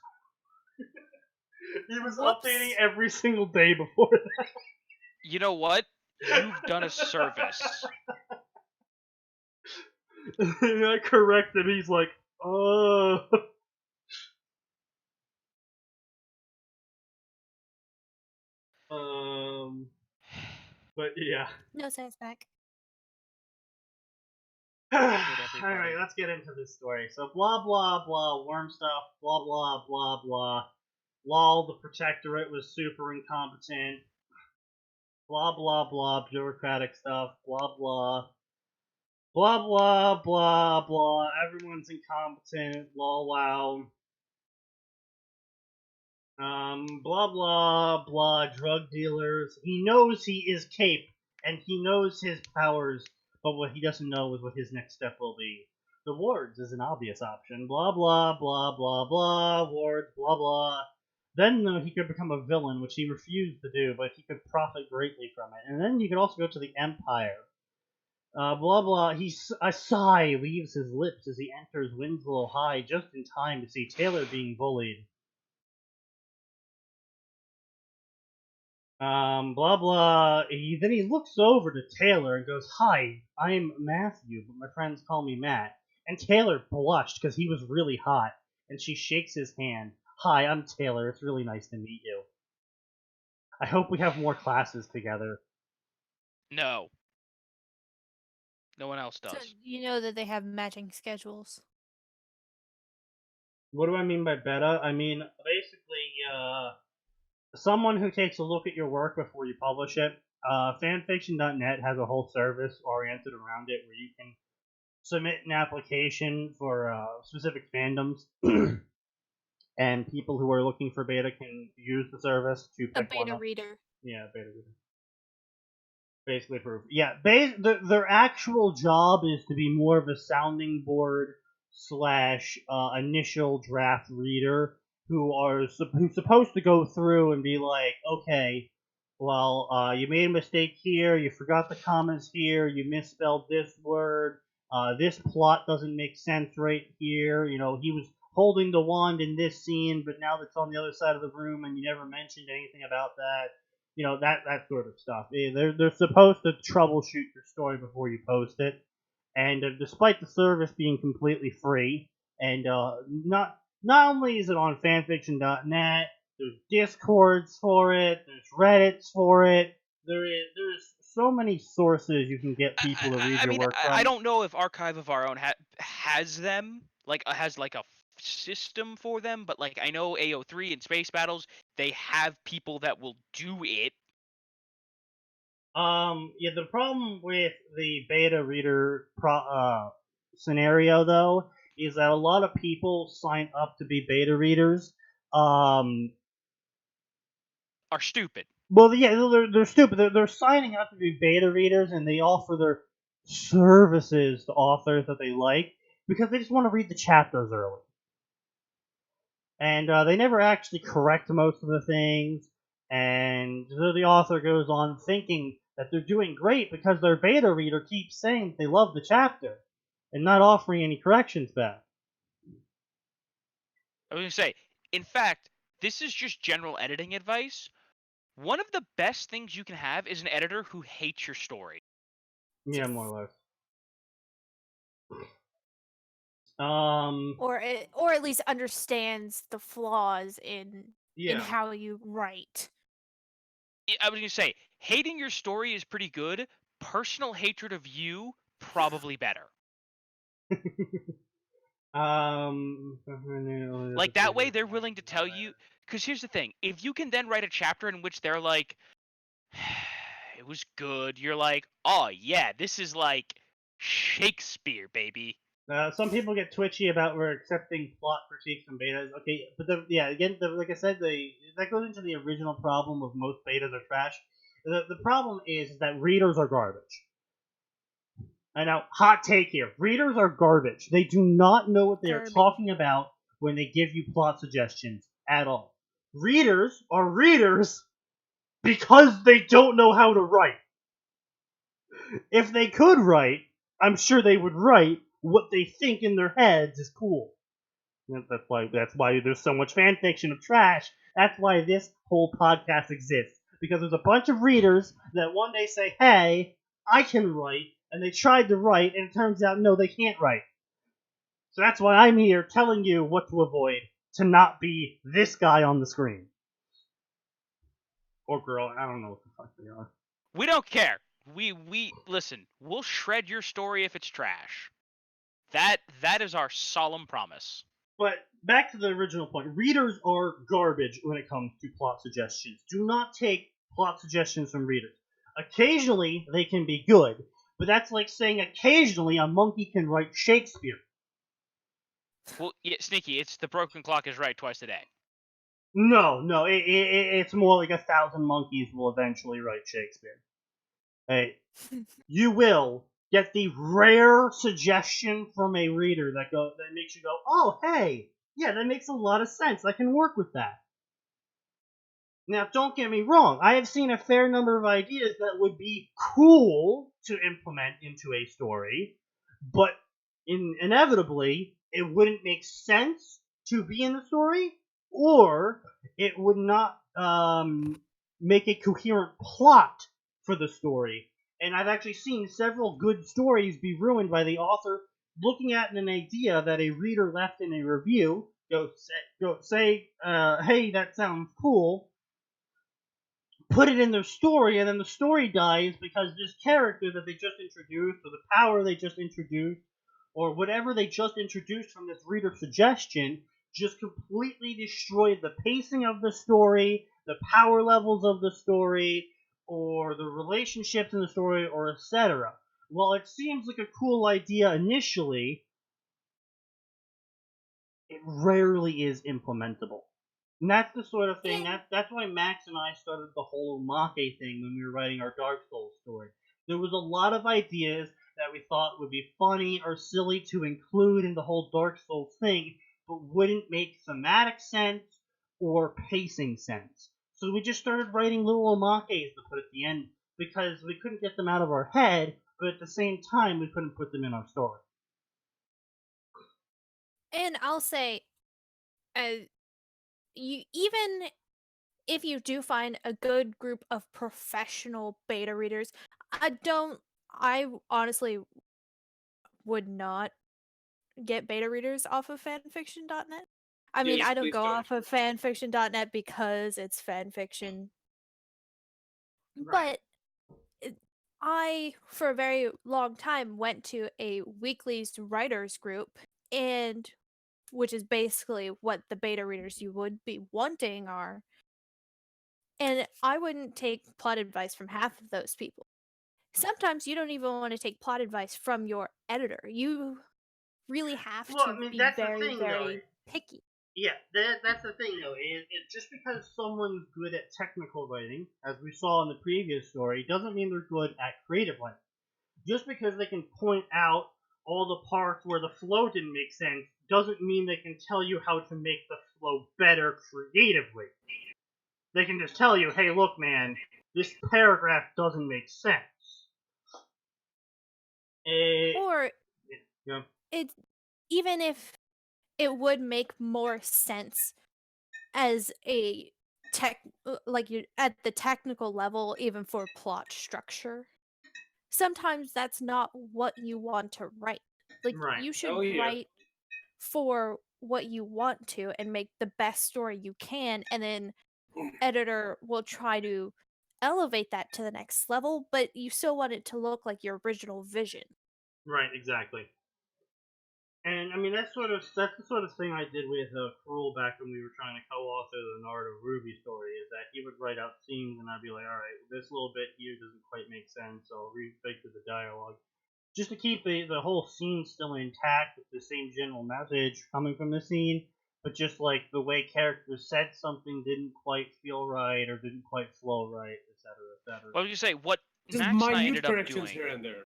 He was Whoops. updating every single day before that. You know what? You've done a service. And I corrected him. He's like, "Oh." But yeah. No science back. Alright, let's get into this story. So, blah, blah, blah, worm stuff, blah, blah, blah, blah. Lol, the protectorate was super incompetent. Blah, blah, blah, bureaucratic stuff, blah, blah. Blah, blah, blah, blah, everyone's incompetent, lol, wow. Blah, blah, blah, drug dealers. He knows he is Cape, and he knows his powers, but what he doesn't know is what his next step will be. The wards is an obvious option. Blah, blah, blah, blah, blah, wards, blah, blah. Then, though, he could become a villain, which he refused to do, but he could profit greatly from it. And then you could also go to the Empire. Blah, blah. A sigh leaves his lips as he enters Winslow High just in time to see Taylor being bullied. Blah blah. Then he looks over to Taylor and goes, "Hi, I'm Matthew, but my friends call me Matt." And Taylor blushed because he was really hot, and she shakes his hand. "Hi, I'm Taylor. It's really nice to meet you. I hope we have more classes together." No. No one else So does. you know that they have matching schedules. What do I mean by beta? I mean, basically, someone who takes a look at your work before you publish it. Fanfiction.net has a whole service oriented around it where you can submit an application for specific fandoms, and people who are looking for beta can use the service to A pick one beta up. reader. Yeah, beta reader. Basically proof. Yeah, their actual job is to be more of a sounding board slash initial draft reader who's supposed to go through and be like, okay, well, you made a mistake here, you forgot the commas here, you misspelled this word, this plot doesn't make sense right here. You know, he was holding the wand in this scene, but now that's on the other side of the room, and you never mentioned anything about that. You know, that sort of stuff. They're supposed to troubleshoot your story before you post it, and despite the service being completely free, and not only is it on fanfiction.net, there's discords for it, there's reddits for it. There's so many sources you can get people to read I your mean, work from. I don't know if Archive of Our Own has them, has like a system for them, but like I know AO3 and Space Battles, they have people that will do it. Yeah, the problem with the beta reader scenario, though, is that a lot of people sign up to be beta readers. Um, Are stupid. well, yeah, they're stupid. They're signing up to be beta readers, and they offer their services to authors that they like because they just want to read the chapters early. And they never actually correct most of the things, and so the author goes on thinking that they're doing great because their beta reader keeps saying that they love the chapter and not offering any corrections back. I was gonna say, in fact, this is just general editing advice. One of the best things you can have is an editor who hates your story. Yeah, more or less. Or at least understands the flaws in Yeah. how you write. I was gonna say, hating your story is pretty good. Personal hatred of you, probably better. Like that way, they're willing to tell you. Because here's the thing: if you can then write a chapter in which they're like, "It was good," you're like, "Oh yeah, this is like Shakespeare, baby." Some people get twitchy about we're accepting plot critiques from betas. Okay, but again, like I said, that goes into the original problem of most betas are trash. The problem is that readers are garbage. I know, hot take here. Readers are garbage. They do not know what they are Garbage. talking about when they give you plot suggestions at all. Readers are readers because they don't know how to write. If they could write, I'm sure they would write what they think in their heads is cool. That's why there's so much fan fiction of trash. That's why this whole podcast exists. Because there's a bunch of readers that one day say, hey, I can write, and they tried to write, and it turns out, no, they can't write. So that's why I'm here telling you what to avoid, to not be this guy on the screen. Or girl, I don't know what the fuck they are. We don't care. We listen. We'll shred your story if it's trash. That is our solemn promise. But back to the original point, readers are garbage when it comes to plot suggestions. Do not take plot suggestions from readers. Occasionally, they can be good, but that's like saying occasionally a monkey can write Shakespeare. Well, yeah, Sneaky, it's the broken clock is right twice a day. No, it's more like 1,000 monkeys will eventually write Shakespeare. Hey, you will get the rare suggestion from a reader that makes you go, oh, hey, yeah, that makes a lot of sense. I can work with that. Now, don't get me wrong. I have seen a fair number of ideas that would be cool to implement into a story, but inevitably, it wouldn't make sense to be in the story, or it would not make a coherent plot for the story. And I've actually seen several good stories be ruined by the author looking at an idea that a reader left in a review, say, hey, that sounds cool, put it in their story, and then the story dies because this character that they just introduced, or the power they just introduced, or whatever they just introduced from this reader suggestion, just completely destroyed the pacing of the story, the power levels of the story, or the relationships in the story, or etc. While it seems like a cool idea initially, it rarely is implementable. And that's the sort of thing, that's why Max and I started the whole Omake thing when we were writing our Dark Souls story. There was a lot of ideas that we thought would be funny or silly to include in the whole Dark Souls thing, but wouldn't make thematic sense or pacing sense. So we just started writing little omakes to put at the end because we couldn't get them out of our head, but at the same time we couldn't put them in our story. And I'll say, you even if you do find a good group of professional beta readers, I honestly would not get beta readers off of fanfiction.net. I mean, Yes, I don't please go don't. off of fanfiction.net because it's fanfiction. Right. But I, for a very long time, went to a weekly writers group, and which is basically what the beta readers you would be wanting are. And I wouldn't take plot advice from half of those people. Sometimes you don't even want to take plot advice from your editor. You really have Well, to I mean, be that's the very, thing, though. very picky. Yeah, that's the thing, though. Just because someone's good at technical writing, as we saw in the previous story, doesn't mean they're good at creative writing. Just because they can point out all the parts where the flow didn't make sense, doesn't mean they can tell you how to make the flow better creatively. They can just tell you, hey, look, man, this paragraph doesn't make sense. Or Yeah. it, even if it would make more sense as a like you at the technical level, even for plot structure, sometimes that's not what you want to write. Like, Right. you should Oh yeah. write for what you want to and make the best story you can, and then editor will try to elevate that to the next level, but you still want it to look like your original vision. Right, exactly. And I mean that's the sort of thing I did with Cruel back when we were trying to co-author the Naruto Ruby story. Is that he would write out scenes and I'd be like, all right, this little bit here doesn't quite make sense, so I'll refigure the dialogue just to keep the whole scene still intact with the same general message coming from the scene, but just like the way characters said something didn't quite feel right or didn't quite flow right, etc., etc. Well, you say what Just Max and I minute ended up corrections doing. here and there.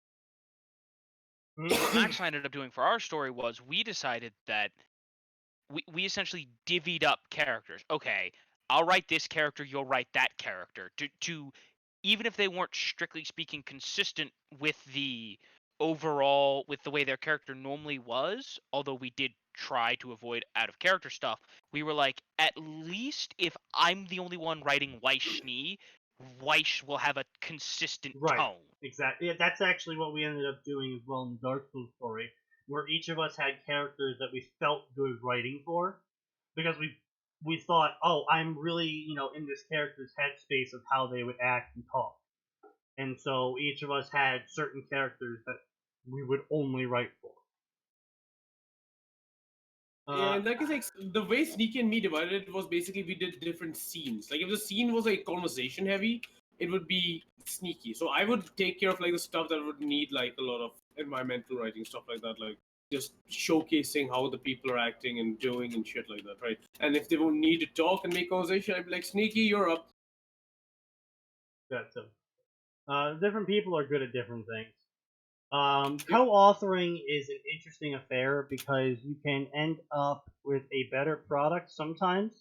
What Max and I ended up doing for our story was we decided that we essentially divvied up characters. Okay, I'll write this character, you'll write that character. To even if they weren't strictly speaking consistent with the overall with the way their character normally was, although we did try to avoid out of character stuff, we were like, at least if I'm the only one writing Weish will have a consistent Right. tone. Exactly. Yeah, that's actually what we ended up doing as well in the Dark Souls story, where each of us had characters that we felt good writing for, because we thought, oh, I'm really in this character's headspace of how they would act and talk, and so each of us had certain characters that we would only write for. Yeah, and like I said, the way Sneaky and me divided it was basically we did different scenes. Like if the scene was like conversation heavy, it would be Sneaky. So I would take care of like the stuff that would need like a lot of environmental writing, stuff like that, like just showcasing how the people are acting and doing and shit like that, right? And if they won't need to talk and make conversation, I'd be like, Sneaky, you're up. That's different people are good at different things. Co-authoring is an interesting affair because you can end up with a better product sometimes,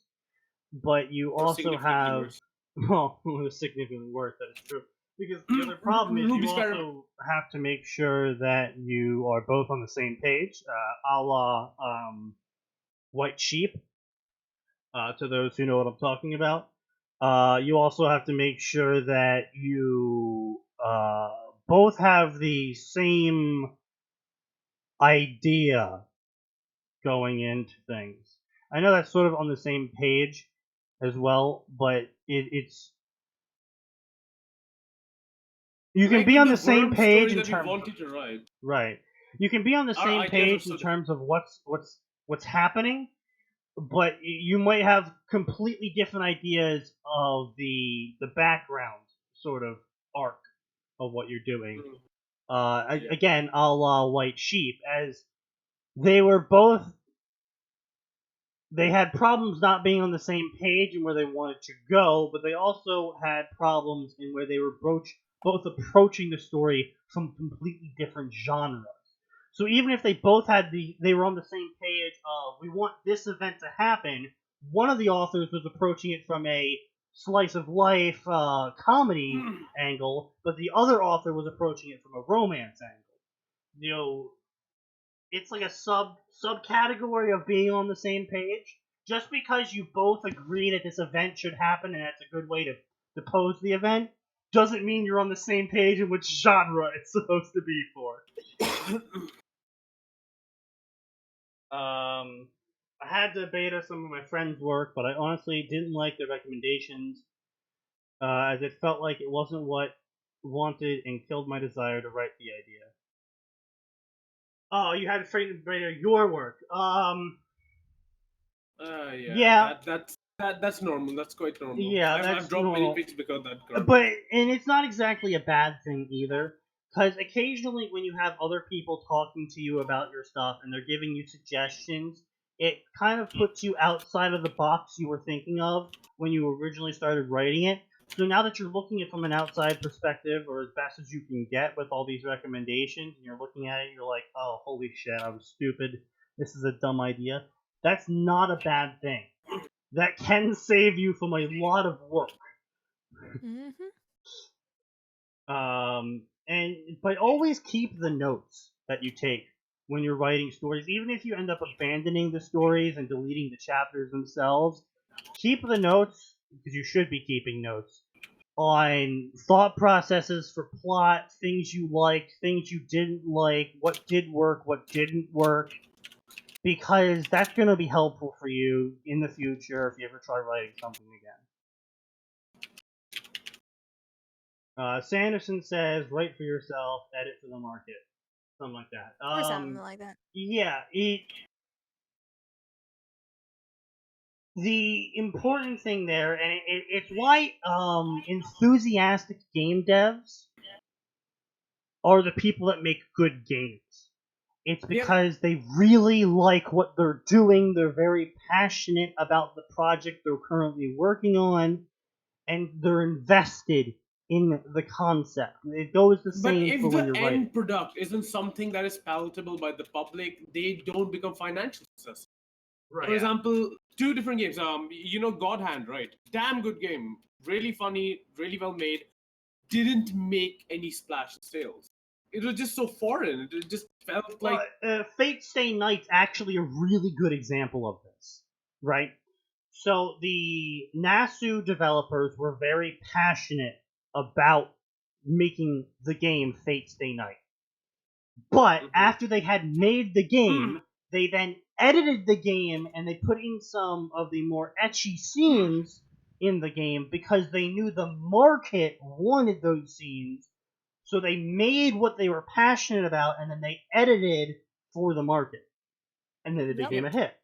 but you Or also significantly have worse. well, significantly worse. That is true. Because the other problem is you Ruby Skyrim. also have to make sure that you are both on the same page, a la White Sheep. To those who know what I'm talking about, you also have to make sure that you both have the same idea going into things. I know that's sort of on the same page as well, but it's You can Like be with on the the same Worm page story in that we terms. wanted to write. Right. You can be on the Our same ideas are page so in different. terms of what's happening, but you might have completely different ideas of the background sort of arc of what you're doing. Yeah. Again, a la White Sheep, as they were both. They had problems not being on the same page and where they wanted to go, but they also had problems in where they were both approaching the story from completely different genres. So even if they both they were on the same page of we want this event to happen, one of the authors was approaching it from a slice of life comedy angle, but the other author was approaching it from a romance angle. You know, it's like a subcategory of being on the same page. Just because you both agree that this event should happen and that's a good way to pose the event, doesn't mean you're on the same page in which genre it's supposed to be for. I had to beta some of my friends' work, but I honestly didn't like their recommendations, as it felt like it wasn't what wanted and killed my desire to write the idea. Oh, you had to beta your work. Yeah. That's normal. That's quite normal. Yeah, I've that's dropped many normal. pics because of that. Garbage. But and it's not exactly a bad thing either, because occasionally when you have other people talking to you about your stuff and they're giving you suggestions, it kind of puts you outside of the box you were thinking of when you originally started writing it. So now that you're looking at it from an outside perspective, or as best as you can get with all these recommendations, and you're looking at it, you're like, oh, holy shit, I was stupid. This is a dumb idea. That's not a bad thing. That can save you from a lot of work. Mm-hmm. But always keep the notes that you take when you're writing stories, even if you end up abandoning the stories and deleting the chapters themselves. Keep the notes, because you should be keeping notes on thought processes for plot, things you liked, things you didn't like, what did work, what didn't work, because that's going to be helpful for you in the future if you ever try writing something again. Sanderson says, write for yourself, edit for the market. Something like that. Or something like that. Yeah, the important thing there, and it's why enthusiastic game devs are the people that make good games. It's because they really like what they're doing, they're very passionate about the project they're currently working on, and they're invested in the concept. It goes the But same if for when the you're writing. end product isn't something that is palatable by the public, they don't become financial success. Right. For example, two different games. God Hand, right? Damn good game, really funny, really well made. Didn't make any splash sales. It was just so foreign. It just felt like Fate Stay Night's actually a really good example of this, right? So the Nasu developers were very passionate about making the game Fate Stay Night. But after they had made the game, they then edited the game and they put in some of the more ecchi scenes in the game because they knew the market wanted those scenes. So they made what they were passionate about and then they edited for the market. And then it became a hit.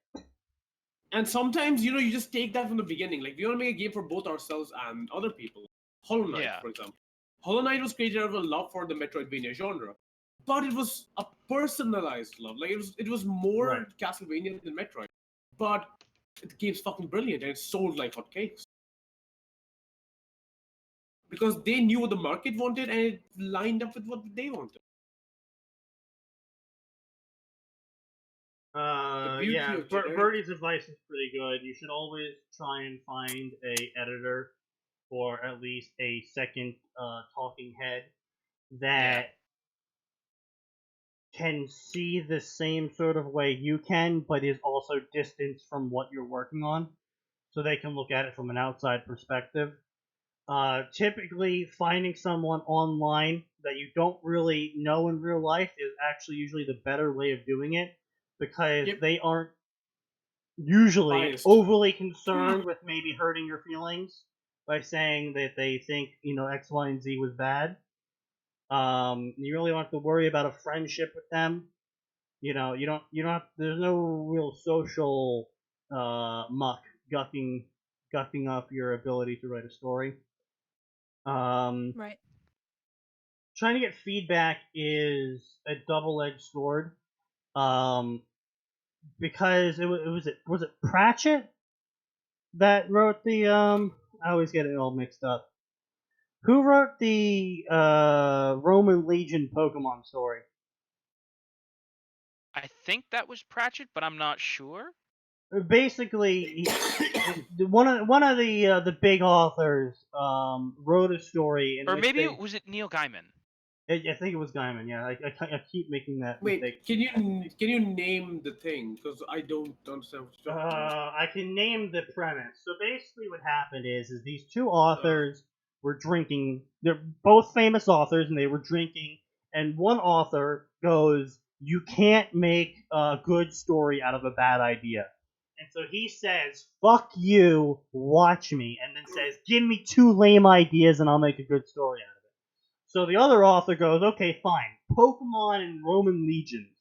And sometimes, you just take that from the beginning. Like, we want to make a game for both ourselves and other people. Hollow Knight, for example. Hollow Knight was created out of a love for the Metroidvania genre. But it was a personalized love. Like, it was more Castlevania than Metroid. But the game's fucking brilliant and it sold like hotcakes. Because they knew what the market wanted and it lined up with what they wanted. Birdie's advice is pretty good. You should always try and find a editor or at least a second talking head that can see the same sort of way you can, but is also distanced from what you're working on, so they can look at it from an outside perspective. Typically, finding someone online that you don't really know in real life is actually usually the better way of doing it, because they aren't usually overly concerned with maybe hurting your feelings by saying that they think X, Y, and Z was bad. You really don't have to worry about a friendship with them. You don't have, there's no real social muck gucking up your ability to write a story. Right. Trying to get feedback is a double-edged sword. Because was it Pratchett that wrote the I always get it all mixed up. Who wrote the Roman Legion Pokemon story? I think that was Pratchett, but I'm not sure. Basically, one of the big authors wrote a story in Or which maybe they, was it Neil Gaiman? I think it was Gaiman. Yeah, I keep making that Wait, mistake. can you name the thing? Because I don't understand what you're talking about. I can name the premise. So basically, what happened is these two authors were drinking. They're both famous authors, and they were drinking. And one author goes, "You can't make a good story out of a bad idea." And so he says, "Fuck you, watch me," and then says, "Give me two lame ideas, and I'll make a good story out of it." So the other author goes, "Okay, fine, Pokemon and Roman legions."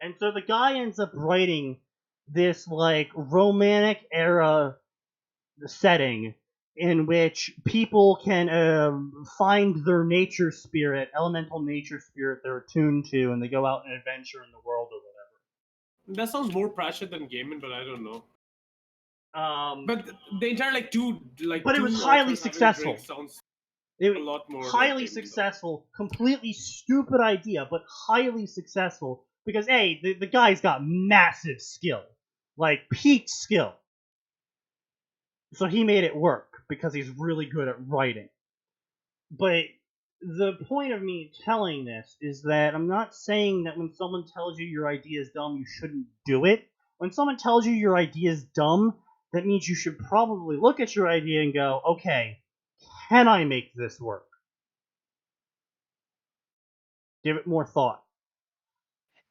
And so the guy ends up writing this like romantic era setting in which people can find their nature spirit, elemental nature spirit they're attuned to, and they go out and adventure in the world or whatever. That sounds more Pratchett than Gaiman, but I don't know. Um, But the entire But it was two highly authors having a successful. drink sounds It a was lot more highly like Gaiman, though. successful, completely stupid idea, but highly successful because the guy's got massive skill, like peak skill. So he made it work because he's really good at writing. But the point of me telling this is that I'm not saying that when someone tells you your idea is dumb, you shouldn't do it. When someone tells you your idea is dumb, that means you should probably look at your idea and go, okay, can I make this work? Give it more thought.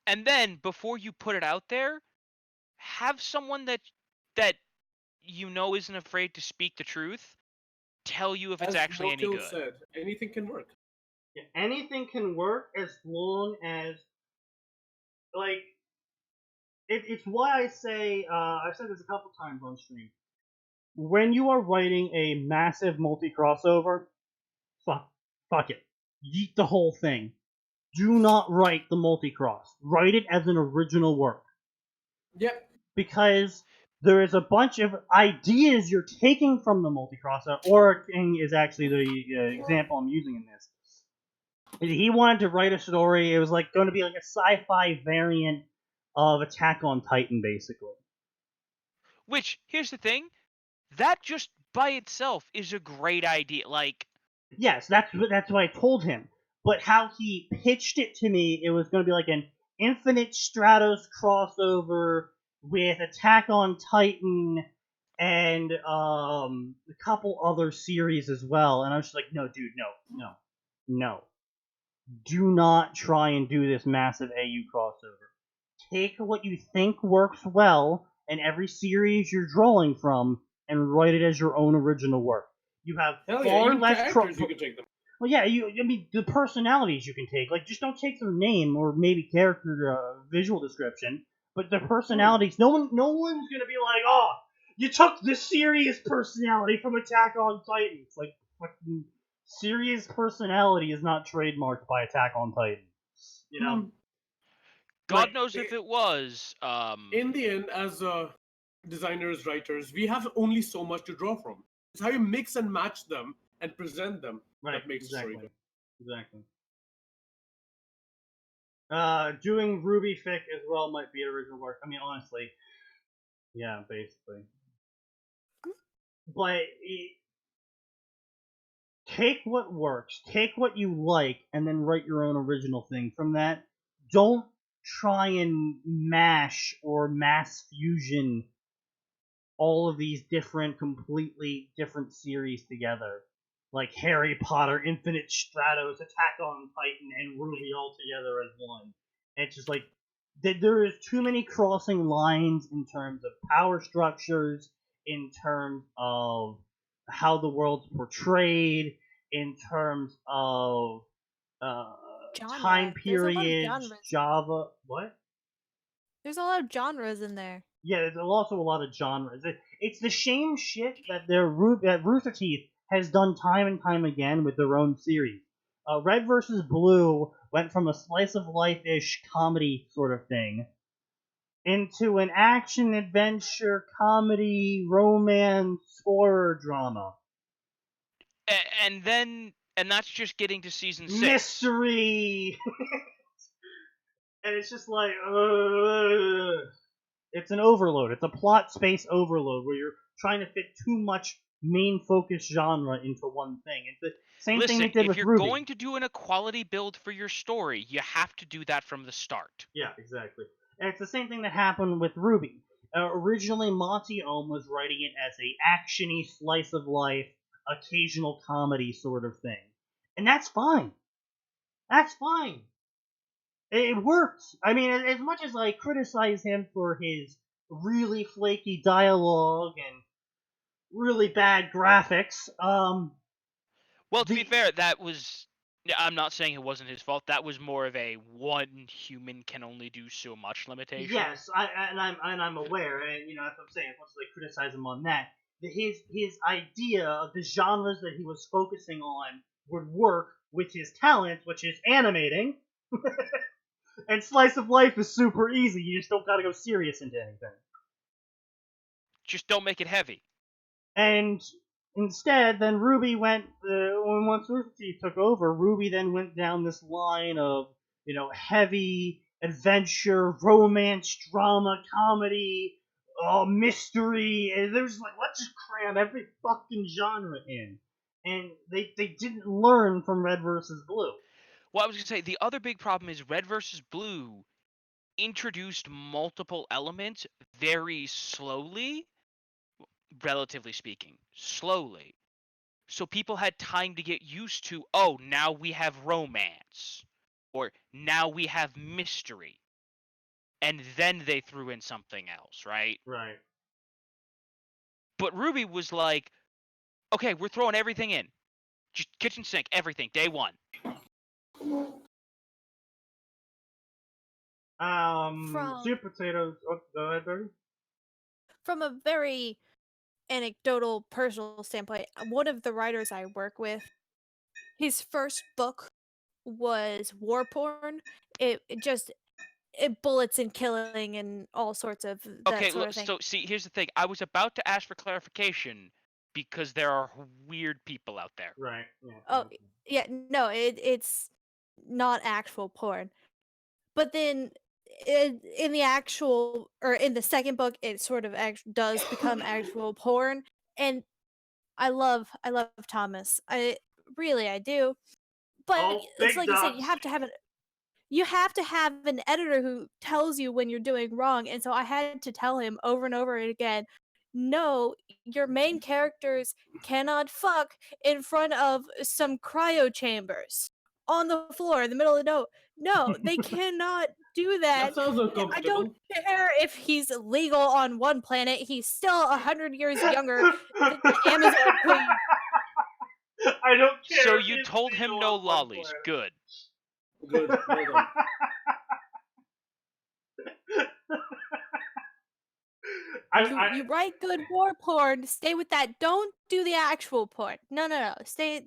And then before you put it out there, have someone that you know isn't afraid to speak the truth tell you if it's As actually any No-Kill good. said, anything can work. Yeah, anything can work as long as, like, it's why I say, I've said this a couple times on stream. When you are writing a massive multi-crossover, fuck it. Yeet the whole thing. Do not write the multi-cross. Write it as an original work. Yep. Because there is a bunch of ideas you're taking from the multi-crossover. Aura King is actually the example I'm using in this. He wanted to write a story. It was like going to be like a sci-fi variant of Attack on Titan, basically. Which, here's the thing, that just by itself is a great idea. Like, Yes, that's what I told him. But how he pitched it to me, it was going to be like an Infinite Stratos crossover with Attack on Titan and a couple other series as well. And I was just like, no, dude, no. Do not try and do this massive AU crossover. Take what you think works well in every series you're drawing from and write it as your own original work. You have Hell yeah, far even less characters you can take them. Well, yeah, I mean, the personalities you can take. Like, just don't take their name or maybe character visual description, but their personalities. No one's gonna be like, oh, you took the serious personality from Attack on Titan. It's like, fucking serious personality is not trademarked by Attack on Titan. You know? God Like, knows if it was. In the end, as designers, writers, we have only so much to draw from. It's how you mix and match them and present them that makes the story good. Exactly. Doing Ruby fic as well might be original work. I mean, honestly, yeah, basically. But take what works, take what you like, and then write your own original thing from that. Don't try and mash or mass fusion all of these completely different series together. Like Harry Potter, Infinite Stratos, Attack on Titan, and Ruby all together as one. And it's just like, there is too many crossing lines in terms of power structures, in terms of how the world's portrayed, in terms of time Genre. There's a lot of periods, genres. Java. What? There's a lot of genres in there. Yeah, there's also a lot of genres. It's the same shit that that Rooster Teeth has done time and time again with their own series. Red vs. Blue went from a slice of life-ish comedy sort of thing into an action adventure comedy romance horror drama. And that's just getting to season 6. Mystery. And it's just like, it's an overload. It's a plot space overload where you're trying to fit too much main focus genre into one thing. It's the same thing they did with if you're Ruby. going to do an equality build for your story, you have to do that from the start. Yeah, exactly. And it's the same thing that happened with Ruby. Originally, Monty Ohm was writing it as a actiony slice of life, occasional comedy sort of thing, and that's fine. That's fine. It works. I mean, as much as I criticize him for his really flaky dialogue and really bad graphics, Well, to be fair, that was. I'm not saying it wasn't his fault. That was more of a one human can only do so much limitation. yes, I'm aware, and that's what I'm saying. As much as I criticize him on that, his idea of the genres that he was focusing on would work with his talent, which is animating. And slice of life is super easy. You just don't gotta go serious into anything. Just don't make it heavy. And instead, then Ruby went, once Rooster Teeth took over, Ruby then went down this line of, heavy adventure, romance, drama, comedy, mystery. And there was like, let's just cram every fucking genre in. And they didn't learn from Red versus Blue. Well, I was going to say, the other big problem is Red versus Blue introduced multiple elements very slowly, relatively speaking. Slowly. So people had time to get used to, oh, now we have romance. Or now we have mystery. And then they threw in something else, right? Right. But Ruby was like, okay, we're throwing everything in. Just kitchen sink, everything, day one. Sweet potatoes. Oh, go ahead, Bertie. From a very anecdotal, personal standpoint, one of the writers I work with, his first book was war porn. It bullets and killing and all sorts of that Okay, sort of thing. so see, here's the thing. I was about to ask for clarification because there are weird people out there. Right. Yeah. Oh, yeah, no, it's not actual porn. But then in the actual, or in the second book, it sort of does become actual porn. And I love Thomas. I do. But it's big like you said, ducks. you have to have an editor who tells you when you're doing wrong. And so I had to tell him over and over again, no, your main characters cannot fuck in front of some cryo chambers on the floor in the middle of the note. No, they cannot do that. That sounds uncomfortable. I don't care if he's legal on one planet. He's still 100 years younger than the Amazon queen. I don't care. So if you it's told him legal no on one lollies. planet. Good. Well done. You write good war porn. Stay with that. Don't do the actual porn. No. Stay.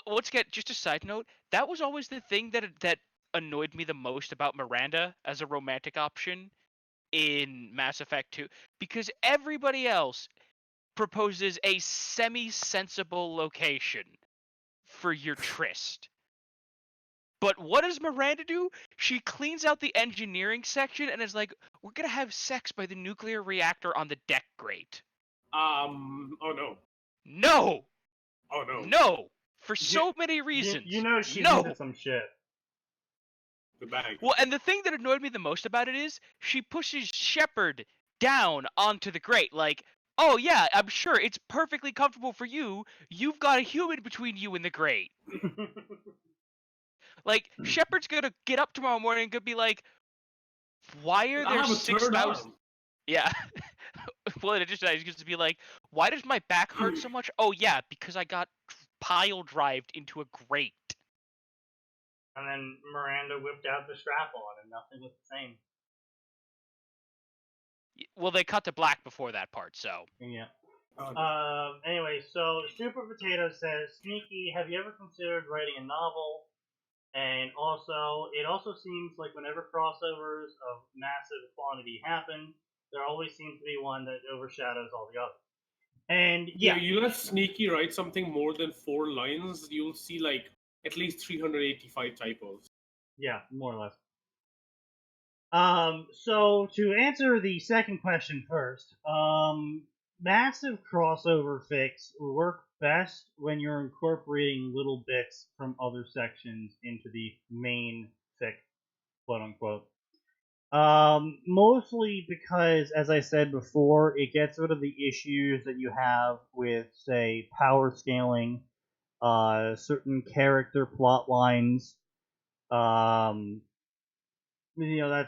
Let's get just a side note. That was always the thing that annoyed me the most about Miranda as a romantic option in Mass Effect 2, because everybody else proposes a semi-sensible location for your tryst. But what does Miranda do? She cleans out the engineering section and is like, we're gonna have sex by the nuclear reactor on the deck grate. Oh no. No! Oh no. No! For so many reasons. She's no! into some shit. The bag. Well, and the thing that annoyed me the most about it is she pushes Shepard down onto the grate. Like, oh yeah, I'm sure it's perfectly comfortable for you. You've got a human between you and the grate. Like, Shepard's gonna get up tomorrow morning and gonna be like, why are there 6,000? Yeah. Well, in addition to that, he's gonna be like, why does my back hurt so much? Oh yeah, because I got pile drived into a grate. And then Miranda whipped out the strap-on, and nothing was the same. Well, they cut to black before that part, so. Yeah. Oh, Anyway, so Super Potato says, Sneaky, have you ever considered writing a novel? And also, it also seems like whenever crossovers of massive quantity happen, there always seems to be one that overshadows all the others. And yeah, yeah, you let Sneaky write something more than 4 lines, you'll see like at least 385 typos. yeah, more or less. So to answer the second question first, massive crossover fics work best when you're incorporating little bits from other sections into the main fic, quote unquote. Mostly because, as I said before, it gets rid of the issues that you have with, say, power scaling, certain character plot lines, that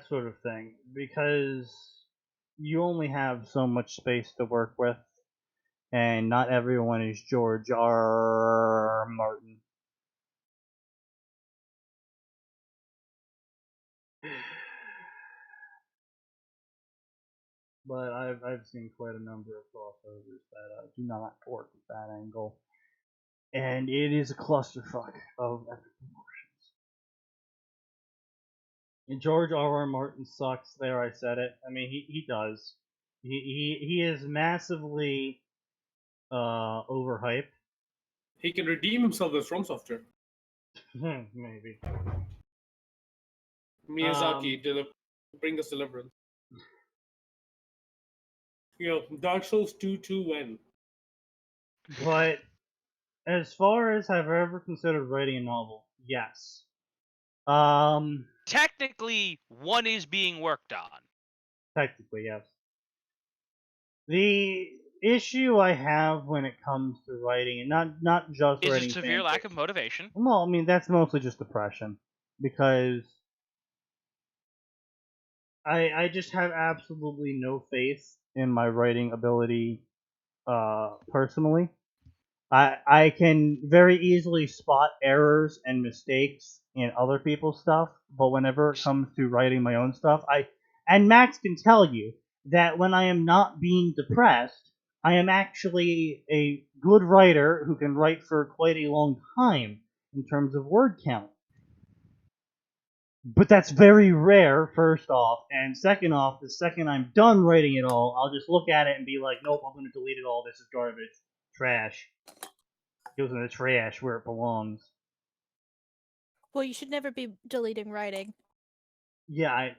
sort of thing, because you only have so much space to work with, and not everyone is George R. Martin. But I've seen quite a number of crossovers that do not work at that angle, and it is a clusterfuck of epic proportions. And George R. Martin sucks. There, I said it. I mean, he does. He is massively overhyped. He can redeem himself as From Software. Maybe. Miyazaki, bring us deliverance. Dark Souls 2 when? But as far as have I ever considered writing a novel, yes. Technically, one is being worked on. Technically, yes. The issue I have when it comes to writing, and not just Is writing a severe lack fanfic. of motivation. Well, I mean that's mostly just depression, because I just have absolutely no faith in my writing ability, personally. I can very easily spot errors and mistakes in other people's stuff, but whenever it comes to writing my own stuff, and Max can tell you that when I am not being depressed, I am actually a good writer who can write for quite a long time in terms of word count. But that's very rare, first off, and second off, the second I'm done writing it all, I'll just look at it and be like, nope, I'm going to delete it all, this is garbage. Trash. Goes in the trash where it belongs. Well, you should never be deleting writing. Yeah,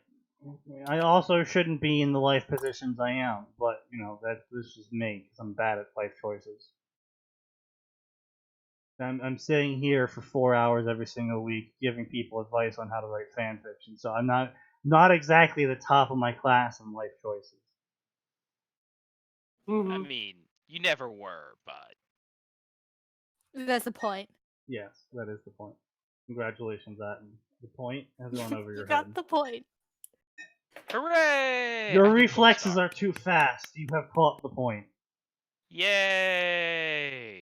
I also shouldn't be in the life positions I am, but this is me because I'm bad at life choices. I'm sitting here for 4 hours every single week giving people advice on how to write fan fiction, so I'm not exactly the top of my class in life choices. I mean, you never were, but. That's the point. Yes, that is the point. Congratulations, Atin. The point has gone over You your got head. the point. Hooray! Your I get a gold reflexes star. are too fast. You have caught the point. Yay!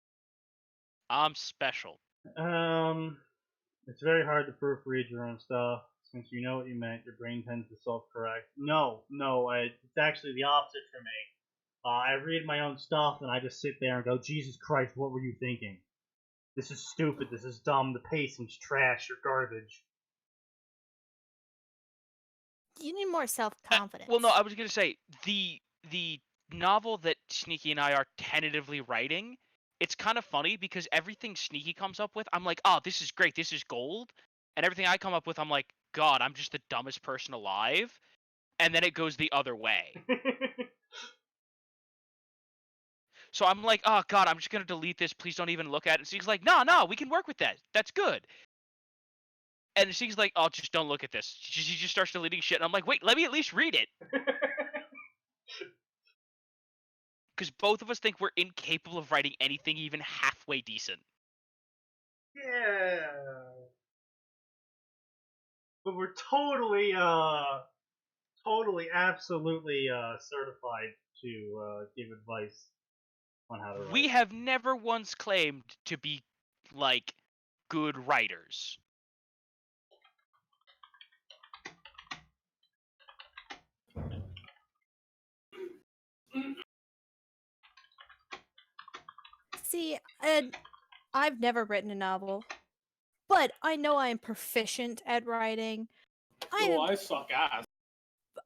I'm special. It's very hard to proofread your own stuff. Since you know what you meant, your brain tends to self-correct. No, it's actually the opposite for me. I read my own stuff and I just sit there and go, Jesus Christ, what were you thinking? This is stupid, this is dumb, the pacing's trash, you're garbage. You need more self-confidence. Well, no, I was gonna say the novel that Sneaky and I are tentatively writing. It's kind of funny because everything Sneaky comes up with, I'm like, oh, this is great, this is gold, and everything I come up with, I'm like, God, I'm just the dumbest person alive, and then it goes the other way. So I'm like, oh God, I'm just gonna delete this. Please don't even look at it. So he's like, no, we can work with that. That's good. And she's like, oh, just don't look at this. She just starts deleting shit, and I'm like, wait, let me at least read it. Because both of us think we're incapable of writing anything even halfway decent. Yeah. But we're totally, absolutely certified to give advice on how to write. We have never once claimed to be, like, good writers. See, I've never written a novel, but I know I am proficient at writing. I suck ass.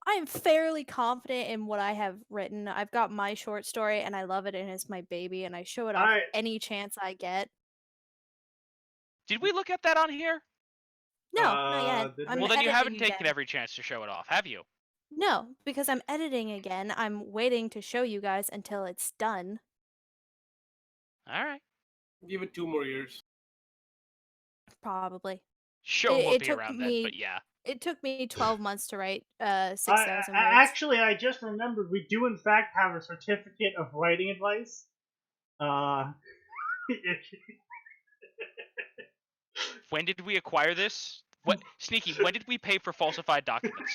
I'm fairly confident in what I have written. I've got my short story, and I love it, and it's my baby, and I show it off Alright. any chance I get. Did we look at that on here? No, not yet. did I'm we? Well, then you haven't editing taken again. every chance to show it off, have you? No, because I'm editing again. I'm waiting to show you guys until it's done. All right. Give it 2 more years. Probably. Show It- won't it be took around me- then, but yeah. It took me 12 months to write 6,000 words. Actually, I just remembered we do in fact have a certificate of writing advice. When did we acquire this? What, Sneaky, when did we pay for falsified documents?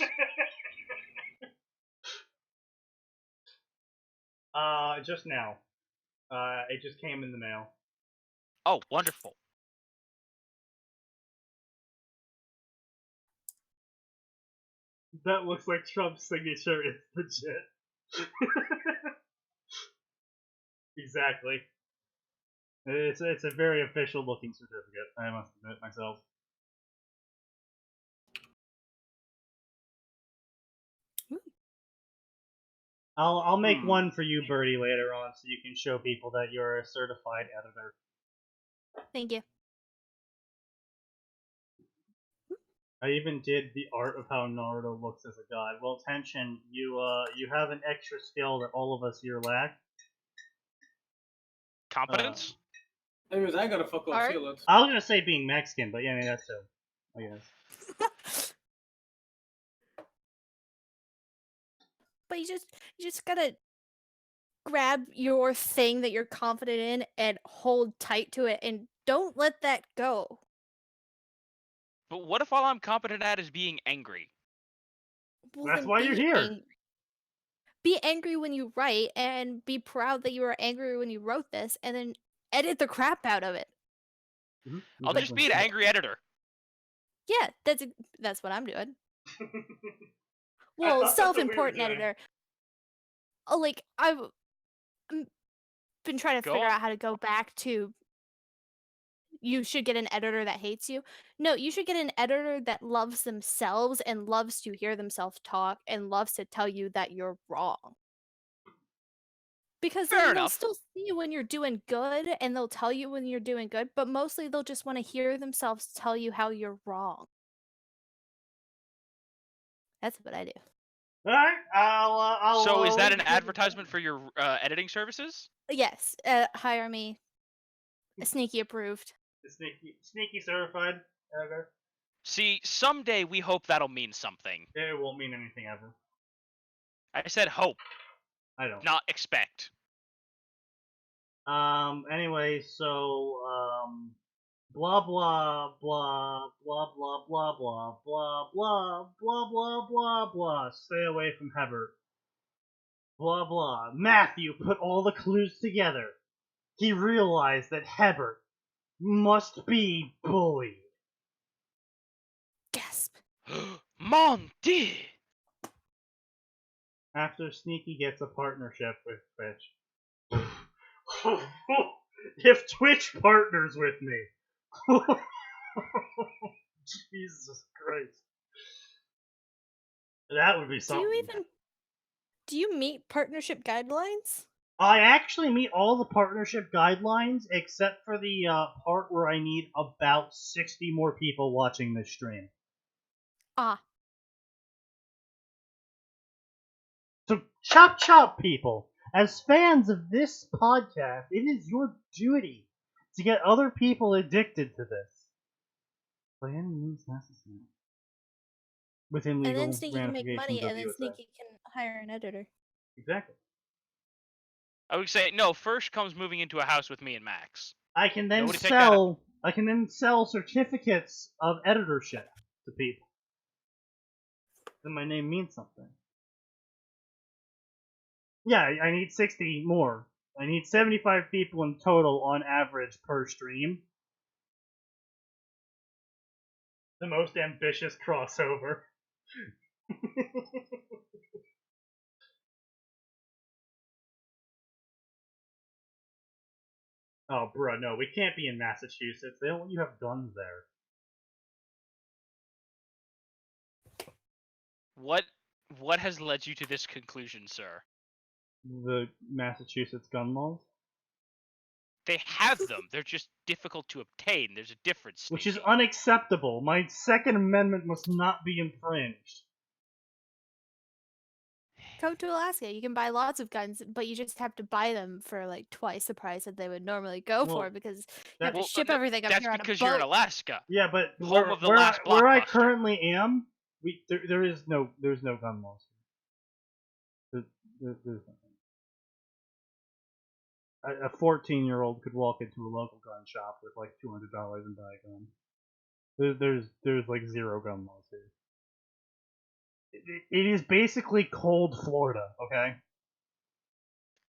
Just now. It just came in the mail. Oh, wonderful. That looks like Trump's signature. It's legit. Exactly. It's a very official looking certificate, I must admit myself. I'll make one for you, Birdie, later on, so you can show people that you're a certified editor. Thank you. I even did the art of how Naruto looks as a god. Well, attention, you have an extra skill that all of us here lack. Competence? Anyways, I gotta fuck off. Art? See you later. I was gonna say being Mexican, but yeah, I mean, that's too, I guess. But you just gotta grab your thing that you're confident in and hold tight to it and don't let that go. But what if all I'm competent at is being angry? Well, That's then why you're be here. Be angry when you write and be proud that you were angry when you wrote this and then edit the crap out of it. I'll just be an angry editor. Yeah, that's what I'm doing. thought Well, that's what we were self-important doing. editor. Oh, like I've been trying to Go figure on. out how to go back to you should get an editor that hates you. No, you should get an editor that loves themselves and loves to hear themselves talk and loves to tell you that you're wrong. Because Fair then they'll enough. still see you when you're doing good and they'll tell you when you're doing good, but mostly they'll just want to hear themselves tell you how you're wrong. That's what I do. Alright, I'll. So is that link an to the- advertisement for your editing services? Yes, hire me. Sneaky approved. The sneaky certified editor? See, someday we hope that'll mean something. It won't mean anything ever. I said hope, I don't. not expect. Anyway, so, blah blah blah blah blah blah blah blah blah blah blah blah blah. Stay away from Hebert. Blah blah. Matthew put all the clues together. He realized that Hebert must be bullied. Gasp. Mon Dieu! After Sneaky gets a partnership with Twitch. If Twitch partners with me. Jesus Christ. That would be something. Do you meet partnership guidelines? I actually meet all the partnership guidelines except for the part where I need about 60 more people watching this stream. Ah. So chop chop, people. As fans of this podcast, it is your duty to get other people addicted to this. By any means necessary. Within legal And then Sneaky can make ramifications money, of and then USA. Sneaky can hire an editor. Exactly. I would say no. First comes moving into a house with me and Max. I can then Nobody take that sell. I can then sell certificates of editorship to people. Then my name means something. Yeah, I need 60 more. I need 75 people in total on average per stream. The most ambitious crossover. Oh, bro, no, we can't be in Massachusetts. They don't let you have guns there. What has led you to this conclusion, sir? The Massachusetts gun laws? They have them. They're just difficult to obtain. There's a difference. Which is Sneaky. unacceptable. My Second Amendment must not be infringed. Come to Alaska. You can buy lots of guns, but you just have to buy them for like twice the price that they would normally go Well, for because you have to Well, ship everything up That's here on a because boat. you're in Alaska. Yeah, but Home of the where last I blockbuster. currently am, there's no gun laws. There's nothing. A 14-year-old could walk into a local gun shop with like $200 and buy a gun. There's like zero gun laws here. It is basically cold Florida, okay?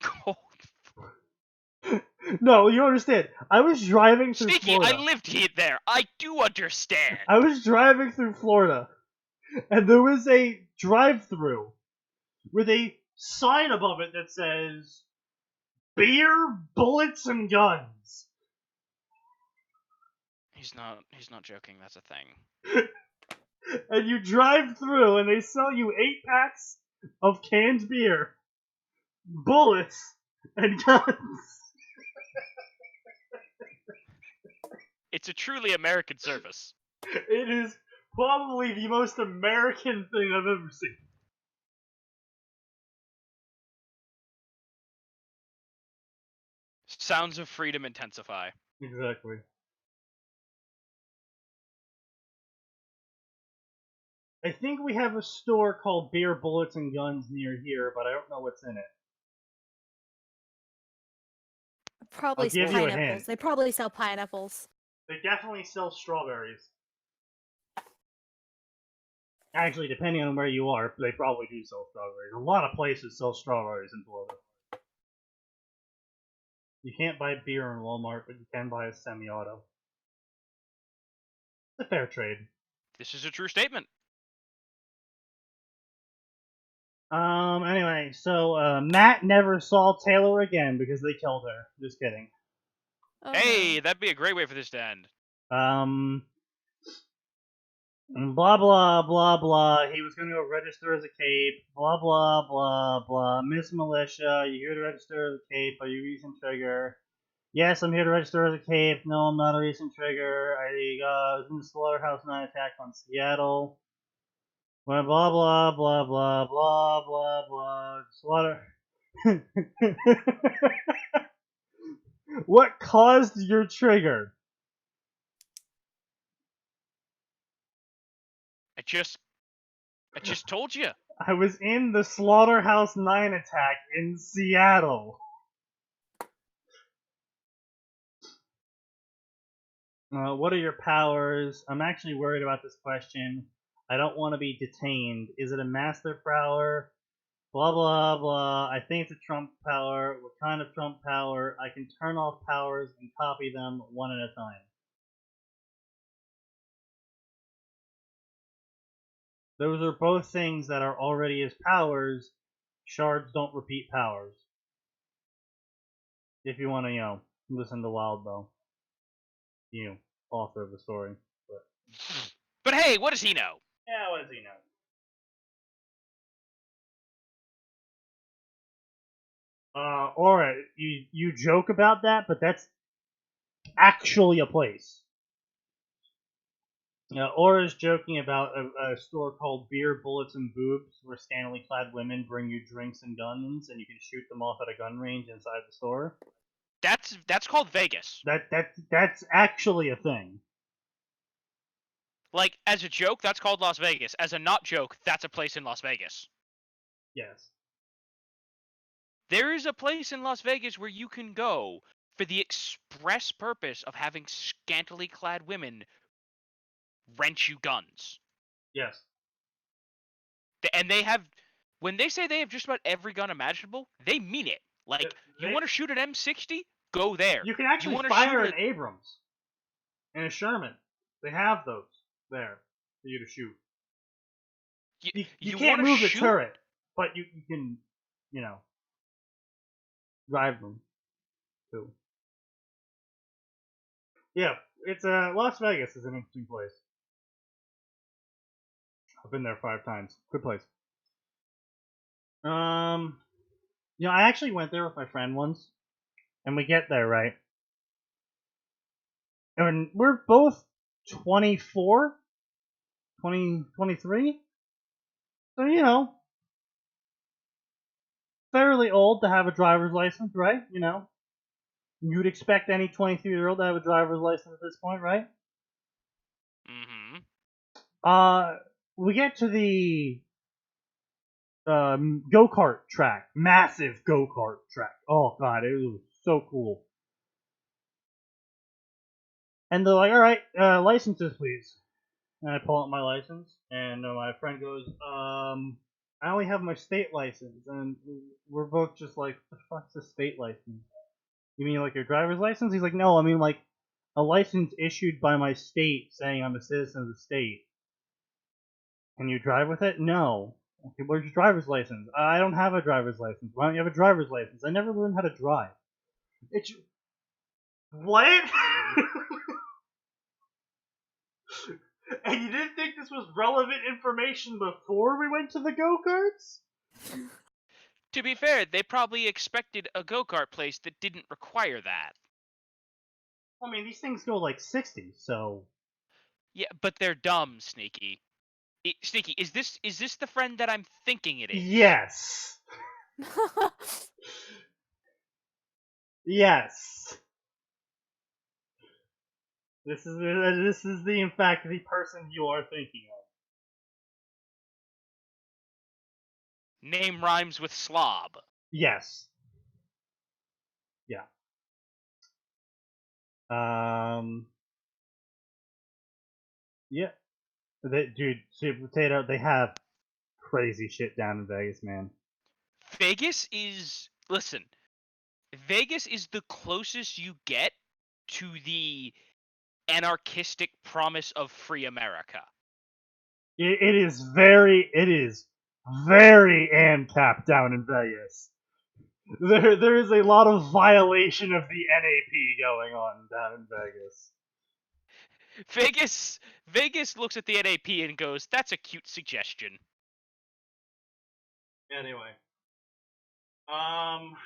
Cold. No, you don't understand. I was driving through Sneaky, Florida. I lived here there. I do understand. I was driving through Florida, and there was a drive-through with a sign above it that says "Beer, Bullets, and Guns." He's not joking. That's a thing. And you drive through, and they sell you 8-packs of canned beer, bullets, and guns. It's a truly American service. It is probably the most American thing I've ever seen. Sounds of freedom intensify. Exactly. I think we have a store called Beer, Bullets, and Guns near here, but I don't know what's in it. Probably I'll give you a pineapples. hint. They probably sell pineapples. They definitely sell strawberries. Actually, depending on where you are, they probably do sell strawberries. A lot of places sell strawberries in Florida. You can't buy beer in Walmart, but you can buy a semi-auto. It's a fair trade. This is a true statement. Anyway, so, Matt never saw Taylor again because they killed her. Just kidding. Oh, Hey, no. that'd be a great way for this to end. Blah, blah, blah, blah. He was gonna go register as a cape. Blah, blah, blah, blah. Miss Militia, you here to register as a cape? Are you recent trigger? Yes, I'm here to register as a cape. No, I'm not a recent trigger. I was in the Slaughterhouse 9 attack on Seattle. Blah, blah, blah, blah, blah, blah, blah, blah. Slaughter. What caused your trigger? I just told you. I was in the Slaughterhouse 9 attack in Seattle. What are your powers? I'm actually worried about this question. I don't want to be detained. Is it a master power? Blah, blah, blah. I think it's a Trump power. What kind of Trump power? I can turn off powers and copy them one at a time. Those are both things that are already as powers. Shards don't repeat powers. If you want to, listen to Wildbow. You, author of the story. But hey, what does he know? Yeah, what does he know? Alright, you joke about that, but that's actually a place. Aura's joking about a store called Beer, Bullets, and Boobs, where scantily clad women bring you drinks and guns, and you can shoot them off at a gun range inside the store. That's called Vegas. That's actually a thing. Like, as a joke, that's called Las Vegas. As a not joke, that's a place in Las Vegas. Yes. There is a place in Las Vegas where you can go for the express purpose of having scantily clad women rent you guns. Yes. And they have, when they say they have just about every gun imaginable, they mean it. Like, you want to shoot an M60? Go there. You can actually fire an Abrams and a Sherman. They have those there for you to shoot. You can't move the turret, but you can, drive them too. Yeah, it's Las Vegas is an interesting place. I've been there 5 times. Good place. I actually went there with my friend once, and we get there, right? And we're both 24, 23. So, fairly old to have a driver's license, right? You'd expect any 23-year-old to have a driver's license at this point, right? Mm-hmm. We get to the go-kart track. Massive go-kart track. Oh, God, it was so cool. And they're like, all right, licenses, please. And I pull out my license, and my friend goes, I only have my state license. And we're both just like, what the fuck's a state license? You mean like your driver's license? He's like, no, I mean like a license issued by my state saying I'm a citizen of the state. Can you drive with it? No. Okay, where's your driver's license? I don't have a driver's license. Why don't you have a driver's license? I never learned how to drive. It's... What? And you didn't think this was relevant information before we went to the go-karts? To be fair, they probably expected a go-kart place that didn't require that. I mean, these things go like 60, so... Yeah, but they're dumb, Sneaky. Sneaky, is this the friend that I'm thinking it is? Yes. Yes. This is in fact the person you are thinking of. Name rhymes with slob. Yes. Yeah. Yeah. Dude, Sweet Potato, they have crazy shit down in Vegas, man. Vegas is the closest you get to the anarchistic promise of free America. It is very ANCAP down in Vegas. There is a lot of violation of the NAP going on down in Vegas. Vegas looks at the NAP and goes, "That's a cute suggestion." Anyway, I'm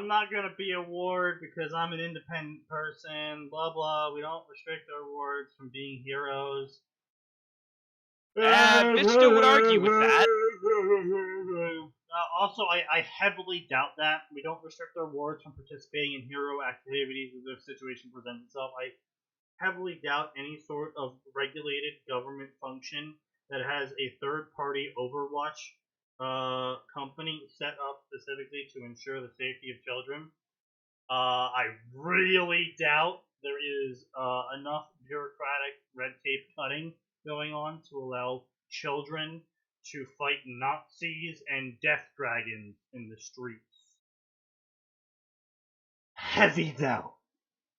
not gonna be a ward because I'm an independent person. Blah blah. We don't restrict our wards from being heroes. Vista would argue with that. Also, I heavily doubt that. We don't restrict our wards from participating in hero activities if the situation presents itself. I heavily doubt any sort of regulated government function that has a third-party Overwatch company set up specifically to ensure the safety of children. I really doubt there is enough bureaucratic red tape cutting going on to allow children to fight Nazis and death dragons in the streets. Heavy doubt.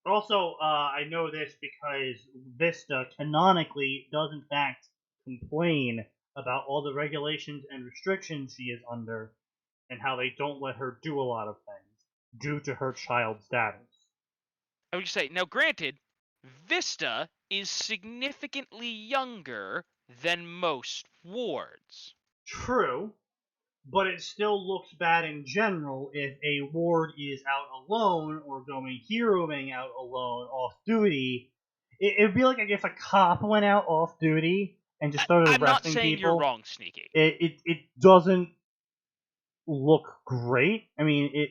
Also, I know this because Vista canonically does in fact complain about all the regulations and restrictions she is under and how they don't let her do a lot of things due to her child status. I would just say, now granted, Vista is significantly younger than most wards. True, but it still looks bad in general if a ward is out alone or going heroing out alone off duty. It'd be like if a cop went out off duty and just started I'm not arresting saying people. you're wrong, Sneaky. It doesn't look great. I mean,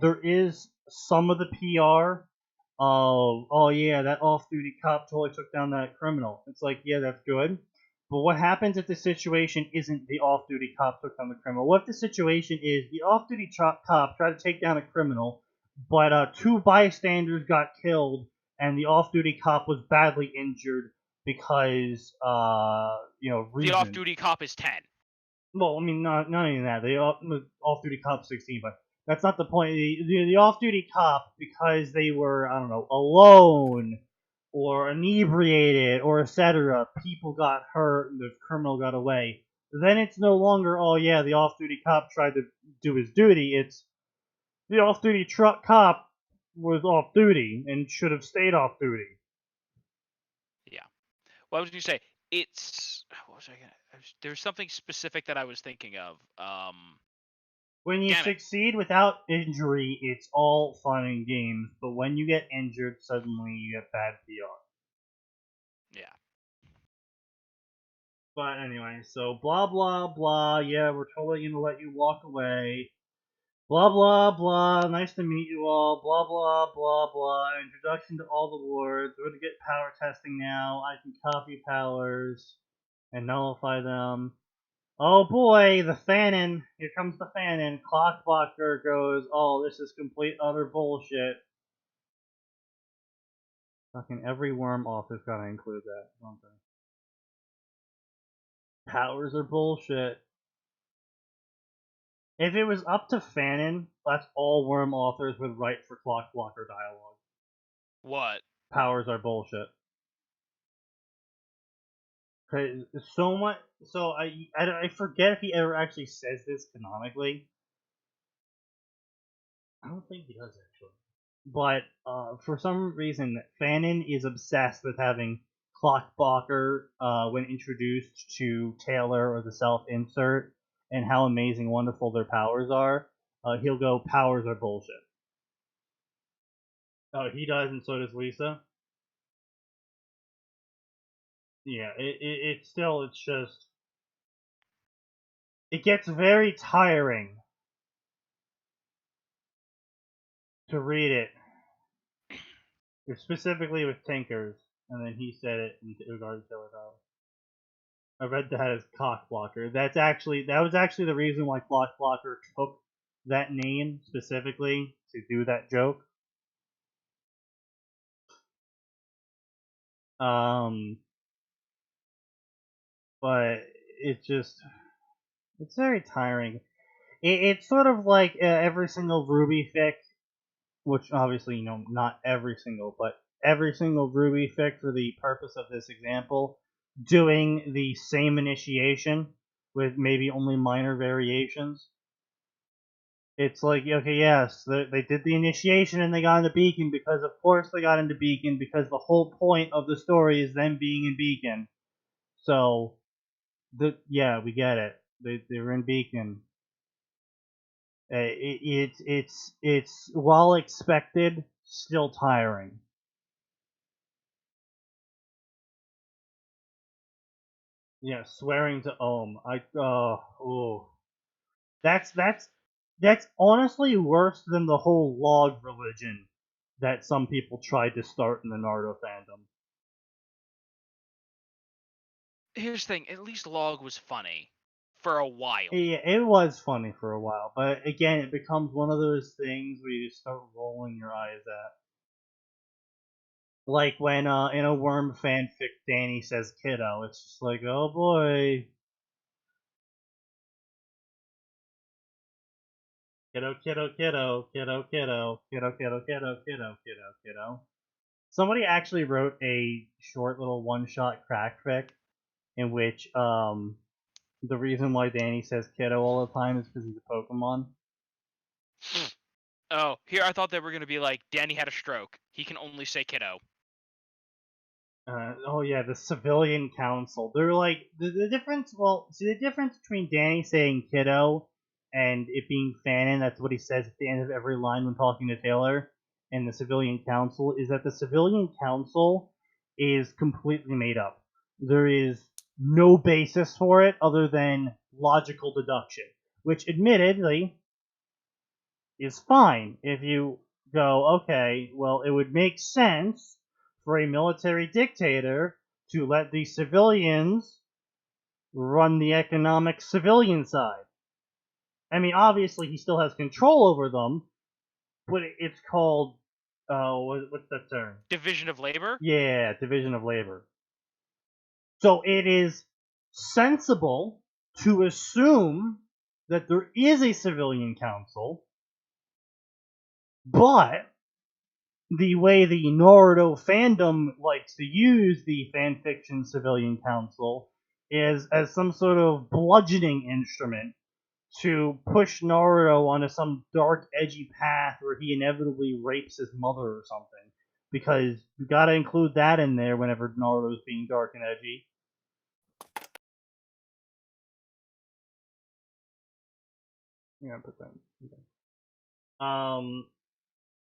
there is some of the PR of, oh yeah, that off-duty cop totally took down that criminal. It's like, yeah, that's good. But what happens if the situation isn't the off-duty cop took down the criminal? What if the situation is the off-duty cop tried to take down a criminal, but 2 bystanders got killed, and the off-duty cop was badly injured because, reason. The off-duty cop is 10. Well, I mean, not even that. The off-duty cop 16, but that's not the point. The off-duty cop, because they were, I don't know, alone or inebriated or etc., people got hurt and the criminal got away. Then it's no longer, oh yeah, the off-duty cop tried to do his duty. It's the off-duty truck cop was off duty and should have stayed off duty. Yeah. Well, I was going to say, what was I going to... There's something specific that I was thinking of. When you Damn it. succeed without injury, it's all fun and games, but when you get injured, suddenly you get bad PR. Yeah. But anyway, so blah blah blah, yeah, we're totally gonna let you walk away. Blah blah blah, nice to meet you all, blah blah blah blah, introduction to all the wards, we're gonna get power testing now, I can copy powers and nullify them. Oh boy, the Fanon, here comes the Fanon, Clockblocker goes, oh, this is complete utter bullshit. Fucking every worm author's gotta include that, don't they? Powers are bullshit. If it was up to Fanon, that's all worm authors would write for Clockblocker dialogue. What? Powers are bullshit. Cause so much. So I forget if he ever actually says this canonically. I don't think he does actually. But for some reason, Fanon is obsessed with having Clockblocker when introduced to Taylor or the self-insert, and how amazing, wonderful their powers are. He'll go, powers are bullshit. Oh, he does, and so does Lisa. Yeah, it's just, it gets very tiring to read it, specifically with Tinkers, and then he said it in regard to Taylor Powers. I read that as Cockblocker. That was actually the reason why Clockblocker took that name specifically to do that joke. But it's very tiring. It's sort of like every single Ruby fic, which obviously, not every single, but every single Ruby fic for the purpose of this example, doing the same initiation with maybe only minor variations. It's like, okay, yes, they did the initiation and they got into Beacon because, of course, they got into Beacon because the whole point of the story is them being in Beacon. So, yeah, we get it. They were in Beacon. It's while expected, still tiring. Yeah, swearing to Ohm. That's honestly worse than the whole log religion that some people tried to start in the Naruto fandom. Here's the thing, at least Log was funny. For a while. Yeah, it was funny for a while, but again, it becomes one of those things where you just start rolling your eyes at. Like when in a worm fanfic Danny says kiddo, it's just like, oh boy. Kiddo, kiddo, kiddo, kiddo, kiddo, kiddo, kiddo, kiddo, kiddo, kiddo, kiddo. Somebody actually wrote a short little one-shot crack fic in which the reason why Danny says kiddo all the time is because he's a Pokemon. Oh, here I thought they were going to be like, Danny had a stroke. He can only say kiddo. Oh yeah, the civilian council. They're like, the difference, well, see the difference between Danny saying kiddo and it being Fanon, that's what he says at the end of every line when talking to Taylor, and the civilian council, is that the civilian council is completely made up. There is no basis for it other than logical deduction, which admittedly is fine if you go, okay, well, it would make sense for a military dictator to let the civilians run the economic civilian side. I mean, obviously, he still has control over them, but it's called, what's that term? Division of labor? Yeah, division of labor. So it is sensible to assume that there is a civilian council, but the way the Naruto fandom likes to use the fanfiction civilian council is as some sort of bludgeoning instrument to push Naruto onto some dark, edgy path where he inevitably rapes his mother or something. Because you gotta include that in there whenever Naruto's being dark and edgy. Yeah, put that. Okay.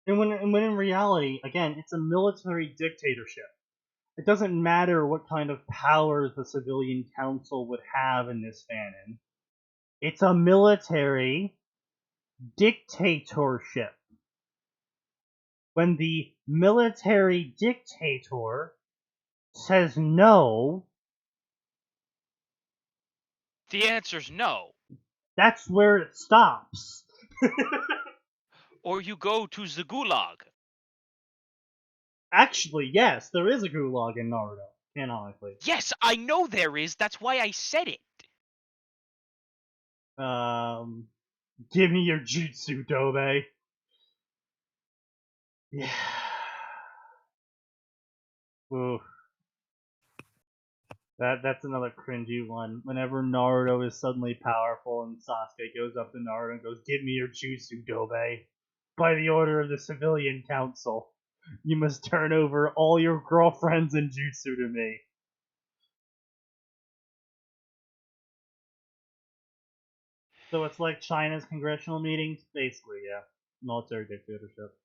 And when in reality, again, it's a military dictatorship. It doesn't matter what kind of powers the civilian council would have in this fanon. It's a military dictatorship. When the military dictator says no, The answer's no. that's where it stops. Or you go to the gulag. Actually, yes, there is a gulag in Naruto, canonically. Yes, I know there is. That's why I said it. Give me your jutsu, Dobe. Yeah. Oof. That's another cringy one. Whenever Naruto is suddenly powerful and Sasuke goes up to Naruto and goes, "Give me your jutsu, Dobe. By the order of the civilian council, you must turn over all your girlfriends and jutsu to me." So it's like China's congressional meetings? Basically, yeah. Military dictatorship.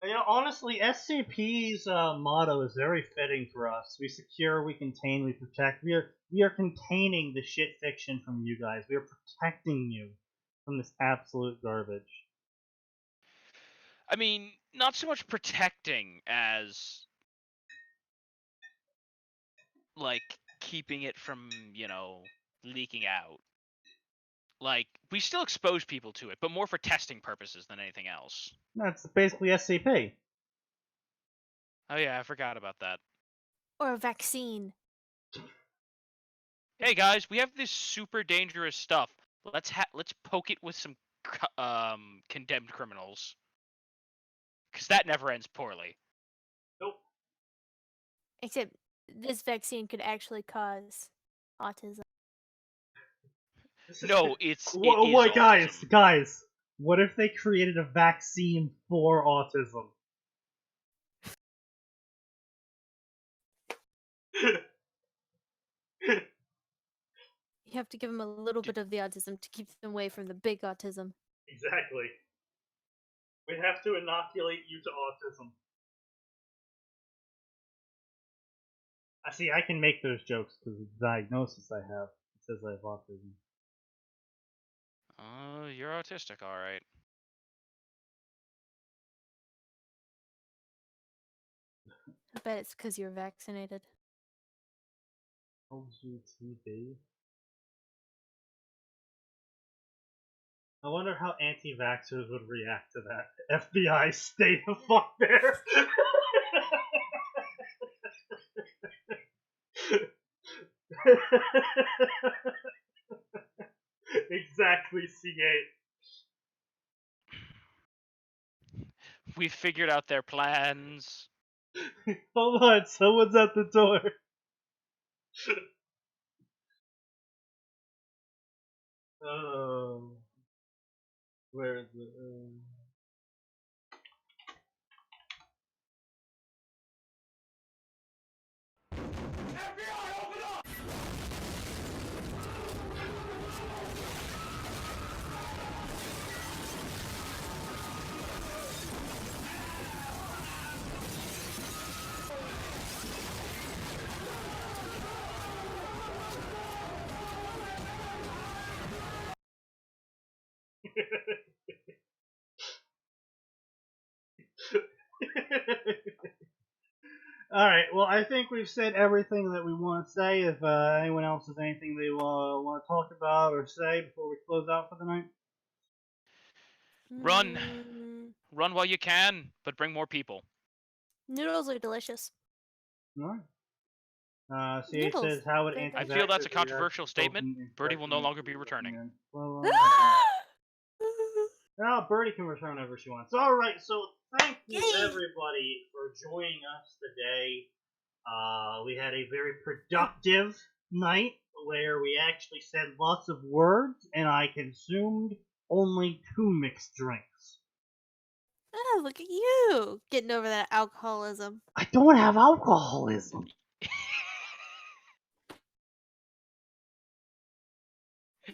You know, honestly, SCP's motto is very fitting for us. We secure, we contain, we protect. We are containing the shit fiction from you guys. We are protecting you from this absolute garbage. I mean, not so much protecting as like keeping it from, leaking out. Like, we still expose people to it, but more for testing purposes than anything else. That's basically SCP. Oh yeah, I forgot about that. Or a vaccine. Hey guys, we have this super dangerous stuff. Let's poke it with some condemned criminals. Cuz that never ends poorly. Nope. Except this vaccine could actually cause autism. No, it's What, autism. guys? What if they created a vaccine for autism? You have to give them a little bit of the autism to keep them away from the big autism. Exactly. We'd have to inoculate you to autism. I see. I can make those jokes because of the diagnosis I have. It says I have autism. You're autistic, all right. I bet it's because you're vaccinated. LGTB. I wonder how anti-vaxxers would react to that. FBI, stay the fuck there. Exactly, C8. We figured out their plans. Hold on, someone's at the door. Oh, where is it? Alright, well, I think we've said everything that we want to say. If anyone else has anything they want to talk about or say before we close out for the night. Run. Mm, Run while you can, but bring more people. noodles are delicious. Alright. C8 Noodles. says, how would Very I anti-vaxxers feel that's a react controversial to statement. open Birdie will no infection longer be of returning. men? No, Birdie can return whenever she wants. Alright, so thank you Yay! everybody for joining us today. We had a very productive night where we actually said lots of words, and I consumed only 2 mixed drinks. Oh, look at you getting over that alcoholism. I don't have alcoholism.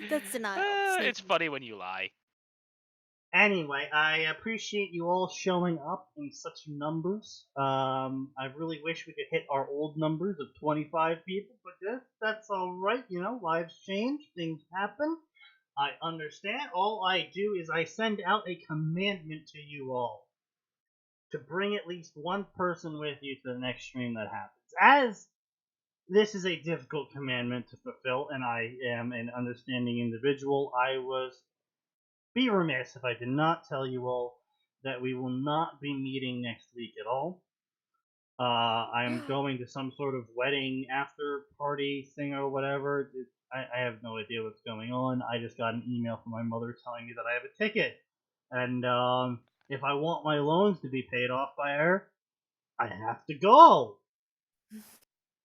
That's denial. It's Sneaky. funny when you lie. Anyway, I appreciate you all showing up in such numbers. I really wish we could hit our old numbers of 25 people, but that's alright, lives change, things happen. I understand. All I do is I send out a commandment to you all to bring at least one person with you to the next stream that happens. As this is a difficult commandment to fulfill, and I am an understanding individual, I was be remiss if I did not tell you all that we will not be meeting next week at all. I am going to some sort of wedding after party thing or whatever. I have no idea what's going on. I just got an email from my mother telling me that I have a ticket. And if I want my loans to be paid off by her, I have to go.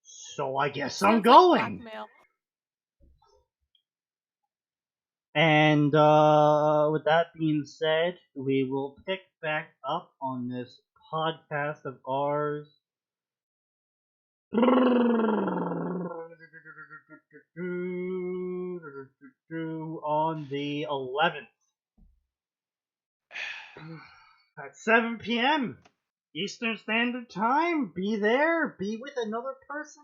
So I guess I'm Sounds like going. blackmail. And with that being said, we will pick back up on this podcast of ours. On the 11th at 7 p.m. Eastern Standard Time. Be there. Be with another person.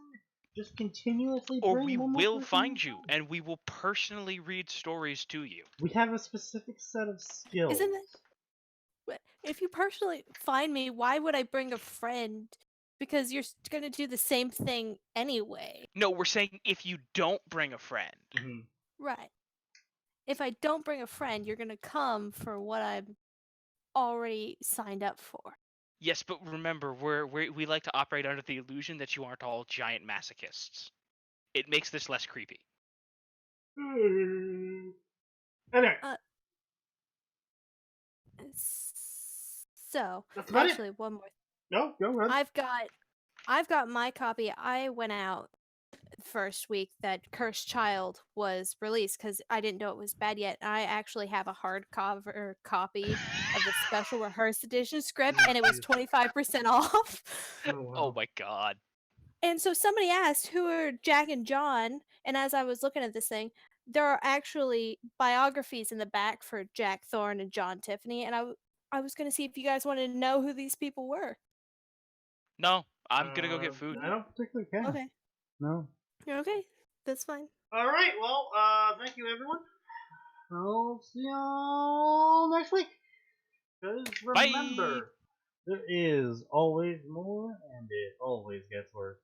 Just continuously Or bring we one more will person find you, along. and we will personally read stories to you. We have a specific set of skills. Isn't it? But if you personally find me, why would I bring a friend? Because you're going to do the same thing anyway. No, we're saying if you don't bring a friend. Mhm. Right. If I don't bring a friend, you're going to come for what I'm already signed up for. Yes, but remember, we like to operate under the illusion that you aren't all giant masochists. It makes this less creepy. Anyway, So, that's about actually, one more. no, go ahead. I've got my copy. I went out first week that Cursed Child was released because I didn't know it was bad yet. I actually have a hardcover copy of the special rehearsed edition script, and it was 25% off. Oh my god. And so somebody asked, who are Jack and John? And as I was looking at this thing, there are actually biographies in the back for Jack Thorne and John Tiffany, and I was going to see if you guys wanted to know who these people were. No, I'm gonna go get food. I don't particularly care. Okay. No. Okay, that's fine. All right. Well, thank you, everyone. I'll see y'all next week. Because remember, there is always more, and it always gets worse.